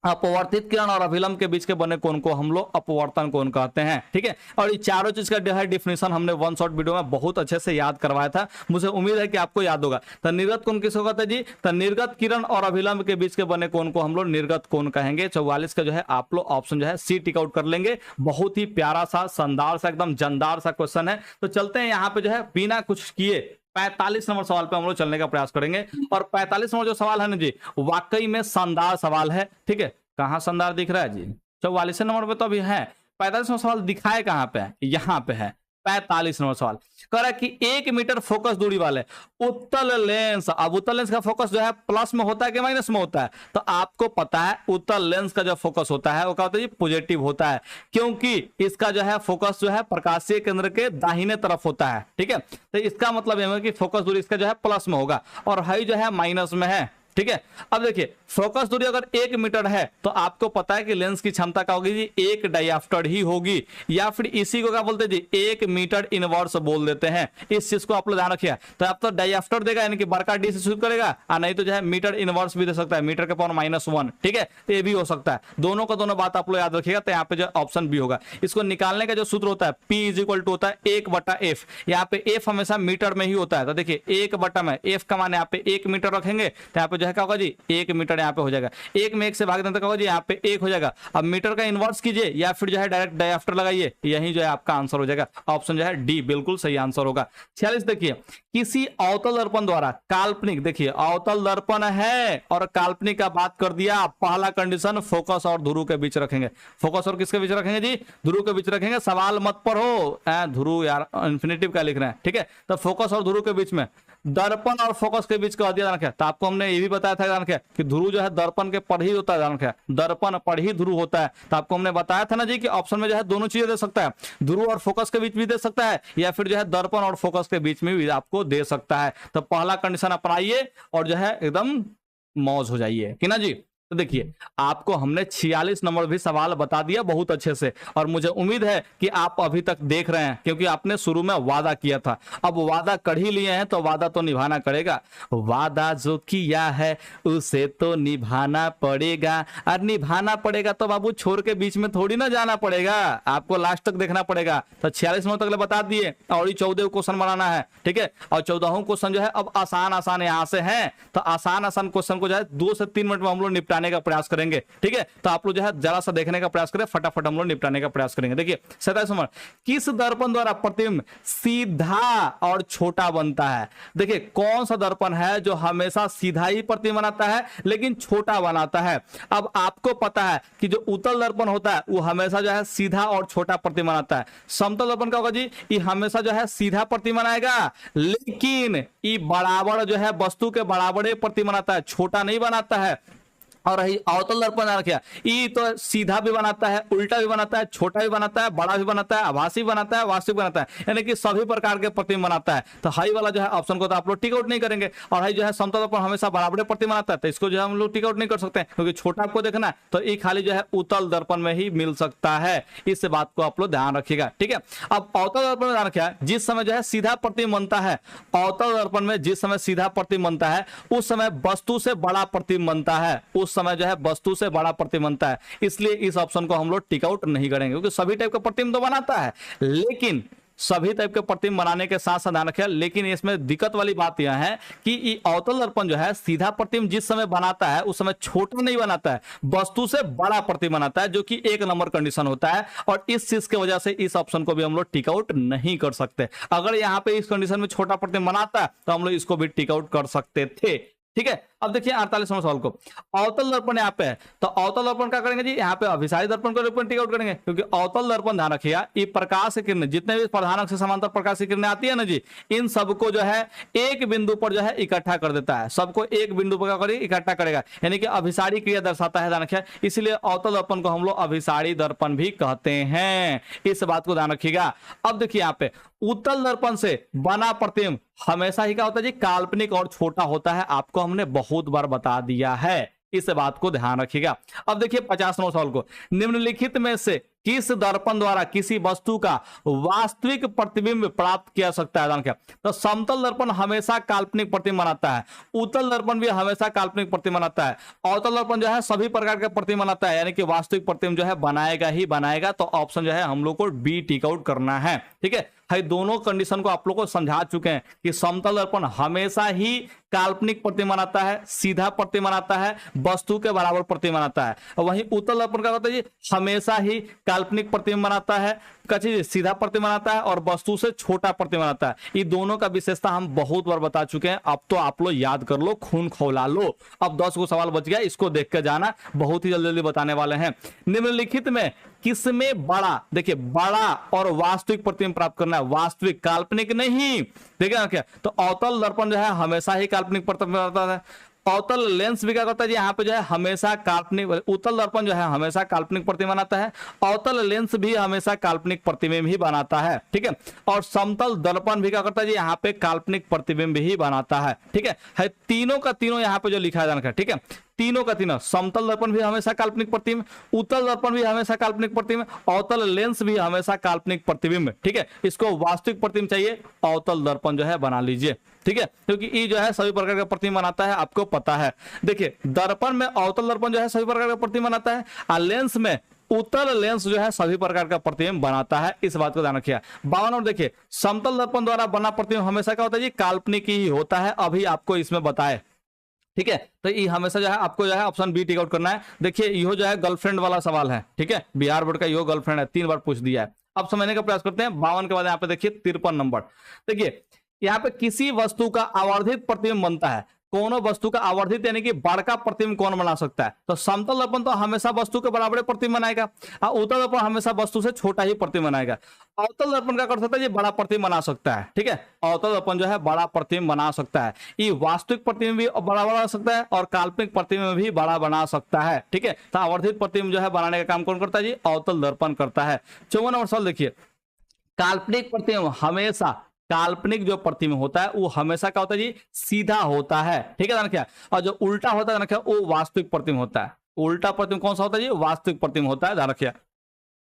अपवर्तित किरण और अभिलंब के बीच के बने कोण को हम लोग अपवर्तन कोण कहते हैं। ठीक है, और ये चारों चीज का डिफिनेशन हमने वन शॉट वीडियो में बहुत अच्छे से याद करवाया था, मुझे उम्मीद है कि आपको याद होगा। तो निर्गत कोण किसको कहते हैं जी? तो निर्गत किरण और अभिलंब के बीच के बने कोण को हम लोग निर्गत कोण कहेंगे। 44 का जो है आप लोग ऑप्शन जो है सी टिक आउट कर लेंगे। बहुत ही प्यारा सा, शानदार सा, एकदम जानदार सा क्वेश्चन है। तो चलते हैं यहाँ पे जो है बिना कुछ किए 45 नंबर सवाल पे हम लोग चलने का प्रयास करेंगे। और 45 नंबर जो सवाल है ना जी, वाकई में शानदार सवाल है। ठीक है, कहाँ शानदार दिख रहा है जी? 44 नंबर पे तो अभी है। 45वां सवाल दिखाए कहाँ पे है? यहाँ पे है। 45 नंबर सवाल कह रहा है कि 1 मीटर फोकस दूरी वाले उत्तल लेंस, अब उत्तल लेंस का फोकस जो है प्लस में होता है कि माइनस में होता है? तो आपको पता है उत्तल लेंस का जो फोकस होता है वो क्या होता है जी? पॉजिटिव होता है, क्योंकि इसका जो है फोकस जो है प्रकाशीय केंद्र के दाहिने तरफ होता है। ठीक है, तो इसका मतलब यह है कि फोकस दूरी इसका जो है प्लस में होगा और हाई जो है माइनस में है। ठीक है, अब देखिए फोकस दूरी अगर 1 मीटर है तो आपको पता है कि लेंस की क्षमता क्या होगी जी? 1 डायऑप्टर ही होगी, या फिर इसी को क्या बोलते हैं जी? 1 मीटर इनवर्स बोल देते हैं। इस चीज को आप लोग ध्यान रखिए। तो आप तो डायऑप्टर देगा यानी कि बड़का डी से शुरू करेगा, और नहीं तो जो है मीटर इनवर्स भी दे सकता है, मीटर के पावर -1। ठीक है, तो ये भी हो सकता है। दोनों का दोनों बात आप लोग याद रखिएगा। तो यहाँ पे जो ऑप्शन भी होगा, इसको निकालने का जो सूत्र होता है P = होता है 1/f। यहाँ पे f हमेशा मीटर में ही होता है। तो देखिए 1 में f का मान यहाँ पे 1 मीटर रखेंगे तो यहाँ पे जो है क्या होगा जी? 1 मीटर यहाँ पे हो जाएगा। 1 में 1 से भाग दें तो क्या होगा जी? यहाँ पे 1 हो जाएगा। अब मीटर का इनवर्स कीजिए या फिर जो है डायरेक्ट डायऑप्टर लगाइए, यही जो है आपका आंसर हो जाएगा। ऑप्शन जो है डी बिल्कुल सही आंसर होगा। 46 देखिए, किसी अवतल दर्पण द्वारा काल्पनिक, देखिए अवतल दर्पण है और काल्पनिक का बात कर दिया। पहला कंडीशन फोकस और ध्रुव के बीच रखेंगे। फोकस और किसके बीच रखेंगे जी? ध्रुव के बीच रखेंगे। सवाल मत पढ़ो ध्रुव यार, इंफिनिटिव का लिख रहे हैं। ठीक है, तो फोकस और ध्रुव के बीच में, दर्पण और फोकस के बीच का दिया रखा। तो आपको हमने ये भी बताया था कि ध्रुव जो है दर्पण के पर ही होता है, दर्पण पर ही ध्रुव होता है। तो आपको हमने बताया था ना जी कि ऑप्शन में जो है दोनों चीजें दे सकता है, ध्रुव और फोकस के बीच भी दे सकता है, या फिर जो है दर्पण और फोकस के बीच में भी आपको दे सकता है। तो पहला कंडीशन अपनाइए और जो है एकदम मौज हो जाइए कि ना जी। तो देखिए आपको हमने 46 नंबर भी सवाल बता दिया बहुत अच्छे से, और मुझे उम्मीद है कि आप अभी तक देख रहे हैं, क्योंकि आपने शुरू में वादा किया था। अब वादा कर ही लिए हैं तो वादा तो निभाना पड़ेगा। वादा जो किया है उसे तो निभाना पड़ेगा, और निभाना पड़ेगा तो बाबू छोड़ के बीच में थोड़ी ना जाना पड़ेगा, आपको लास्ट तक देखना पड़ेगा। तो 46 नंबर तक बता दिए और 14 क्वेश्चन बनाना है। ठीक है, और 14वां क्वेश्चन जो है अब आसान आसान यहाँ से है, तो आसान आसान क्वेश्चन को जो है 2 से 3 मिनट में हम लोग निपटाने का प्रयास करेंगे। ठीक है, तो आप लोग जो है जरा सा देखने का प्रयास करें, फटाफट हम लोग निपटाने का प्रयास करेंगे। देखिए 27 नंबर, किस दर्पण द्वारा प्रतिबिंब सीधा और छोटा बनता है? देखिए कौन सा दर्पण है जो हमेशा सीधा ही प्रतिबिंब बनाता है लेकिन छोटा बनाता है? अब आपको पता है कि जो उत्तल दर्पण होता है वो हमेशा जो है सीधा और छोटा प्रतिबिंब बनाता है। समतल दर्पण का होगा जी? ये हमेशा जो है सीधा प्रतिबिंब बनाएगा, लेकिन ये बराबर जो है वस्तु के बराबर प्रतिबिंब बनाता है, छोटा नहीं बनाता है। और अवतल दर्पण क्या, ये तो सीधा भी बनाता है, उल्टा भी बनाता है, छोटा भी बनाता है, बड़ा भी बनाता है, आभासी बनाता है, वास्तविक बनाता है, यानी कि सभी प्रकार के प्रतिबिंब बनाता है। तो हाई वाला जो है ऑप्शन को तो आप लोग टिक आउट नहीं करेंगे। और हाई जो है समतल दर्पण हमेशा बराबर प्रतिबिंब बनाता है, तो इसको जो है हम लोग टिक आउट नहीं कर सकते, क्योंकि छोटा आपको देखना है तो ये खाली जो है उत्तल दर्पण में ही मिल सकता है। इस बात को आप लोग ध्यान रखिएगा। ठीक है, अब अवतल दर्पण में ध्यान रखिए, जिस समय जो है सीधा प्रतिबिंब बनता है, अवतल दर्पण में जिस समय सीधा प्रतिबिंब बनता है उस समय वस्तु से बड़ा प्रतिबिंब बनता है, उस समय जो है वस्तु से बड़ा प्रतिबिंब बनता है। इसलिए इस ऑप्शन को हम लोग टिक आउट नहीं करेंगे, क्योंकि सभी टाइप का प्रतिबिंब तो बनाता है, लेकिन सभी टाइप के प्रतिबिंब बनाने के साथ साथ ध्यान रखिए, लेकिन इसमें दिक्कत वाली बात यह है कि ये अवतल दर्पण जो है सीधा प्रतिबिंब जिस समय बनाता है उस समय छोटा नहीं बनाता है, वस्तु से बड़ा प्रतिबिंब बनाता है, जो कि 1 नंबर कंडीशन होता है। और इस चीज की वजह से इस ऑप्शन को भी हम लोग टिक आउट नहीं कर सकते। अगर यहाँ पे इस कंडीशन में छोटा प्रतिबिंब बनाता है तो हम लोग इसको भी टिक आउट कर सकते थे। ठीक है, अब देखिए 48 नंबर सवाल को, अवतल दर्पण यहाँ पे है तो अवतल दर्पण क्या करेंगे जी? यहाँ पे अभिसारी दर्पण को टिक आउट करेंगे, क्योंकि अवतल दर्पण ध्यान रखिएगा ये प्रकाश की किरणें, जितने भी प्रधान अक्ष से समांतर प्रकाश की किरणें आती है ना जी, इन सबको जो है एक बिंदु पर जो है इकट्ठा कर देता है, सबको एक बिंदु पर क्या करेगा? इकट्ठा करेगा, यानी कि अभिसारी क्रिया दर्शाता है। ध्यान रखिए, इसलिए अवतल दर्पण को हम लोग अभिसारी दर्पण भी कहते हैं। इस बात को ध्यान रखिएगा। अब देखिए यहाँ पे उत्तल दर्पण से बना प्रतिबिंब हमेशा ही क्या होता है जी? काल्पनिक और छोटा होता है। आपको हमने बहुत बार बता दिया है, इस बात को ध्यान रखिएगा। अब देखिए 50 नंबर सवाल को, निम्नलिखित में से किस दर्पण द्वारा किसी वस्तु का वास्तविक प्रतिबिंब प्राप्त किया सकता है? क्या तो समतल दर्पण हमेशा काल्पनिक प्रतिबिंब बनाता है, उत्तल दर्पण भी हमेशा काल्पनिक प्रतिबिंब बनाता है, अवतल दर्पण जो है सभी प्रकार के प्रतिबिंब बनाता है, यानी कि वास्तविक प्रतिबिंब जो है बनाएगा ही बनाएगा। तो ऑप्शन जो है हम लोग को बी टिक आउट करना है। ठीक है, दोनों कंडीशन को आप लोग को समझा चुके हैं कि समतल दर्पण हमेशा ही काल्पनिक प्रतिबिंब बनाता है, सीधा प्रतिबिंब बनाता है, वस्तु के बराबर प्रतिबिंब बनाता है। वहीं उत्तल दर्पण का होता है हमेशा ही काल्पनिक प्रतिबिंब बनाता है, सीधा प्रतिबिंब बनाता है और वस्तु से छोटा प्रतिबिंब बनाता है। ये दोनों का विशेषता हम बहुत बार बता चुके हैं, अब तो आप लोग याद कर लो, खून खौला लो। अब 10 को सवाल बच गया, इसको देख के जाना, बहुत ही जल्दी जल्दी बताने वाले हैं। निम्नलिखित में किसमें बड़ा, देखिए बड़ा और वास्तविक प्रतिबिंब प्राप्त करना है, वास्तविक, काल्पनिक नहीं। देखिए ना क्या, तो अवतल दर्पण जो है हमेशा ही काल्पनिक प्रतिबिंब बनाता है। अवतल लेंस भी क्या करता है जी, यहाँ पे जो है हमेशा काल्पनिक, उत्तल दर्पण जो है हमेशा काल्पनिक प्रतिबिंब बनाता है, अवतल लेंस भी हमेशा काल्पनिक प्रतिबिंब ही बनाता है, ठीक है। और समतल दर्पण भी क्या करता है जी, यहाँ पे काल्पनिक प्रतिबिंब ही बनाता है, ठीक है। तीनों का तीनों यहाँ पे जो लिखा है, ठीक है, तीनों का तीनों, समतल दर्पण भी हमेशा काल्पनिक प्रतिबिंब, उत्तल दर्पण भी हमेशा काल्पनिक प्रतिबिंब, अवतल लेंस भी हमेशा काल्पनिक प्रतिबिंब, ठीक है। इसको वास्तविक प्रतिबिंब चाहिए, अवतल दर्पण जो है बना लीजिए, ठीक है, क्योंकि ये जो है सभी प्रकार का प्रतिबिंब बनाता है, आपको पता है। देखिए दर्पण में अवतल दर्पण जो है सभी प्रकार का प्रतिबिंब बनाता है, और लेंस में उत्तल लेंस जो है सभी प्रकार का प्रतिबिंब बनाता है, इस बात को ध्यान रखिए। 52 और देखिए, समतल दर्पण द्वारा बना प्रतिबिंब हमेशा क्या होता है जी, काल्पनिक ही होता है, अभी आपको इसमें बताए, ठीक है। तो ये हमेशा जो है आपको जो है ऑप्शन बी टिक आउट करना है। देखिए यो जो है गर्लफ्रेंड वाला सवाल है, ठीक है, बिहार बोर्ड का यो गर्लफ्रेंड है, 3 बार पूछ दिया है। अब समझने का प्रयास करते हैं। 52 के बाद यहाँ पे देखिए 53 नंबर, देखिए यहाँ पे किसी वस्तु का आवर्धित प्रतिबिंब बनता है, कोनो वस्तु का आवर्धित यानी कि बड़का प्रतिबिंब कौन बना सकता है, तो समतल दर्पण तो हमेशा वस्तु के बराबर प्रतिबिंब बनाएगा, और उत्तल दर्पण हमेशा वस्तु से छोटा ही प्रतिबिंब बनाएगा। अवतल दर्पण क्या कर सकता है जी, बड़ा प्रतिबिंब बना सकता है, ठीक है, अवतल दर्पण जो है बड़ा प्रतिबिंब बना सकता है। ये वास्तविक प्रतिबिंब भी बड़ा बना सकता है और काल्पनिक प्रतिबिंब भी बड़ा बना सकता है, ठीक है। तो आवर्धित प्रतिबिंब जो है बनाने का काम कौन करता है जी, अवतल दर्पण करता है। 54 नंबर सवाल देखिए, काल्पनिक प्रतिबिंब हमेशा, काल्पनिक जो प्रतिबिंब होता है वो हमेशा क्या होता है जी, सीधा होता है, ठीक है ना क्या, और जो उल्टा होता है ना क्या, वो वास्तविक प्रतिबिंब होता है। उल्टा प्रतिबिंब कौन सा होता है जी, वास्तविक प्रतिबिंब होता है, ध्यान रखिए,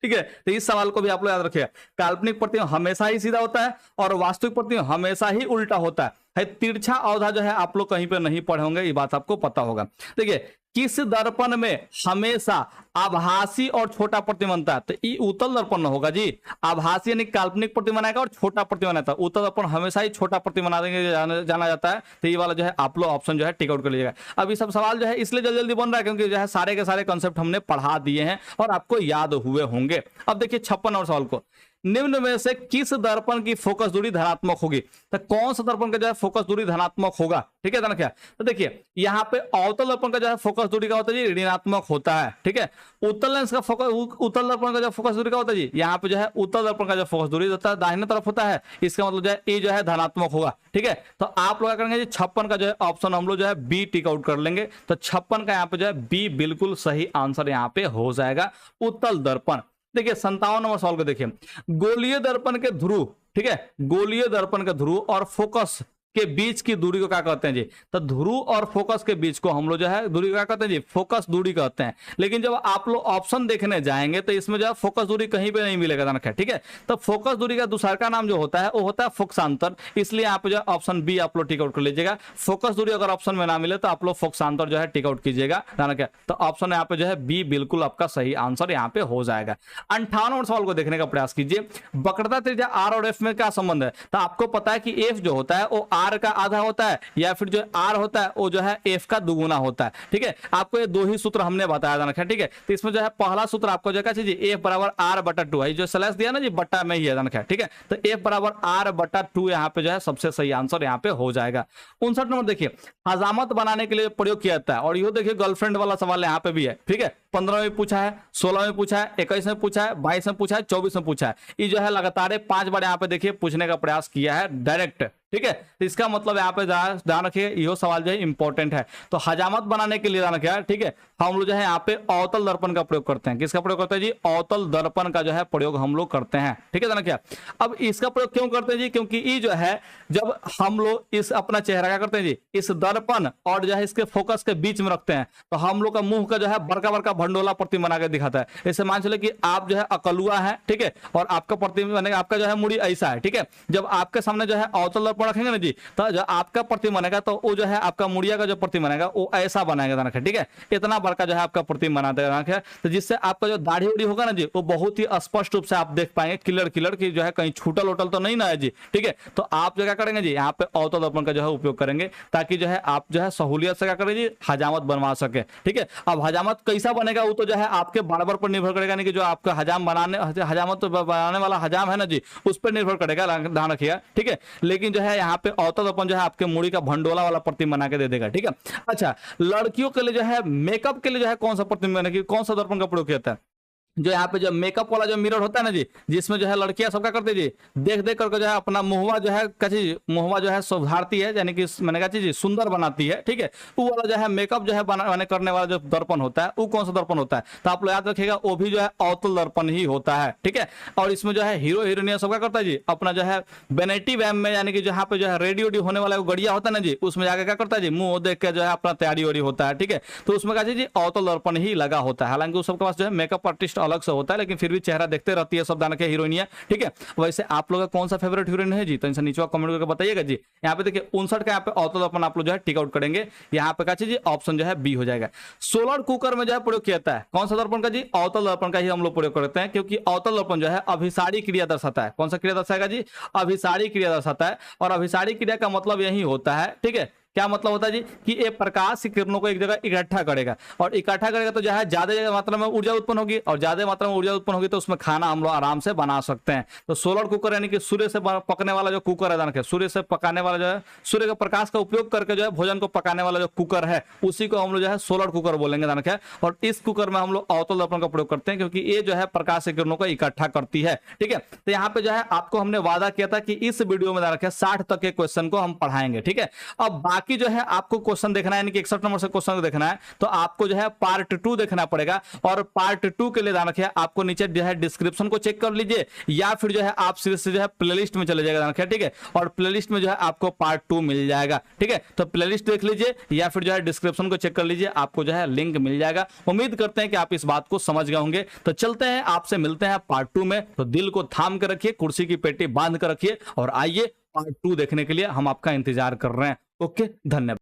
ठीक है। तो इस सवाल को भी आप लोग याद रखिए, काल्पनिक प्रतिबिंब हमेशा ही सीधा होता है और वास्तविक प्रतिबिंब हमेशा ही उल्टा होता है। तिरछा अवधा जो है आप लोग कहीं पे नहीं पढ़े होंगे, ये बात आपको पता होगा। देखिए किस दर्पण में हमेशा आभासी और छोटा प्रतिबिंब बनता है, तो ये उत्तल दर्पण होगा जी, आभासी यानी काल्पनिक प्रतिबिंब बनाएगा और छोटा प्रतिबिंब बनाता है, उत्तल दर्पण हमेशा ही छोटा प्रतिबिंब बना देंगे, जाना जाता है। तो ये वाला जो है आप लोग ऑप्शन जो है टिक आउट कर लीजिएगा। अब ये सब सवाल जो है इसलिए जल्दी जल्दी बन रहा है क्योंकि जो है सारे के सारे कंसेप्ट हमने पढ़ा दिए हैं और आपको याद हुए होंगे। अब देखिए 56 और सवाल को, निम्न में से किस दर्पण की फोकस दूरी धनात्मक होगी, तो कौन सा दर्पण का जो है फोकस दूरी धनात्मक होगा, ठीक है ना क्या। तो देखिए यहाँ पे अवतल दर्पण का जो है फोकस दूरी का होता है जी, ऋणात्मक होता है, ठीक है। उत्तल लेंस का फोकस, उत्तल दर्पण का जो फोकस दूरी का होता है जी, यहाँ पे जो है उत्तल दर्पण का जो फोकस दूरी होता है दाहिने तरफ होता है, इसका मतलब जो है ये जो है धनात्मक होगा, ठीक है। तो आप लोग करेंगे जी 56 का जो है ऑप्शन हम लोग जो है बी टिक आउट कर लेंगे। तो 56 का यहाँ पे जो है बी बिल्कुल सही आंसर यहाँ पे हो जाएगा, उत्तल दर्पण। देखिए 57 नंबर सवाल को देखिए, गोलीय दर्पण के ध्रुव, ठीक है, गोलीय दर्पण के ध्रुव और फोकस के बीच की दूरी को क्या कहते हैं जी, तो ध्रुव और फोकस के बीच को हम लोग जो है दूरी को क्या कहते हैं जी, फोकस दूरी कहते हैं। लेकिन जब आप लोग ऑप्शन देखने जाएंगे तो इसमें जो है फोकस दूरी कहीं पे नहीं मिलेगा, ठीक है। तो फोकस दूरी का दूसरा का नाम जो होता है वो होता है फोकसांतर, इसलिए आप जो है ऑप्शन बी आप लोग टिक आउट कर लीजिएगा। फोकस दूरी अगर ऑप्शन में ना मिले तो आप लोग फोकसांतर जो है टिक आउट कीजिएगा, तो ऑप्शन यहाँ पे जो है बी बिल्कुल आपका सही आंसर यहाँ पे हो जाएगा। 58 सवाल को देखने का प्रयास कीजिए, वक्रता त्रिज्या आर और एफ में क्या संबंध है, तो आपको पता है कि एफ जो होता है वो आर का आधा होता है या फिर जो आर होता है वो जो है एफ का दुगुना होता है, ठीक है। आपको ये दो ही सूत्र हमने बताया था, ठीक है। तो इसमें जो है पहला सूत्र आपको जो है एफ बराबर आर बटा 2 है, जो स्लैश दिया ना जी बट्टा में ही है, ठीक है। तो एफ बराबर आर बटा 2 यहाँ पे जो है सबसे सही आंसर यहाँ पे हो जाएगा। 59 नंबर देखिए, हजामत बनाने के लिए प्रयोग किया जाता है, और ये देखिए गर्लफ्रेंड वाला सवाल यहाँ पे भी है, ठीक है। 15 में पूछा है, 16 में पूछा है, 21 में पूछा है, 22 में पूछा है, 24 में पूछा है, ये जो है लगातार 5 बार यहाँ पे देखिए पूछने का प्रयास किया है डायरेक्ट, ठीक है। तो इसका मतलब यहाँ पे ध्यान रखिए यह सवाल जो है इंपॉर्टेंट है। तो हजामत बनाने के लिए ध्यान रखिए, ठीक है, हम लोग जो है यहाँ पे अवतल दर्पण का प्रयोग करते हैं। किसका प्रयोग करते हैं जी, अवतल दर्पण का जो है प्रयोग हम लोग करते हैं, ठीक है। ध्यान रखिए, अब इसका प्रयोग क्यों करते हैं जी, क्योंकि ये जो है जब हम लोग इस अपना चेहरा क्या करते हैं जी, इस दर्पण और जो है इसके फोकस के बीच में रखते हैं, तो हम लोग का मुंह का जो है बड़का बड़का भंडोला प्रतिबिंब बना के दिखाता है। ऐसे मान चले कि आप जो है अकलुआ है, ठीक है, और आपका प्रतिबिंब आपका जो है मुड़ी ऐसा है, ठीक है। जब आपके सामने जो है अवतल दर्पण रखेंगे ना जी, तो जो आपका प्रतिमा बनेगा तो वो जो है आपका मुड़िया का जो प्रतिमा बनेगा वो ऐसा बनाएगा ध्यान रखें, ठीक है, इतना बड़का जो है आपका प्रतिमा बना देगा, तो जिससे आपका जो दाढ़ी उड़ी होगा ना जी वो बहुत ही स्पष्ट रूप से आप देख पाएंगे, क्लियर क्लियर की जो है कहीं छूटल उटल तो नहीं ना है जी, ठीक है। तो आप जो क्या करेंगे जी, यहाँ पे अवतल दर्पण का जो है उपयोग करेंगे ताकि जो है आप जो है सहूलियत से क्या करें जी, हजामत बनवा सके, ठीक है। अब हजामत कैसा बनेगा वो तो जो है आपके बार्बर पर निर्भर करेगा, नहीं कि जो आपका हजामत बनाने वाला हजाम है ना जी उस पर निर्भर करेगा, ध्यान रखिएगा, ठीक है। लेकिन जो है यहाँ पे अवतल दर्पण जो है आपके मुड़ी का भंडोला वाला प्रतिमा बना के दे देगा, ठीक है। अच्छा, लड़कियों के लिए जो है मेकअप के लिए जो है कौन सा प्रतिमा, कौन सा दर्पण का प्रयोग किया जाता है, जो यहाँ पे जो मेकअप वाला जो मिरर होता है ना जी, जिसमें जो है लड़कियां सब क्या करती है जी, देख देख करके जो है अपना मुहवा जो है कची मुहवा जो है सुधारती है, यानी कि मैंने कहा जी सुंदर बनाती है, ठीक है। वो वाला जो है मेकअप जो है बनाने करने वाला जो दर्पण होता है वो कौन सा दर्पण होता है, तो आप लोग याद रखिएगा वो भी जो है अवतल दर्पण ही होता है, ठीक है। और इसमें जो है हीरो हीरोइनिया सब क्या करता है जी, अपना जो है वेनिटी वैम में, यानी कि जहाँ पे जो है रेडियो होने वाला गड़िया होता है ना जी, उसमें जाकर क्या करता है जी, मुंह देख के जो है अपना तैयारी वारी होता है, ठीक है। तो उसमें कहा जी अवतल दर्पण ही लगा होता है, हालांकि उस सबके पास जो है मेकअप आर्टिस्ट अलग से होता है, लेकिन फिर भी चेहरा देखते रहती है सब दान के हीरोइनिया, ठीक है। वैसे आप लोग का कौन सा फेवरेट हीरोइन है जी, तो इनसे नीचे कमेंट करके बताइएगा जी। यहाँ पे देखिए 59 का यहाँ पे अवतल दर्पण आप लोग जो है टिक आउट करेंगे, यहाँ पे क्या चीज ऑप्शन जो है बी हो जाएगा। सोलर कुकर में जो है प्रयोग किया जाता है कौन सा दर्पण का जी, अवतल दर्पण का ही हम लोग प्रयोग करते हैं, क्योंकि अवतल दर्पण जो है अभिसारी क्रिया दर्शाता है, कौन सा क्रिया दर्शाएगा जी, अभिसारी क्रिया दर्शाता है। और अभिसारी क्रिया का मतलब यही होता है, ठीक है, क्या मतलब होता है जी कि ये प्रकाश की किरणों को एक जगह इकट्ठा करेगा, और इकट्ठा करेगा तो जो है ज्यादा मात्रा में ऊर्जा उत्पन्न होगी, और ज्यादा मात्रा में ऊर्जा उत्पन्न होगी तो उसमें खाना हम लोग आराम से बना सकते हैं। तो सोलर कुकर यानी कि सूर्य से पकने वाला जो कुकर है, सूर्य से पकाने वाला जो है, सूर्य के प्रकाश का उपयोग करके जो है भोजन को पकाने वाला जो कुकर है उसी को हम लोग जो है सोलर कुकर बोलेंगे, और इस कुकर में हम लोग अवतल दर्पण का प्रयोग करते हैं क्योंकि ये जो है प्रकाश की किरणों को इकट्ठा करती है, ठीक है। तो यहाँ पे जो है आपको हमने वादा किया था कि इस वीडियो में 60 तक के क्वेश्चन को हम पढ़ाएंगे, ठीक है। अब बाकी जो है आपको क्वेश्चन देखना है, यानी कि 61 नंबर से क्वेश्चन को देखना है, तो आपको जो है पार्ट 2 देखना पड़ेगा, और पार्ट 2 के लिए ध्यान रखिए आपको नीचे जो है डिस्क्रिप्शन को चेक कर लीजिए, या फिर जो है आप सीधे से जो है प्लेलिस्ट में चले जाएगा, ध्यान रखिए, ठीक है। और प्लेलिस्ट में जो है आपको पार्ट 2 मिल जाएगा, ठीक है। तो प्लेलिस्ट देख लीजिए या फिर जो है डिस्क्रिप्शन को चेक कर लीजिए, आपको जो है लिंक मिल जाएगा। उम्मीद करते हैं कि आप इस बात को समझ गए होंगे। तो चलते हैं, आपसे मिलते हैं पार्ट 2 में। तो दिल को थाम कर रखिए, कुर्सी की पेटी बांध कर रखिए, और आइए पार्ट 2 देखने के लिए हम आपका इंतजार कर रहे हैं। ओके, धन्यवाद।